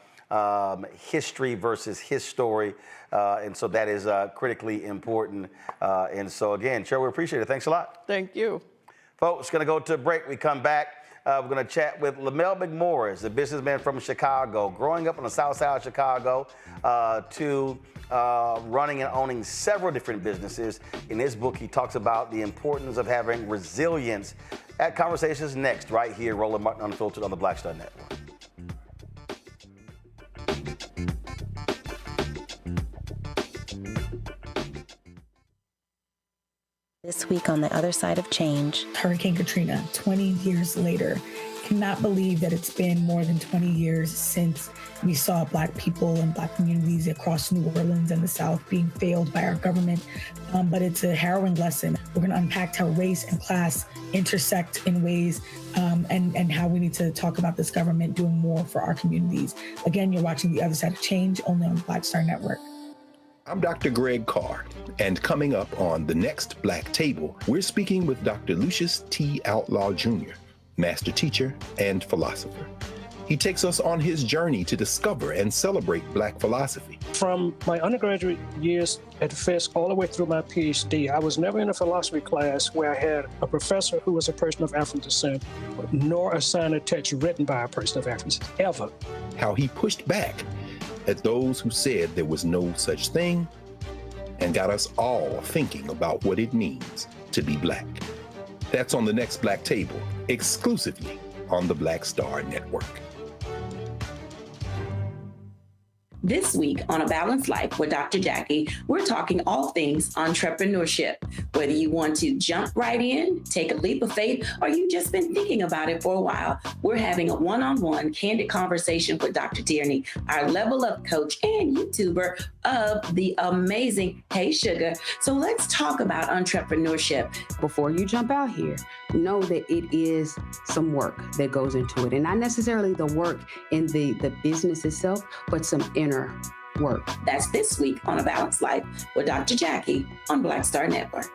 history versus his story. And so that is critically important. And so again, Cheryl, we appreciate it. Thanks a lot. Thank you. Folks, going to go to a break. We come back. We're going to chat with Lamell McMorris, a businessman from Chicago, growing up on the south side of Chicago, to running and owning several different businesses. In his book, he talks about the importance of having resilience. That conversation is next, right here, Roland Martin Unfiltered on the Black Star Network. This week on The Other Side of Change. Hurricane Katrina, 20 years later. Cannot believe that it's been more than 20 years since we saw Black people and Black communities across New Orleans and the South being failed by our government. But it's a harrowing lesson. We're going to unpack how race and class intersect in ways and how we need to talk about this government doing more for our communities. Again, you're watching The Other Side of Change only on the Black Star Network. I'm Dr. Greg Carr, and coming up on the next Black Table, we're speaking with Dr. Lucius T. Outlaw Jr., master teacher and philosopher. He takes us on his journey to discover and celebrate Black philosophy. From my undergraduate years at Fisk all the way through my PhD, I was never in a philosophy class where I had a professor who was a person of African descent, nor assigned a text written by a person of African descent, ever. How he pushed back at those who said there was no such thing and got us all thinking about what it means to be Black. That's on the next Black Table, exclusively on the Black Star Network. This week on A Balanced Life with Dr. Jackie, we're talking all things entrepreneurship. Whether you want to jump right in, take a leap of faith, or you've just been thinking about it for a while, we're having a one-on-one candid conversation with Dr. Tierney, our level up coach and YouTuber of the amazing Hey Sugar. So let's talk about entrepreneurship. Before you jump out here, know that it is some work that goes into it. And not necessarily the work in the business itself, but some inner work. That's this week on A Balanced Life with Dr. Jackie on Black Star Network.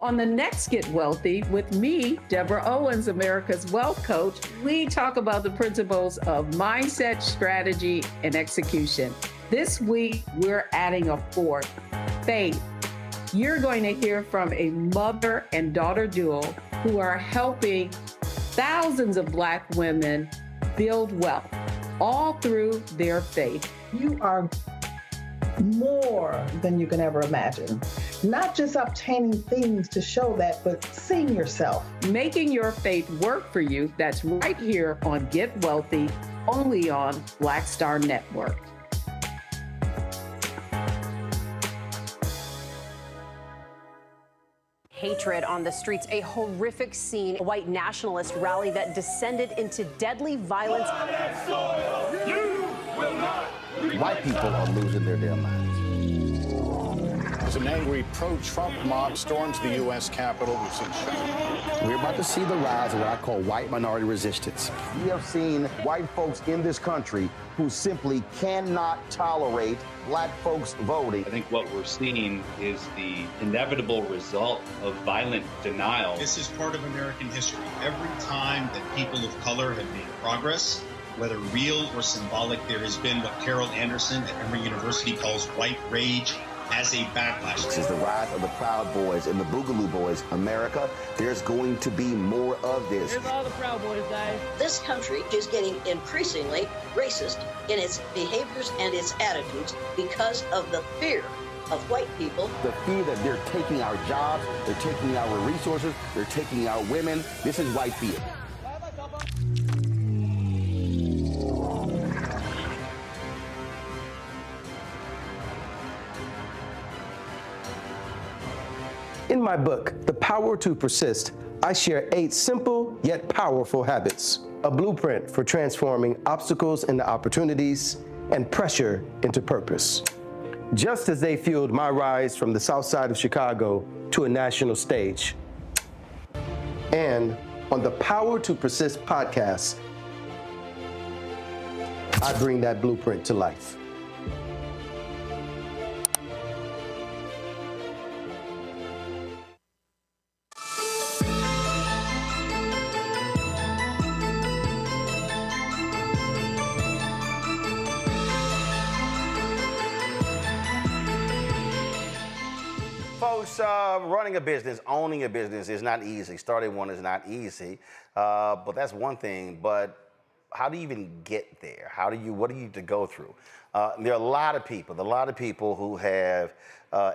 On the next Get Wealthy with me, Deborah Owens, America's Wealth Coach, we talk about the principles of mindset, strategy, and execution. This week, we're adding a fourth, faith. You're going to hear from a mother and daughter duo who are helping thousands of Black women build wealth, all through their faith. You are more than you can ever imagine. Not just obtaining things to show that, but seeing yourself. Making your faith work for you. That's right here on Get Wealthy, only on Black Star Network. Hatred on the streets, a horrific scene, a white nationalist rally that descended into deadly violence. White people are losing their damn minds. As an angry pro-Trump mob storms the U.S. Capitol, we've seen Shutdown. We're about to see the rise of what I call white minority resistance. We have seen white folks in this country who simply cannot tolerate Black folks voting. I think what we're seeing is the inevitable result of violent denial. This is part of American history. Every time that people of color have made progress, whether real or symbolic, there has been what Carol Anderson at Emory University calls white rage as a backlash. This is the rise of the Proud Boys and the Boogaloo Boys. America, there's going to be more of this. Here's all the Proud Boys, guys. This country is getting increasingly racist in its behaviors and its attitudes because of the fear of white people. The fear that they're taking our jobs, they're taking our resources, they're taking our women. This is white fear. In my book, The Power to Persist, I share 8 simple yet powerful habits, a blueprint for transforming obstacles into opportunities and pressure into purpose. Just as they fueled my rise from the South Side of Chicago to a national stage. And on the Power to Persist podcast, I bring that blueprint to life. Folks, running a business, owning a business is not easy. Starting one is not easy, but that's one thing. But how do you even get there? What do you need to go through? There are a lot of people who have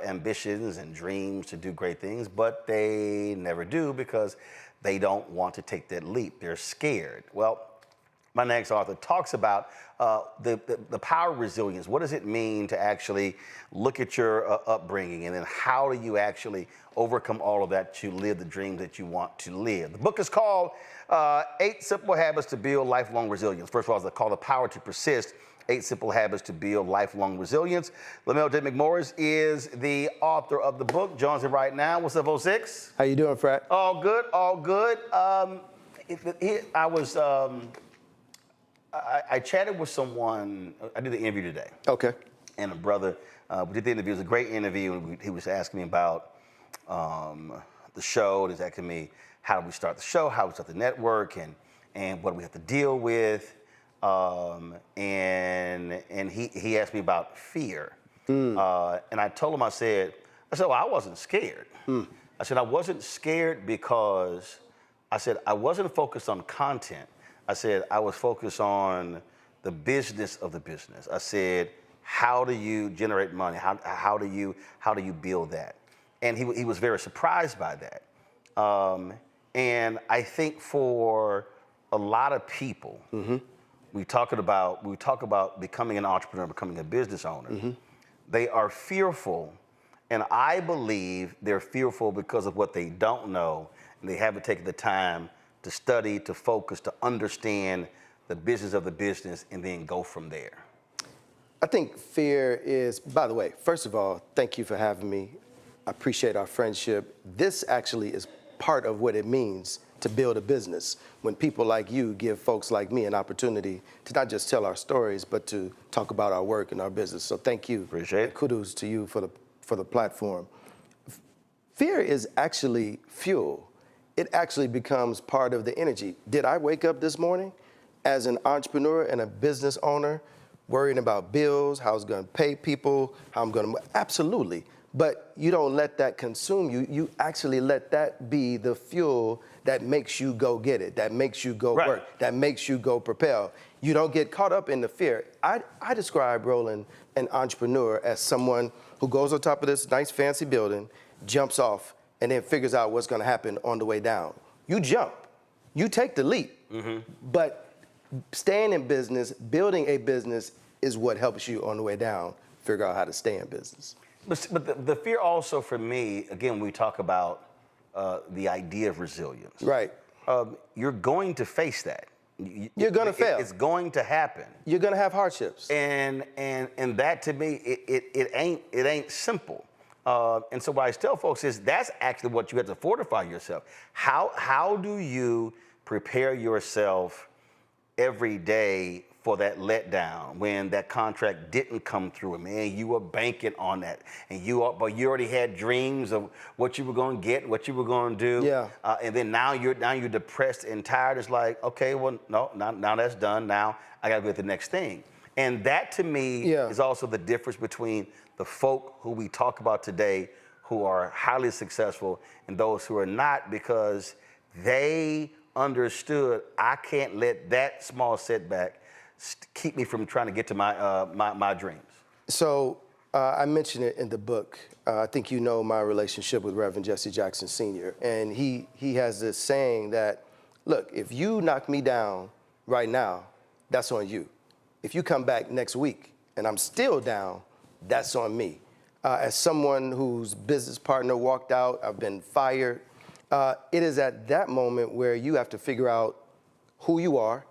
ambitions and dreams to do great things, but they never do because they don't want to take that leap. They're scared. Well, my next author talks about the power of resilience. What does it mean to actually look at your upbringing, and then how do you actually overcome all of that to live the dreams that you want to live? The book is called 8 Simple Habits to Build Lifelong Resilience. First of all, it's called The Power to Persist, 8 Simple Habits to Build Lifelong Resilience. Lamell McMorris is the author of the book. Joins me right now. What's up, 06? How you doing, Frat? All good, all good. I chatted with someone. I did the interview today. Okay. And a brother, we did the interview. It was a great interview. And he was asking me about the show, and he's asking me how do we start the show, how we start the network, and what do we have to deal with. And he asked me about fear. And I told him, I said, well, I wasn't scared. I said, I wasn't scared because I said, I wasn't focused on content. I said, I was focused on the business of the business. I said, how do you generate money? How do you build that? And he was very surprised by that. And I think for a lot of people, we talk about becoming an entrepreneur, becoming a business owner. They are fearful, and I believe they're fearful because of what they don't know, and they haven't taken the time to study, to focus, to understand the business of the business, and then go from there. I think fear is, by the way, first of all, thank you for having me. I appreciate our friendship. This actually is part of what it means to build a business. When people like you give folks like me an opportunity to not just tell our stories, but to talk about our work and our business. So thank you. Appreciate it. Kudos to you for the platform. Fear is actually fuel. It actually becomes part of the energy. Did I wake up this morning as an entrepreneur and a business owner worrying about bills, how I was gonna pay people, how I'm gonna, absolutely. But you don't let that consume you. You actually let that be the fuel that makes you go get it, that makes you go work, that makes you go propel. You don't get caught up in the fear. I describe Roland, an entrepreneur, as someone who goes on top of this nice fancy building, jumps off, and then figures out what's gonna happen on the way down. You jump, you take the leap, but staying in business, building a business is what helps you on the way down figure out how to stay in business. But the fear also for me, again, when we talk about the idea of resilience. Right. You're going to face that. You're going to fail. It's going to happen. You're going to have hardships. And that to me, it ain't simple. And so what I tell folks is that's actually what you have to fortify yourself. How do you prepare yourself every day for that letdown when that contract didn't come through? And man, you were banking on that, and but you already had dreams of what you were going to get, what you were going to do. Yeah. And then now you're depressed and tired. It's like, okay, well, no, now that's done. Now I got to go to the next thing. And that to me is also the difference between the folk who we talk about today, who are highly successful, and those who are not, because they understood I can't let that small setback keep me from trying to get to my dreams. So I mentioned it in the book. I think you know my relationship with Reverend Jesse Jackson Sr. And he has this saying that, look, if you knock me down right now, that's on you. If you come back next week and I'm still down, that's on me. As someone whose business partner walked out, I've been fired. It is at that moment where you have to figure out who you are,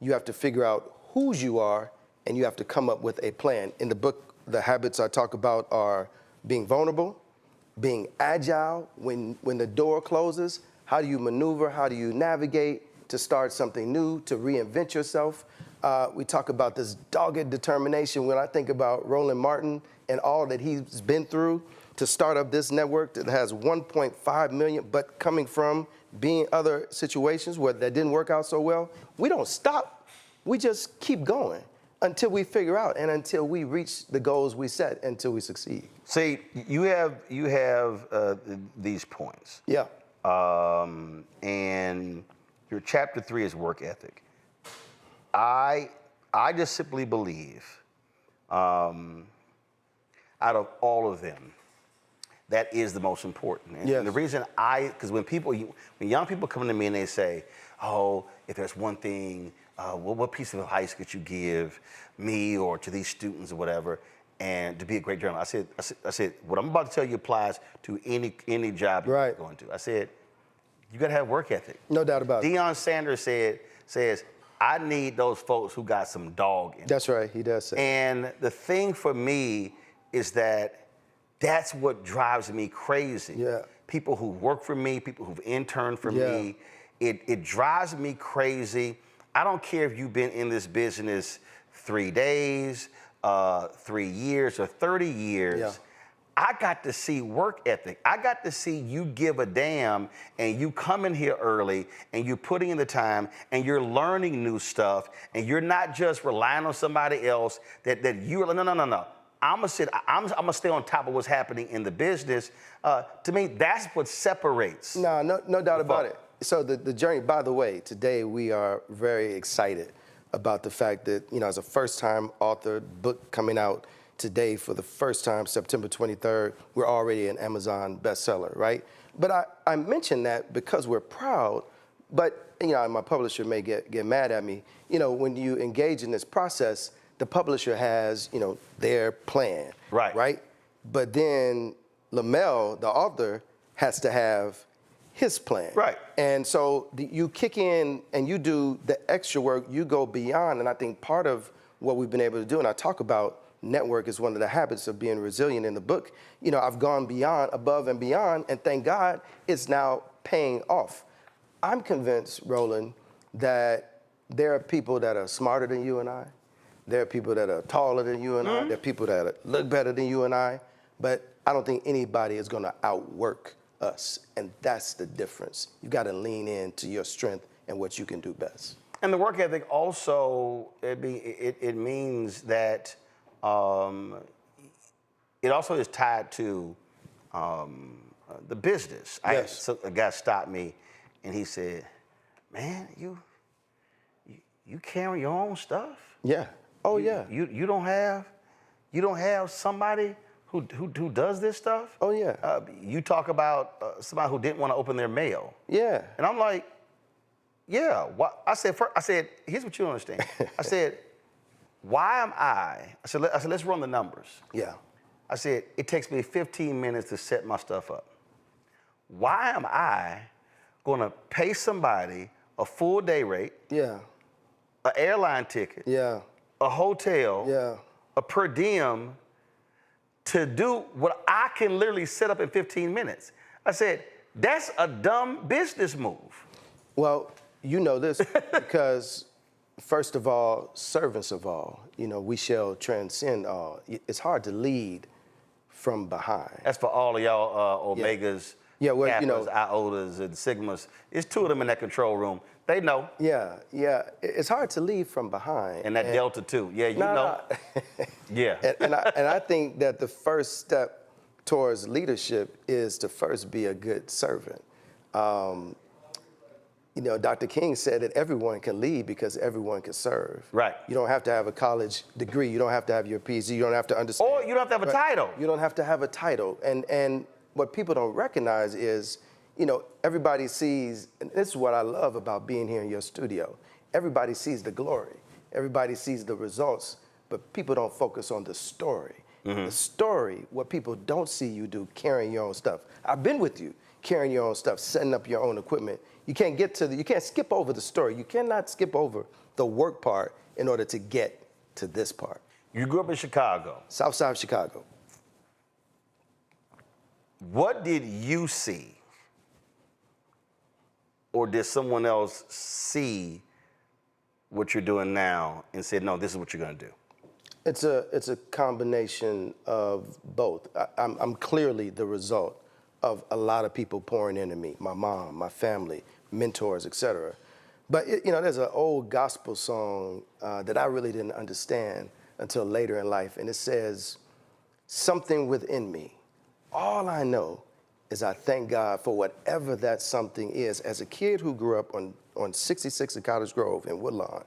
you have to figure out whose you are, and you have to come up with a plan. In the book, the habits I talk about are being vulnerable, being agile when the door closes. How do you maneuver? How do you navigate to start something new, to reinvent yourself? We talk about this dogged determination. When I think about Roland Martin and all that he's been through to start up this network that has 1.5 million, but coming from being other situations where that didn't work out so well, we don't stop. We just keep going until we figure out and until we reach the goals we set, until we succeed. See, you have these points. Yeah. And your chapter 3 is work ethic. I just simply believe, out of all of them, that is the most important. And the reason because when young people come to me and they say, oh, if there's one thing, what piece of advice could you give me or to these students or whatever, and to be a great journalist? I said, what I'm about to tell you applies to any job you're going to. I said, you gotta have work ethic. No doubt about it. Deion Sanders says, I need those folks who got some dog in them. That's right, he does say. And the thing for me is that's what drives me crazy. Yeah. People who work for me, people who've interned for me, it drives me crazy. I don't care if you've been in this business 3 days, 3 years, or 30 years. I got to see work ethic. I got to see you give a damn and you come in here early and you're putting in the time and you're learning new stuff and you're not just relying on somebody else that you're like, no. I'm gonna stay on top of what's happening in the business. To me, that's what separates. No doubt about it. So the journey, by the way, today we are very excited about the fact that, as a first-time author, book coming out today for the first time, September 23rd, we're already an Amazon bestseller, right? But I mention that because we're proud, but, my publisher may get mad at me. When you engage in this process, the publisher has, their plan, right? But then Lamell, the author, has to have his plan. Right. And so you kick in and you do the extra work, you go beyond, and I think part of what we've been able to do, and I talk about network is one of the habits of being resilient in the book. I've gone beyond, above and beyond, and thank God it's now paying off. I'm convinced, Roland, that there are people that are smarter than you and I. There are people that are taller than you and I. There are people that look better than you and I. But I don't think anybody is going to outwork us, and that's the difference. You got to lean into your strength and what you can do best. And the work ethic also, it means that it also is tied to the business. Yes. So a guy stopped me and he said, man, you carry your own stuff? Yeah. Oh, yeah. You don't have somebody who does this stuff? Oh, yeah. You talk about somebody who didn't want to open their mail. Yeah. And I'm like, yeah. I said, here's what you don't understand. I said, why am I said, let's run the numbers. Yeah. I said, it takes me 15 minutes to set my stuff up. Why am I going to pay somebody a full day rate? Yeah. An airline ticket? Yeah. A hotel? Yeah. A per diem to do what I can literally set up in 15 minutes? I said, that's a dumb business move. Well, you know this because, first of all, servants of all, we shall transcend all. It's hard to lead from behind. That's for all of y'all Omegas, Kappas, Iotas, and Sigmas. It's two of them in that control room. They know. Yeah. It's hard to lead from behind. And that Delta too. Yeah, you know. Yeah. And I think that the first step towards leadership is to first be a good servant. Dr. King said that everyone can lead because everyone can serve. Right. You don't have to have a college degree. You don't have to have your PhD. You don't have to understand. Or you don't have to have a title. You don't have to have a title. And what people don't recognize is, everybody sees, and this is what I love about being here in your studio. Everybody sees the glory. Everybody sees the results, but people don't focus on the story. Mm-hmm. The story, what people don't see you do, carrying your own stuff. I've been with you, carrying your own stuff, setting up your own equipment. You can't you can't skip over the story. You cannot skip over the work part in order to get to this part. You grew up in Chicago. South Side of Chicago. What did you see? Or did someone else see what you're doing now and said, no, this is what you're going to do? It's a combination of both. I'm clearly the result of a lot of people pouring into me, my mom, my family, mentors, etc. But there's an old gospel song that I really didn't understand until later in life, and it says, something within me. All I know is I thank God for whatever that something is. As a kid who grew up on 66 in Cottage Grove in Woodlawn,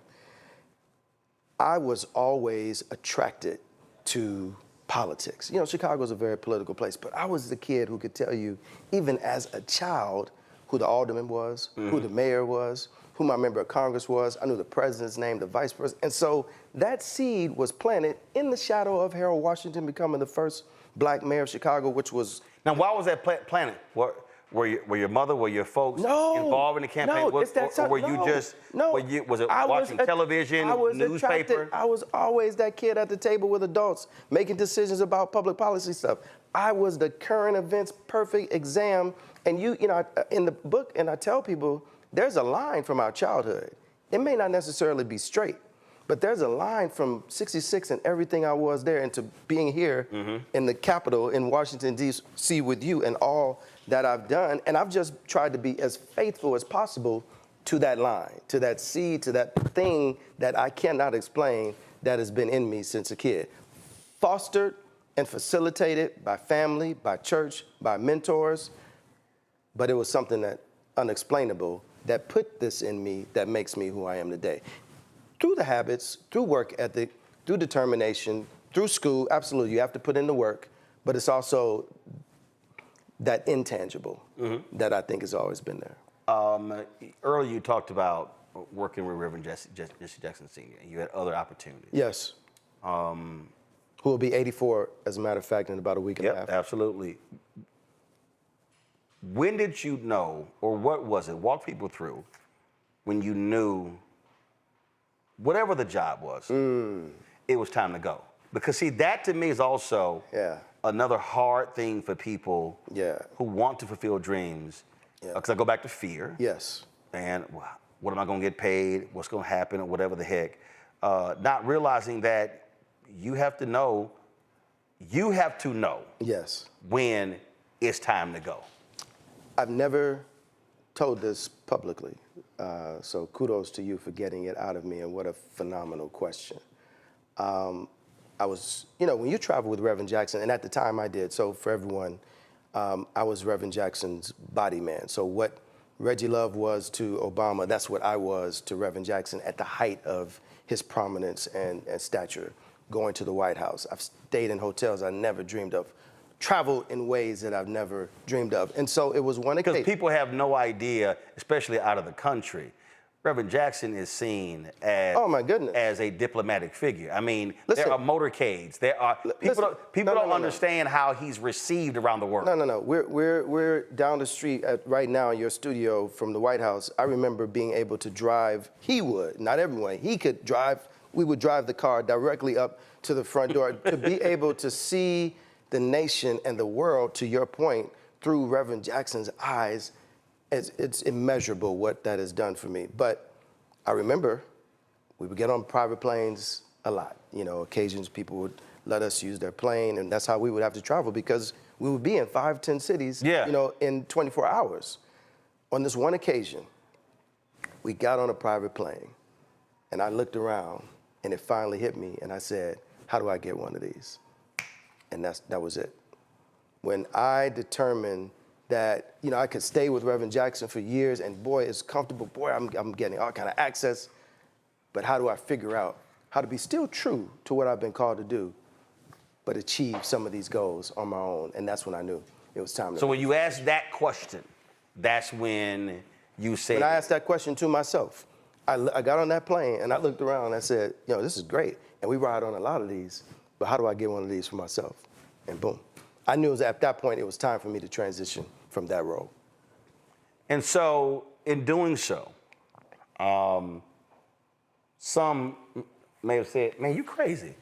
I was always attracted to politics. Chicago's a very political place, but I was the kid who could tell you, even as a child, who the alderman was, who the mayor was, who my member of Congress was. I knew the president's name, the vice president. And so that seed was planted in the shadow of Harold Washington becoming the first black mayor of Chicago, which was... Now, why was that planted? Were your mother, were your folks involved in the campaign? No, or were you just, was it watching television, newspaper? I was always that kid at the table with adults, making decisions about public policy stuff. I was the current events perfect exam. And in the book, and I tell people, there's a line from our childhood. It may not necessarily be straight, But there's a line from 66 and everything I was there into being here in the Capitol in Washington, D.C. with you and all that I've done. And I've just tried to be as faithful as possible to that line, to that seed, to that thing that I cannot explain that has been in me since a kid. Fostered and facilitated by family, by church, by mentors. But it was something that unexplainable that put this in me that makes me who I am today. Through the habits, through work ethic, through determination, through school, absolutely, you have to put in the work, but it's also that intangible that I think has always been there. Earlier you talked about working with Reverend Jesse Jackson Sr. You had other opportunities. Yes. Who will be 84, as a matter of fact, in about a week and a half. Absolutely. When did you know, or what was it, walk people through, when you knew whatever the job was, it was time to go? Because see, that to me is also another hard thing for people who want to fulfill dreams. Because I go back to fear. Yes. And what am I going to get paid? What's going to happen? Or whatever the heck. Not realizing that you have to know yes, when it's time to go. I've never told this publicly, so kudos to you for getting it out of me, and what a phenomenal question. I was, when you travel with Reverend Jackson, and at the time I did, so for everyone, I was Reverend Jackson's body man. So what Reggie Love was to Obama, that's what I was to Reverend Jackson at the height of his prominence and stature, going to the White House. I've stayed in hotels I never dreamed of, traveled in ways that I've never dreamed of. And so it was one occasion. Because people have no idea, especially out of the country, Reverend Jackson is seen as, oh my goodness, as a diplomatic figure. I mean, there are motorcades. There are people don't understand how he's received around the world. No. We're down the street right now in your studio from the White House. I remember being able to drive. He would, not everyone. He could drive. We would drive the car directly up to the front door to be able to see the nation and the world, to your point, through Reverend Jackson's eyes. It's immeasurable what that has done for me. But I remember we would get on private planes a lot. Occasions people would let us use their plane, and that's how we would have to travel, because we would be in 5, 10 cities, in 24 hours. On this one occasion, we got on a private plane, and I looked around, and it finally hit me, and I said, how do I get one of these? And that was it. When I determined that I could stay with Reverend Jackson for years, and boy, it's comfortable. Boy, I'm getting all kind of access. But how do I figure out how to be still true to what I've been called to do, but achieve some of these goals on my own? And that's when I knew it was time to. So when you asked that question, that's when you said. When I asked that question to myself, I got on that plane and I looked around and I said, this is great, and we ride on a lot of these, but how do I get one of these for myself? And boom. I knew at that point it was time for me to transition from that role. And so, in doing so, some may have said, man, you crazy.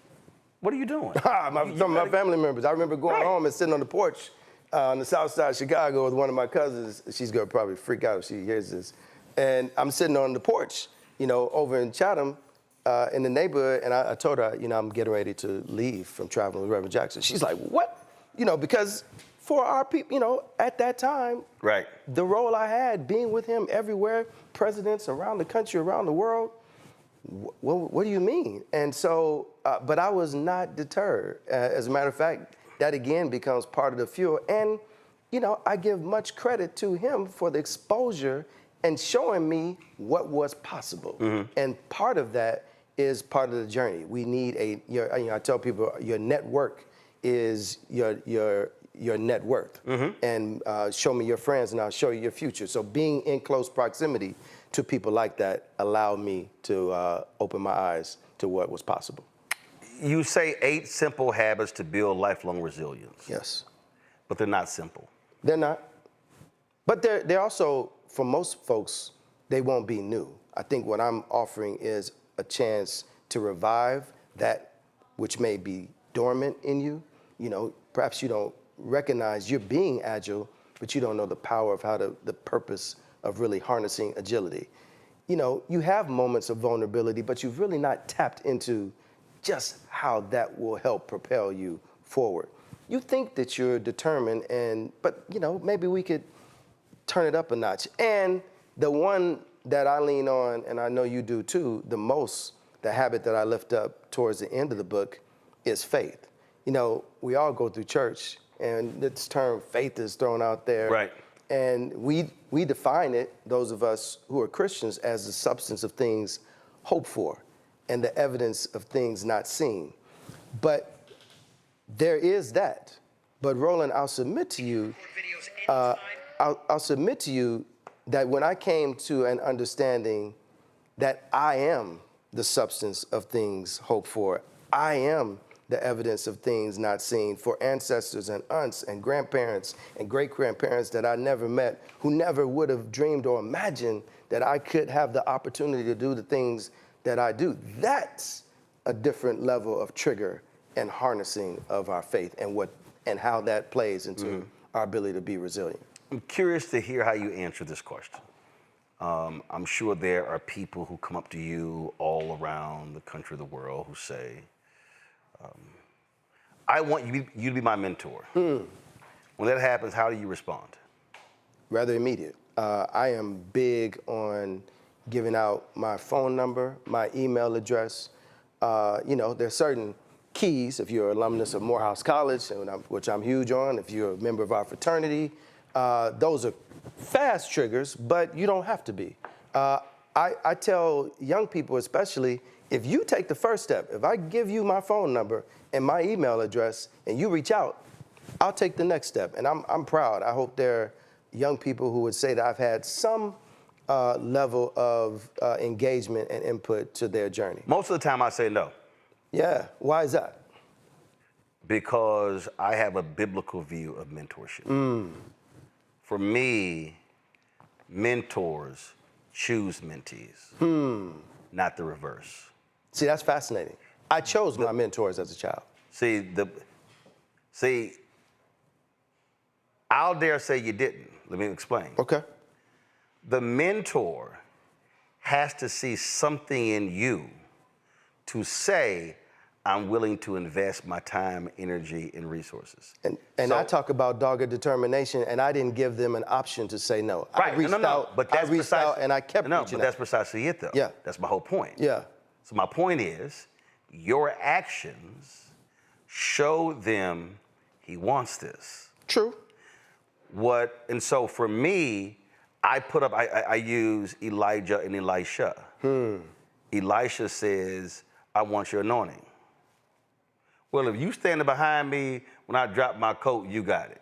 What are you doing? Some of my family members. I remember going home and sitting on the porch on the south side of Chicago with one of my cousins. She's gonna probably freak out if she hears this. And I'm sitting on the porch, over in Chatham, in the neighborhood, and I told her, I'm getting ready to leave from traveling with Reverend Jackson. She's like, what? Because for our people, at that time, the role I had, being with him everywhere, presidents around the country, around the world, what do you mean? And so, but I was not deterred. As a matter of fact, that again becomes part of the fuel. And, I give much credit to him for the exposure and showing me what was possible. And part of that is part of the journey. We need I tell people, your network is your net worth. And show me your friends and I'll show you your future. So being in close proximity to people like that allowed me to open my eyes to what was possible. You say 8 simple habits to build lifelong resilience. Yes. But they're not simple. They're not. But they're also, for most folks, they won't be new. I think what I'm offering is a chance to revive that which may be dormant in you. Perhaps you don't recognize you're being agile, but you don't know the power of the purpose of really harnessing agility. you know, you have moments of vulnerability, but you've really not tapped into just how that will help propel you forward. You think that you're determined, but you know, maybe we could turn it up a notch. And the one that I lean on, and I know you do too, the habit that I lift up towards the end of the book is faith. You know, we all go through church, and this term faith is thrown out there. Right. And we define it, those of us who are Christians, as the substance of things hoped for and the evidence of things not seen. But there is that. But Roland, I'll submit to you, I'll submit to you that when I came to an understanding that I am the substance of things hoped for, I am the evidence of things not seen, for ancestors and aunts and grandparents and great-grandparents that I never met, who never would have dreamed or imagined that I could have the opportunity to do the things that I do. That's a different level of trigger and harnessing of our faith and how that plays into our ability to be resilient. I'm curious to hear how you answer this question. I'm sure there are people who come up to you all around the country, the world, who say, I want you to be my mentor. When that happens, how do you respond? Rather immediate. I am big on giving out my phone number, my email address. You know, there's certain keys if you're an alumnus of Morehouse College, which I'm huge on, if you're a member of our fraternity. Those are fast triggers, but you don't have to be. I tell young people especially, if you take the first step, if I give you my phone number and my email address and you reach out, I'll take the next step. And I'm proud. I hope there are young people who would say that I've had some level of engagement and input to their journey. Most of the time I say no. Yeah, why is that? Because I have a biblical view of mentorship. For me, mentors choose mentees, not the reverse. See, that's fascinating. I chose my mentors as a child. See, I'll dare say you didn't. Let me explain. Okay. The mentor has to see something in you to say, I'm willing to invest my time, energy, and resources. And I talk about dogged determination, and I didn't give them an option to say no. Right. I reached out and I kept reaching out. But that's precisely it, though. Yeah. That's my whole point. Yeah. So my point is, your actions show them he wants this. True. And so for me, I use Elijah and Elisha. Elisha says, I want your anointing. Well, if you standing behind me when I drop my coat, you got it.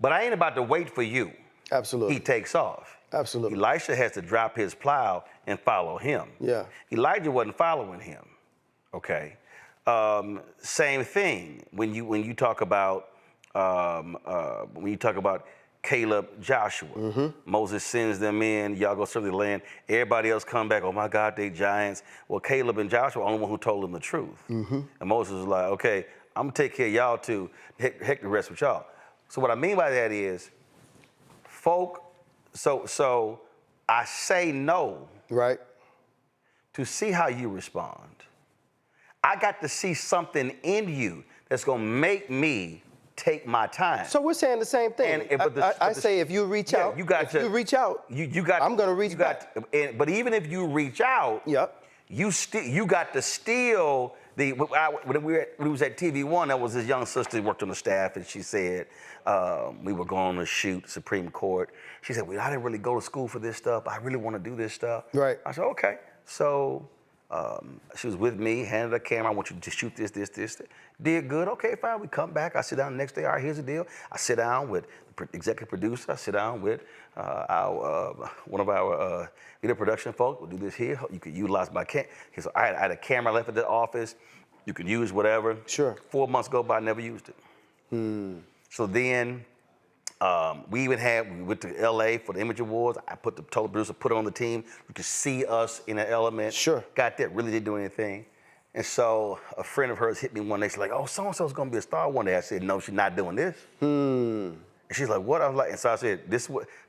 But I ain't about to wait for you. Absolutely. He takes off. Absolutely. Elisha has to drop his plow and follow him. Yeah. Elijah wasn't following him. Okay. Same thing when you talk about Caleb, Joshua. Moses sends them in, y'all go serve the land. Everybody else come back, oh my God, they giants. Well, Caleb and Joshua are the only one who told them the truth. And Moses was like, okay, I'm gonna take care of y'all too, heck the rest with y'all. So what I mean by that is, so I say no. Right. To see how you respond. I got to see something in you that's gonna make me take my time. So we're saying the same thing. I say if you reach out, I'm going to reach back. But even if you reach out, you got to steal when we was at TV1, there was this young sister who worked on the staff, and she said, we were going to shoot Supreme Court. She said, well, I didn't really go to school for this stuff. I really want to do this stuff. Right. I said, okay. So she was with me, handed her camera. I want you to shoot this. Did good. Okay, fine. We come back. I sit down the next day. All right, here's the deal. I sit down with the executive producer. I sit down with one of our video production folks. We'll do this here. You can utilize my camera. So I had a camera left at the office. You can use whatever. Sure. 4 months go by, never used it. So then we went to LA for the Image Awards. I told the producer, put it on the team. You could see us in an element. Sure. Got that, really didn't do anything. And so a friend of hers hit me one day. She's like, oh, so-and-so's gonna be a star one day. I said, no, she's not doing this. And she's like, what? I was like, and so I said,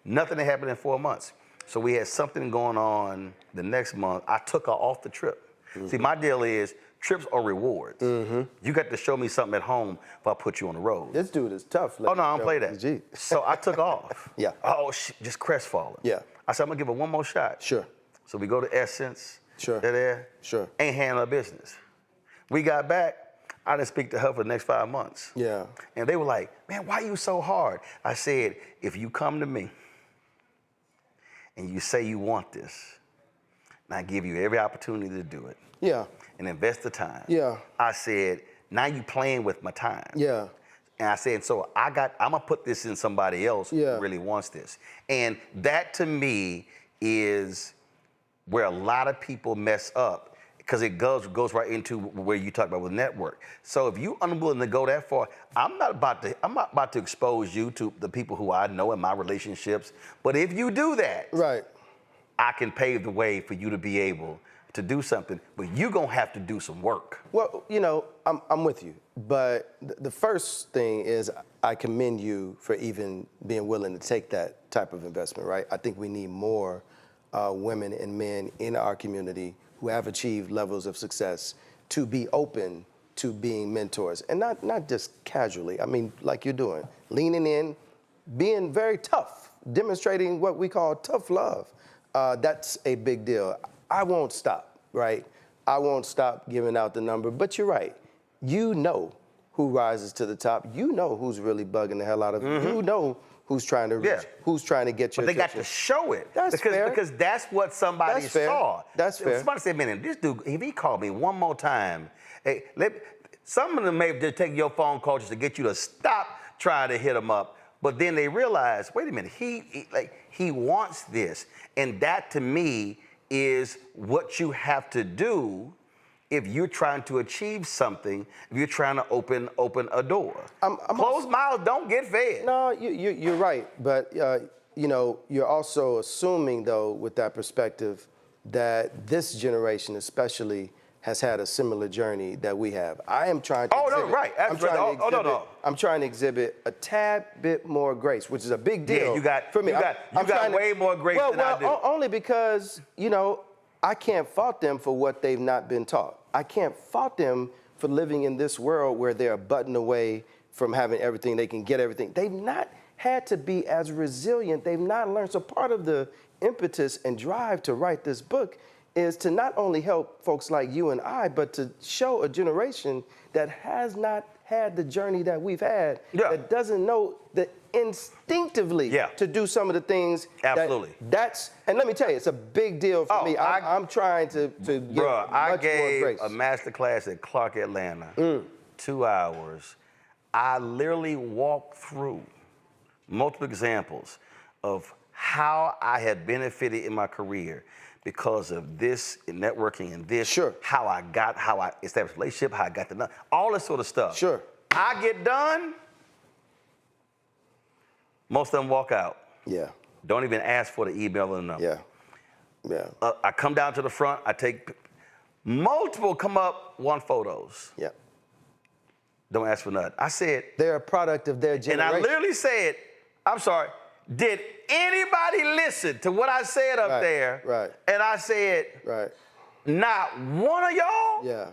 nothing that happened in 4 months. So we had something going on the next month. I took her off the trip. See, my deal is trips are rewards. You got to show me something at home if I put you on the road. This dude is tough. Oh, no, I don't play that. Gee. So I took off. Yeah. Oh, just crestfallen. Yeah. I said, I'm going to give her one more shot. Sure. So we go to Essence. Sure. They're there. Sure. Ain't handling her business. We got back. I didn't speak to her for the next 5 months. Yeah. And they were like, man, why you so hard? I said, if you come to me and you say you want this, and I give you every opportunity to do it. Yeah. And invest the time. Yeah. I said, now you playing with my time. Yeah. And I said, so I'm gonna put this in somebody else who really wants this. And that to me is where a lot of people mess up, because it goes right into where you talk about with network. So if you unwilling to go that far, I'm not about to expose you to the people who I know in my relationships. But if you do that, right, I can pave the way for you to be able to do something, but you're gonna have to do some work. Well, you know, I'm with you, but the first thing is I commend you for even being willing to take that type of investment, right? I think we need more women and men in our community who have achieved levels of success to be open to being mentors, and not just casually. I mean, like you're doing, leaning in, being very tough, demonstrating what we call tough love. That's a big deal. I won't stop, right? I won't stop giving out the number, but you're right. You know who rises to the top. You know who's really bugging the hell out of you. You know who's trying to reach, who's trying to get your attention. But they got to show it. Because that's what somebody saw. That's fair. Somebody said, man, this dude, if he called me one more time, hey, some of them may just take your phone call just to get you to stop trying to hit him up. But then they realize, wait a minute, he wants this. And that to me is what you have to do if you're trying to achieve something, if you're trying to open a door. Closed mouths don't get fed. No, you're right. But, you know, you're also assuming, though, with that perspective, that this generation especially has had a similar journey that we have. I am trying to I'm trying to exhibit a tad bit more grace, which is a big deal for me. You got way more grace than I do. Only because, you know, I can't fault them for what they've not been taught. I can't fault them for living in this world where they're a button away from having everything, they can get everything. They've not had to be as resilient. They've not learned. So part of the impetus and drive to write this book is to not only help folks like you and I, but to show a generation that has not had the journey that we've had, that doesn't know that instinctively to do some of the things. Absolutely. And let me tell you, it's a big deal for me. I'm trying to get much more I gave grace. a master class at Clark, Atlanta, 2 hours. I literally walked through multiple examples of how I had benefited in my career because of this networking and this, how I established a relationship, how I got to know, all this sort of stuff. Sure. I get done, most of them walk out. Yeah. Don't even ask for the email or the number. Yeah. Yeah. I come down to the front, I take, multiple come up, want photos. Yeah. Don't ask for nothing. I said. They're a product of their generation. And I literally said, I'm sorry, did anybody listen to what I said up there? Right. And I said, not one of y'all? Yeah.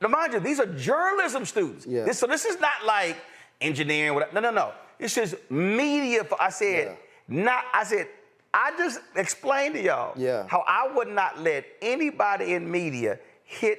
Now, mind you, these are journalism students. Yeah. So this is not like engineering, whatever. No. This is media. I said, I just explained to y'all how I would not let anybody in media hit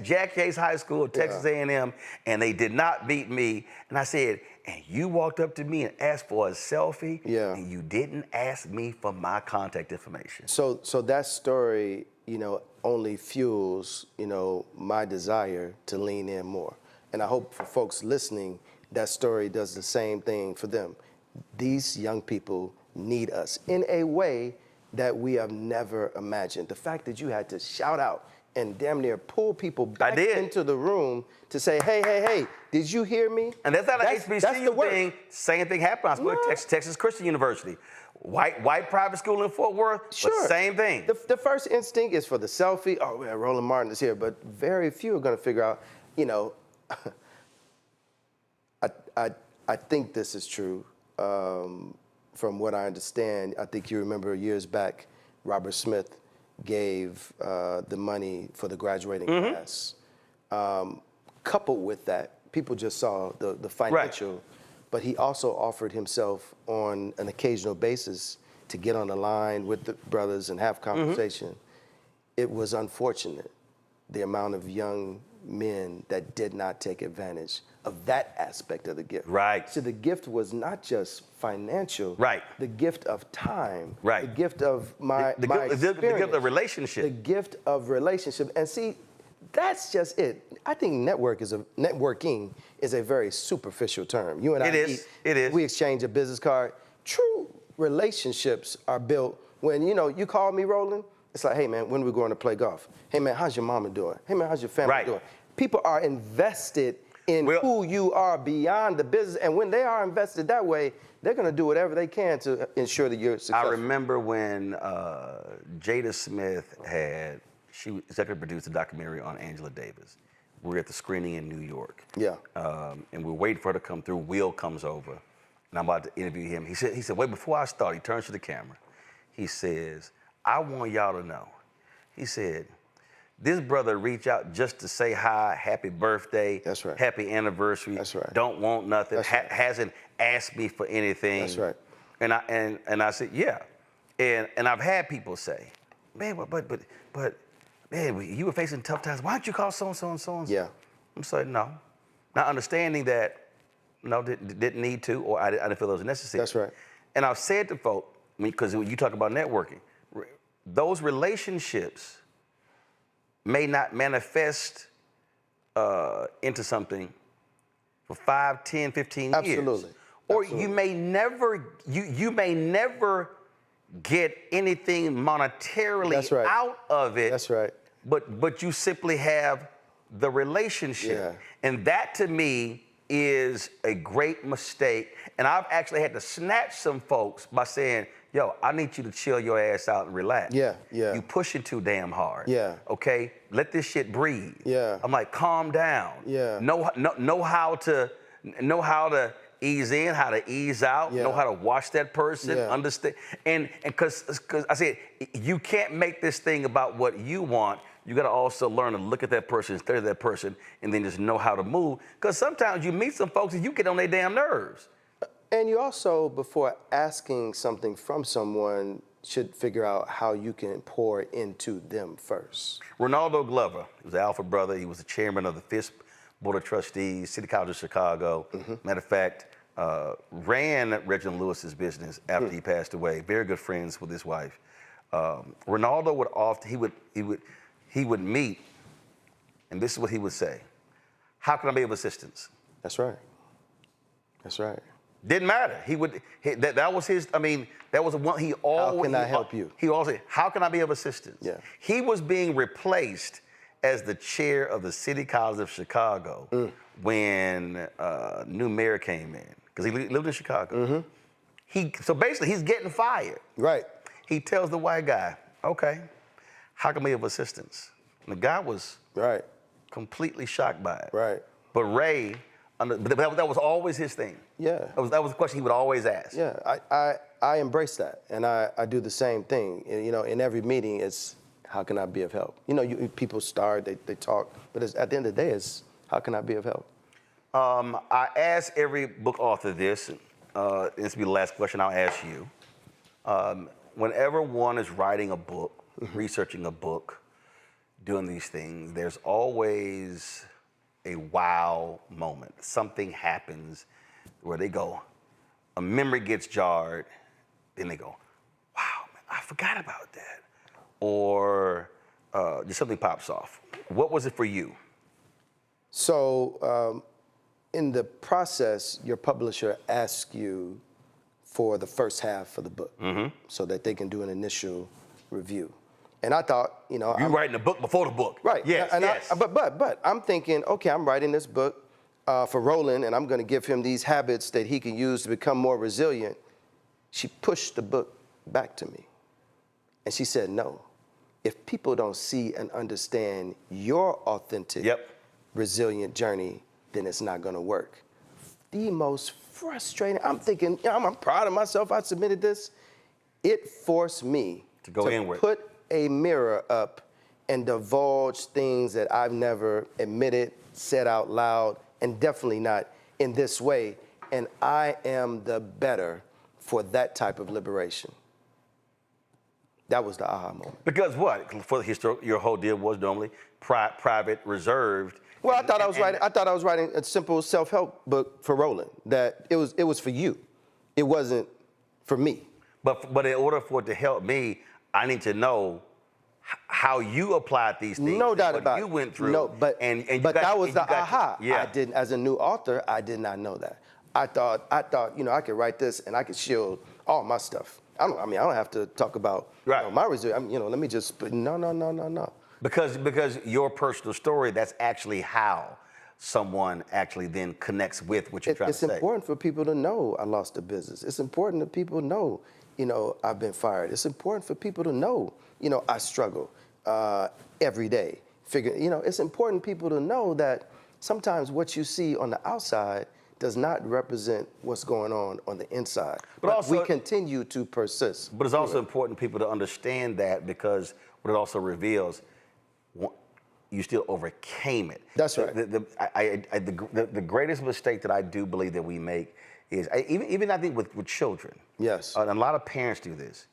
Jack Yates High School, Texas A&M, and they did not beat me. And I said, and you walked up to me and asked for a selfie, and you didn't ask me for my contact information. So that story, you know, only fuels, you know, my desire to lean in more. And I hope for folks listening, that story does the same thing for them. These young people need us in a way that we have never imagined. The fact that you had to shout out and damn near pull people back into the room to say, hey, did you hear me? And that's not an HBCU thing. Same thing happened. I spoke at Texas Christian University. White private school in Fort Worth, but same thing. The first instinct is for the selfie. Oh, man, Roland Martin is here. But very few are going to figure out, you know, I think this is true. From what I understand, I think you remember years back, Robert Smith gave the money for the graduating class. Coupled with that, people just saw the financial, but he also offered himself on an occasional basis to get on the line with the brothers and have conversation. It was unfortunate, the amount of young men that did not take advantage of that aspect of the gift. Right. So the gift was not just financial. Right. The gift of time. Right. The gift of my experience. The gift of relationship. The gift of relationship. And see, that's just it. I think networking is a very superficial term. You and It is. We exchange a business card. True relationships are built when, you call me, Roland. It's like, hey, man, when are we going to play golf? Hey, man, how's your mama doing? Hey, man, how's your family doing? People are invested in who you are beyond the business. And when they are invested that way, they're going to do whatever they can to ensure that you're successful. I remember when Jada Smith she executive produced a documentary on Angela Davis. We were at the screening in New York. Yeah. And we're waiting for her to come through. Will comes over, and I'm about to interview him. He said, wait, before I start, he turns to the camera. He says, I want y'all to know. He said, this brother reached out just to say hi, happy birthday, that's right, happy anniversary, that's right, don't want nothing, that's right, hasn't asked me for anything. That's right. And I said, yeah. And I've had people say, man, but man, you were facing tough times. Why don't you call so-and-so and so-and-so? Yeah. I'm saying, no. Not understanding that, no, didn't need to, or I didn't feel it was necessary. That's right. And I've said to folk, because when you talk about networking, those relationships may not manifest into something for 5, 10, 15 years. Absolutely. Or you may never get anything monetarily out of it. That's right. But you simply have the relationship. Yeah. And that to me is a great mistake. And I've actually had to snatch some folks by saying, yo, I need you to chill your ass out and relax. Yeah, yeah. You pushing too damn hard. Yeah. Okay? Let this shit breathe. Yeah. I'm like, calm down. Yeah. Know how to ease in, how to ease out, know how to watch that person, understand. And because I said, you can't make this thing about what you want. You got to also learn to look at that person, study that person, and then just know how to move. Because sometimes you meet some folks and you get on their damn nerves. And you also, before asking something from someone, should figure out how you can pour into them first. Ronaldo Glover, he was the alpha brother. He was the chairman of the FISP Board of Trustees, City College of Chicago. Matter of fact, ran Reginald Lewis's business after he passed away. Very good friends with his wife. Ronaldo would often, he would meet, and this is what he would say: how can I be of assistance? That's right. That's right. Didn't matter. That was his, that was one he always. How can I help you? He always said, how can I be of assistance? Yeah. He was being replaced as the chair of the City College of Chicago when new mayor came in, because he lived in Chicago. So basically, he's getting fired. Right. He tells the white guy, okay, how can I be of assistance? And the guy was completely shocked by it. Right. But Ray, that was always his thing. Yeah. That was the question he would always ask. Yeah, I embrace that, and I do the same thing. In every meeting, it's how can I be of help? People start, they talk, but at the end of the day, it's how can I be of help? I ask every book author this, and this will be the last question I'll ask you. Whenever one is writing a book, researching a book, doing these things, there's always a wow moment. Something happens where they go, a memory gets jarred, then they go, wow, man, I forgot about that. Or just something pops off. What was it for you? So in the process, your publisher asks you for the first half of the book so that they can do an initial review. And I thought, You're writing the book before the book. Right. Yes, yes. But I'm thinking, okay, I'm writing this book for Roland, and I'm going to give him these habits that he can use to become more resilient. She pushed the book back to me. And she said, no, if people don't see and understand your authentic, resilient journey, then it's not going to work. The most frustrating, I'm thinking, I'm proud of myself, I submitted this. It forced me, To go inward. Put a mirror up and divulge things that I've never admitted, said out loud, and definitely not in this way. And I am the better for that type of liberation. That was the aha moment. Because what? For the history, your whole deal was normally private, reserved. Well, I thought I was writing a simple self-help book for Roland. That it was for you. It wasn't for me. But in order for it to help me, I need to know how you applied these things. No doubt about it. You went through. No, but that was the aha. Yeah. I didn't, as a new author, I did not know that. I thought, I could write this and I could shield all my stuff. I don't have to talk about my reserve. Let me just, no. Because your personal story, that's actually how someone actually then connects with what you're trying to say. It's important for people to know I lost a business. It's important that people know, I've been fired. It's important for people to know, I struggle every day. It's important people to know that sometimes what you see on the outside does not represent what's going on the inside. But also, we continue to persist. But it's also important people to understand that, because what it also reveals, you still overcame it. That's right. The greatest mistake that I do believe that we make is, even I think with children. Yes. And a lot of parents do this.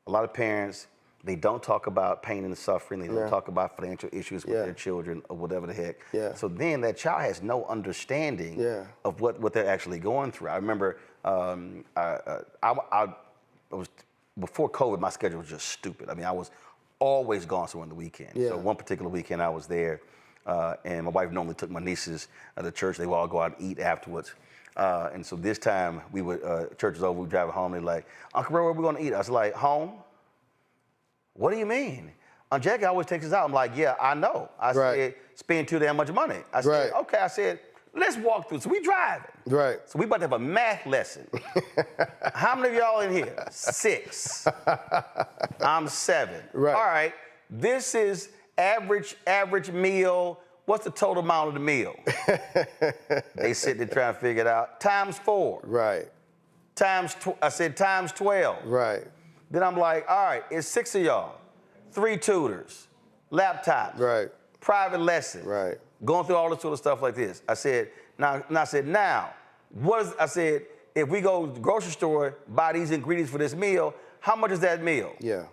A lot of parents, they don't talk about pain and suffering. They don't talk about financial issues with their children or whatever the heck. Yeah. So then that child has no understanding of what they're actually going through. I remember I was, before COVID, my schedule was just stupid. I was always gone somewhere on the weekend. Yeah. So one particular weekend I was there, and my wife normally took my nieces to church. They would all go out and eat afterwards. And so this time we would, church was over, we driving home. They're like, Uncle Ray, where are we gonna eat? I was like, home? What do you mean? Aunt Jackie always takes us out. I'm like, yeah, I know. I said, spend too damn much money. I said, okay. I said, let's walk through. So we driving. Right. So we about to have a math lesson. How many of y'all in here? 6. I'm 7. Right. All right. This is average meal. What's the total amount of the meal? They sit there trying to figure it out. Times 4. Right. I said times 12. Right. Then I'm like, all right, it's 6 of y'all, 3 tutors, laptops, right, private lessons, right, going through all this sort of stuff like this. I said, I said, if we go to the grocery store, buy these ingredients for this meal, how much is that meal? Yeah.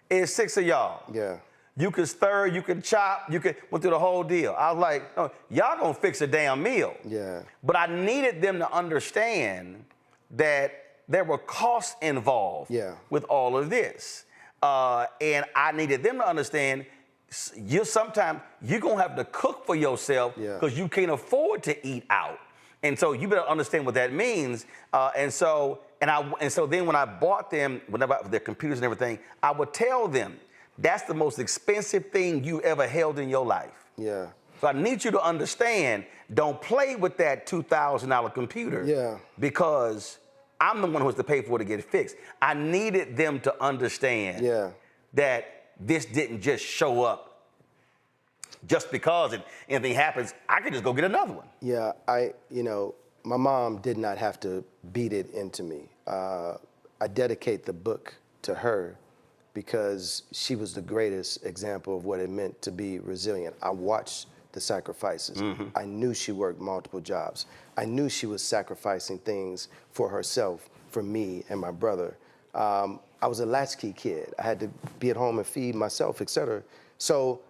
It's 6 of y'all. Yeah. You can stir, you can chop, went through the whole deal. I was like, oh, y'all gonna fix a damn meal. Yeah. But I needed them to understand that there were costs involved with all of this. And I needed them to understand sometimes you're gonna have to cook for yourself because you can't afford to eat out. And so you better understand what that means. And so then when I bought them, whenever their computers and everything, I would tell them, that's the most expensive thing you ever held in your life. Yeah. So I need you to understand, don't play with that $2,000 computer because I'm the one who has to pay for it to get it fixed. I needed them to understand that this didn't just show up just because anything happens, I could just go get another one. Yeah, my mom did not have to beat it into me. I dedicate the book to her because she was the greatest example of what it meant to be resilient. I watched the sacrifices. Mm-hmm. I knew she worked multiple jobs. I knew she was sacrificing things for herself, for me and my brother. I was a latchkey kid. I had to be at home and feed myself, et cetera. So,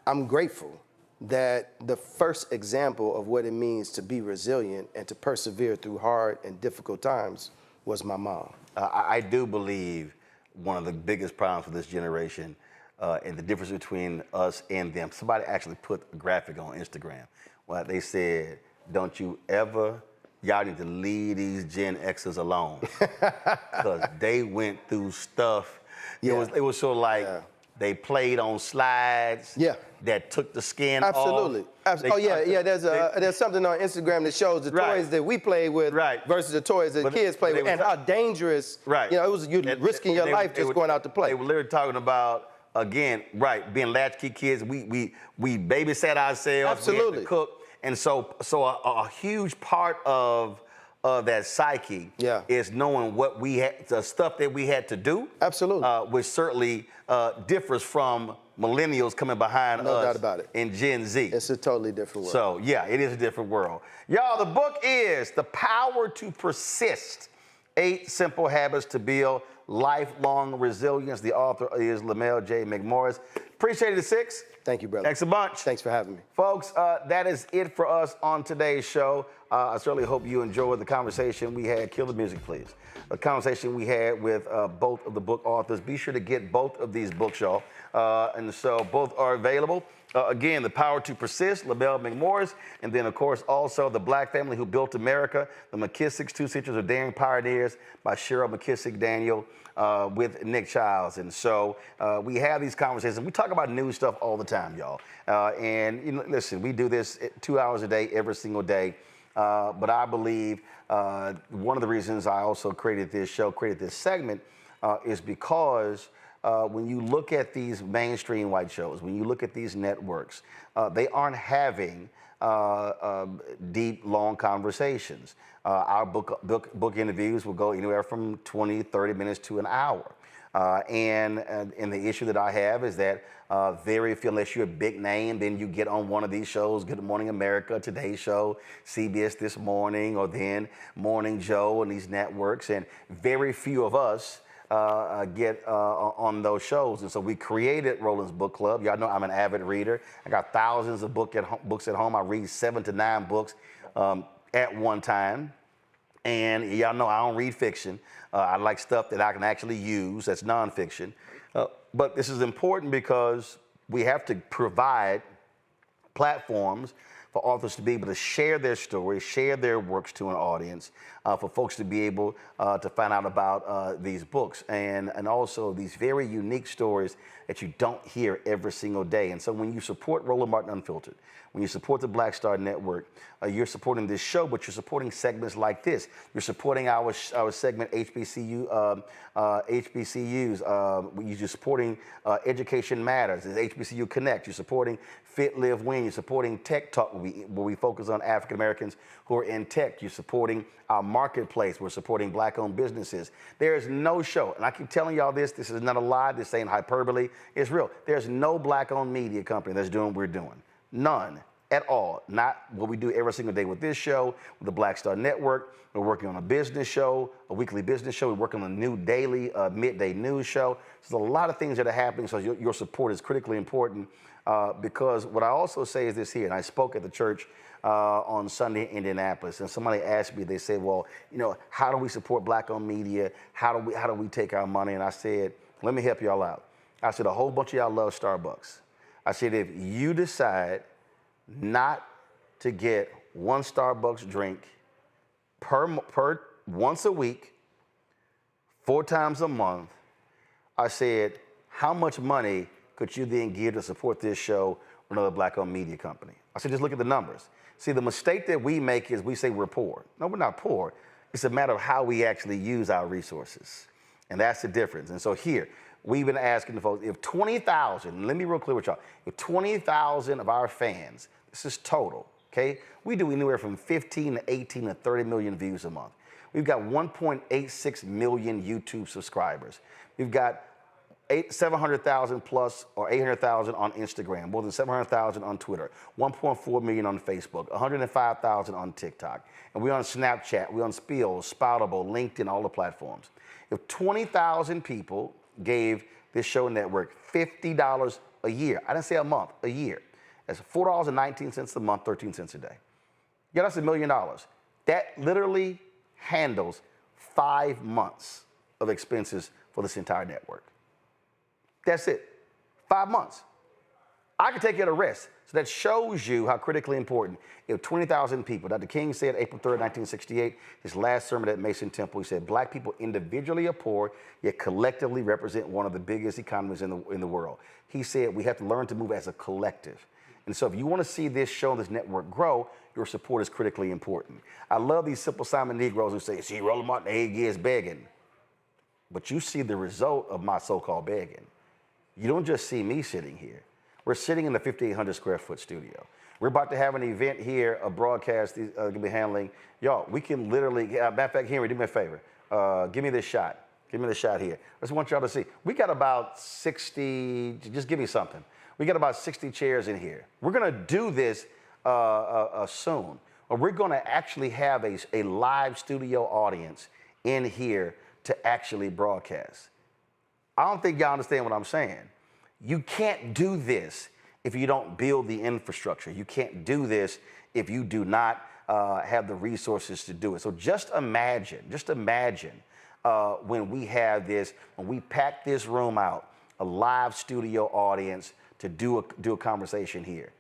I'm grateful that the first example of what it means to be resilient and to persevere through hard and difficult times was my mom. I do believe one of the biggest problems for this generation and the difference between us and them, somebody actually put a graphic on Instagram. Well, they said, don't you ever, y'all need to leave these Gen Xers alone. Because they went through stuff. It was sort of like they played on slides that took the skin off. Absolutely. There's something on Instagram that shows the toys that we play with versus the toys that kids play with and how dangerous, it was you risking your life just going out to play. They were literally talking about, again, being latchkey kids. We babysat ourselves. Absolutely. We had to cook. And so a huge part of of that psyche is knowing what we had, the stuff that we had to do. Absolutely. Which certainly differs from millennials coming behind us. No doubt about it. And Gen Z. It's a totally different world. So, yeah, it is a different world. Y'all, the book is The Power to Persist, 8 Simple Habits to Build Lifelong Resilience. The author is Lamell McMorris. Appreciate it, Six. Thank you, brother. Thanks a bunch. Thanks for having me. Folks, that is it for us on today's show. I certainly hope you enjoyed the conversation we had. Kill the music, please. A conversation we had with both of the book authors. Be sure to get both of these books, y'all. And so both are available. Again, The Power to Persist, Lamell McMorris, and then, of course, also The Black Family Who Built America, The McKisics, Two Centuries of Daring Pioneers by Cheryl McKissack Daniel with Nick Childs. And so we have these conversations. We talk about new stuff all the time, y'all. And you know, listen, we do this 2 hours a day, every single day. But I believe one of the reasons I also created this show, created this segment, is because when you look at these mainstream white shows, when you look at these networks, they aren't having deep, long conversations. Our book interviews will go anywhere from 20, 30 minutes to an hour. And the issue that I have is that very few, unless you're a big name, then you get on one of these shows, Good Morning America, Today Show, CBS This Morning, or then Morning Joe and these networks. And very few of us get on those shows. And so we created Roland's Book Club. Y'all know I'm an avid reader. I got thousands of books at home. I read 7 to 9 books at one time. And y'all know I don't read fiction. I like stuff that I can actually use that's nonfiction. But this is important because we have to provide platforms for authors to be able to share their stories, share their works to an audience, for folks to be able to find out about these books and also these very unique stories that you don't hear every single day. And so when you support Roland Martin Unfiltered, when you support the Black Star Network, you're supporting this show, but you're supporting segments like this. You're supporting our segment HBCUs. You're supporting Education Matters, HBCU Connect. You're supporting Fit, Live, Win. You're supporting Tech Talk, where we focus on African Americans who are in tech. You're supporting our marketplace. We're supporting Black-owned businesses. There is no show, and I keep telling y'all this is not a lie, this ain't hyperbole, it's real. There's no Black-owned media company that's doing what we're doing. None at all. Not what we do every single day with this show, with the Black Star Network. We're working on a business show, a weekly business show. We're working on a new daily midday news show. So there's a lot of things that are happening, so your support is critically important because what I also say is this here, and I spoke at the church on Sunday in Indianapolis, and somebody asked me, they said, well, you know, how do we support Black-owned media? How do we take our money? And I said, let me help y'all out. I said, a whole bunch of y'all love Starbucks. I said, if you decide not to get one Starbucks drink per once a week, 4 times a month, I said, how much money could you then give to support this show or another Black-owned media company? I said, just look at the numbers. See, the mistake that we make is we say we're poor. No, we're not poor. It's a matter of how we actually use our resources. And that's the difference. And so here, we've been asking the folks, if 20,000, let me be real clear with y'all, if 20,000 of our fans, this is total, okay? We do anywhere from 15 to 18 to 30 million views a month. We've got 1.86 million YouTube subscribers. We've got 700,000 plus or 800,000 on Instagram, more than 700,000 on Twitter, 1.4 million on Facebook, 105,000 on TikTok. And we're on Snapchat, we're on Spill, Spoutable, LinkedIn, all the platforms. If 20,000 people gave this show network $50 a year, I didn't say a month, a year, that's $4.19 a month, 13 cents a day. Yeah, that's $1 million. That literally handles 5 months of expenses for this entire network. That's it, 5 months. I can take you at a risk. So that shows you how critically important. If 20,000 people, Dr. King said April 3rd, 1968, his last sermon at Mason Temple, he said, Black people individually are poor, yet collectively represent one of the biggest economies in the world. He said we have to learn to move as a collective. And so if you want to see this show, this network grow, your support is critically important. I love these Simple Simon Negroes who say, see, Roland Martin, he is begging. But you see the result of my so-called begging. You don't just see me sitting here. We're sitting in the 5,800 square foot studio. We're about to have an event here, a broadcast going to be handling. Y'all, we can literally, matter of fact, Henry, do me a favor. Give me this shot. Give me the shot here. I just want y'all to see. We got about 60, just give me something. We got about 60 chairs in here. We're going to do this soon. We're going to actually have a live studio audience in here to actually broadcast. I don't think y'all understand what I'm saying. You can't do this if you don't build the infrastructure. You can't do this if you do not have the resources to do it. So just imagine when we have this, when we pack this room out, a live studio audience to do a conversation here.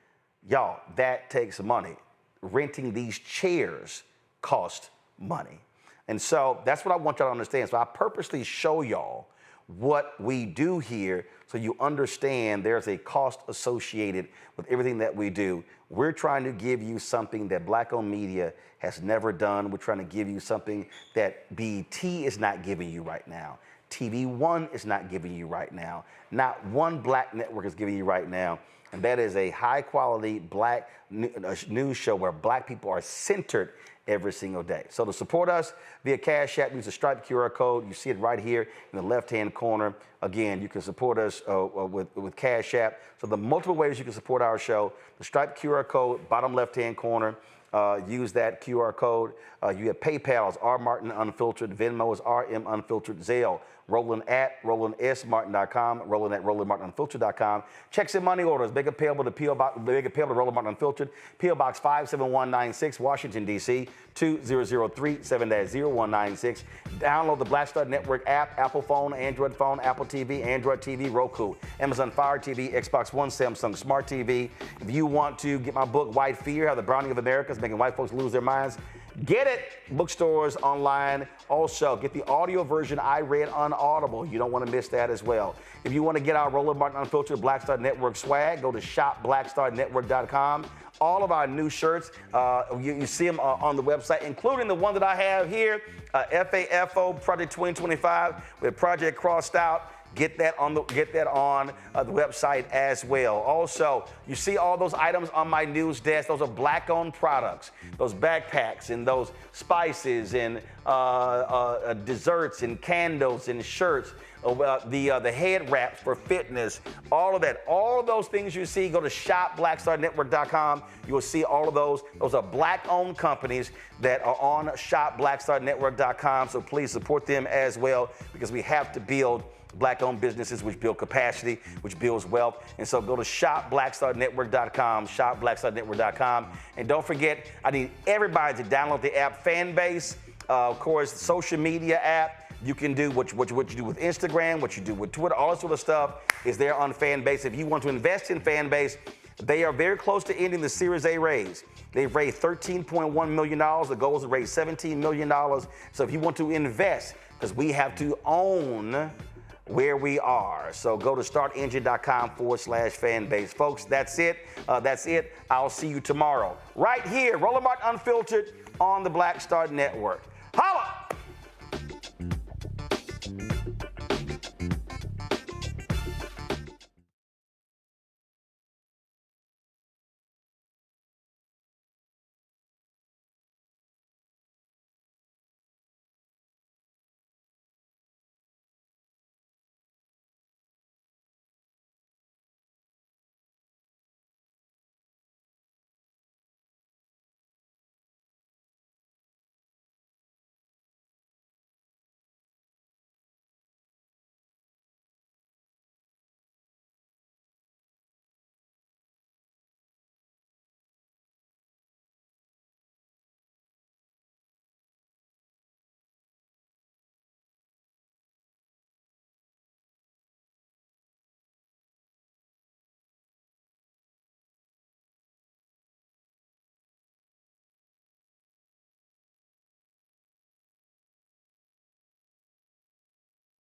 Y'all, that takes money. Renting these chairs costs money. And so that's what I want y'all to understand. So I purposely show y'all what we do here so you understand there's a cost associated with everything that we do. We're trying to give you something that Black-owned media has never done. We're trying to give you something that BET is not giving you right now. TV One is not giving you right now. Not one Black network is giving you right now. And that is a high-quality Black news show where Black people are centered every single day. So to support us via Cash App, use the Stripe QR code. You see it right here in the left-hand corner. Again, you can support us with Cash App. So the multiple ways you can support our show, the Stripe QR code, bottom left-hand corner. Use that QR code. You have PayPal is R Martin Unfiltered, Venmo is RM Unfiltered, Zelle, Roland at RolandSMartin.com, Roland at RolandMartinUnfiltered.com. Checks and money orders, make it payable to Roland Martin Unfiltered, P.O. Box 57196, Washington, D.C. 20037-0196. Download the Black Star Network app, Apple phone, Android phone, Apple TV, Android TV, Roku, Amazon Fire TV, Xbox One, Samsung Smart TV. If you want to get my book, White Fear, How the Browning of America is Making White Folks Lose Their Minds, get it. Bookstores, online. Also, get the audio version I read on Audible. You don't want to miss that as well. If you want to get our Roland Martin Unfiltered Black Star Network swag, go to shopblackstarnetwork.com. All of our new shirts, you see them on the website, including the one that I have here, FAFO Project 2025 with Project Crossed Out. Get that on the website as well. Also, you see all those items on my news desk. Those are Black-owned products. Those backpacks and those spices and desserts and candles and shirts. The head wraps for fitness, all of that. All of those things you see, go to shopblackstarnetwork.com. You will see all of those. Those are Black-owned companies that are on shopblackstarnetwork.com. So please support them as well, because we have to build Black-owned businesses, which build capacity, which builds wealth. And so go to shopblackstarnetwork.com, shopblackstarnetwork.com. And don't forget, I need everybody to download the app Fanbase, of course, social media app. You can do what you do with Instagram, what you do with Twitter, all that sort of stuff is there on Fanbase. If you want to invest in Fanbase, they are very close to ending the Series A raise. They've raised $13.1 million. The goal is to raise $17 million. So if you want to invest, because we have to own where we are. So go to startengine.com/Fanbase. Folks, that's it. I'll see you tomorrow. Right here, Roland Martin Unfiltered on the Black Star Network. Holla!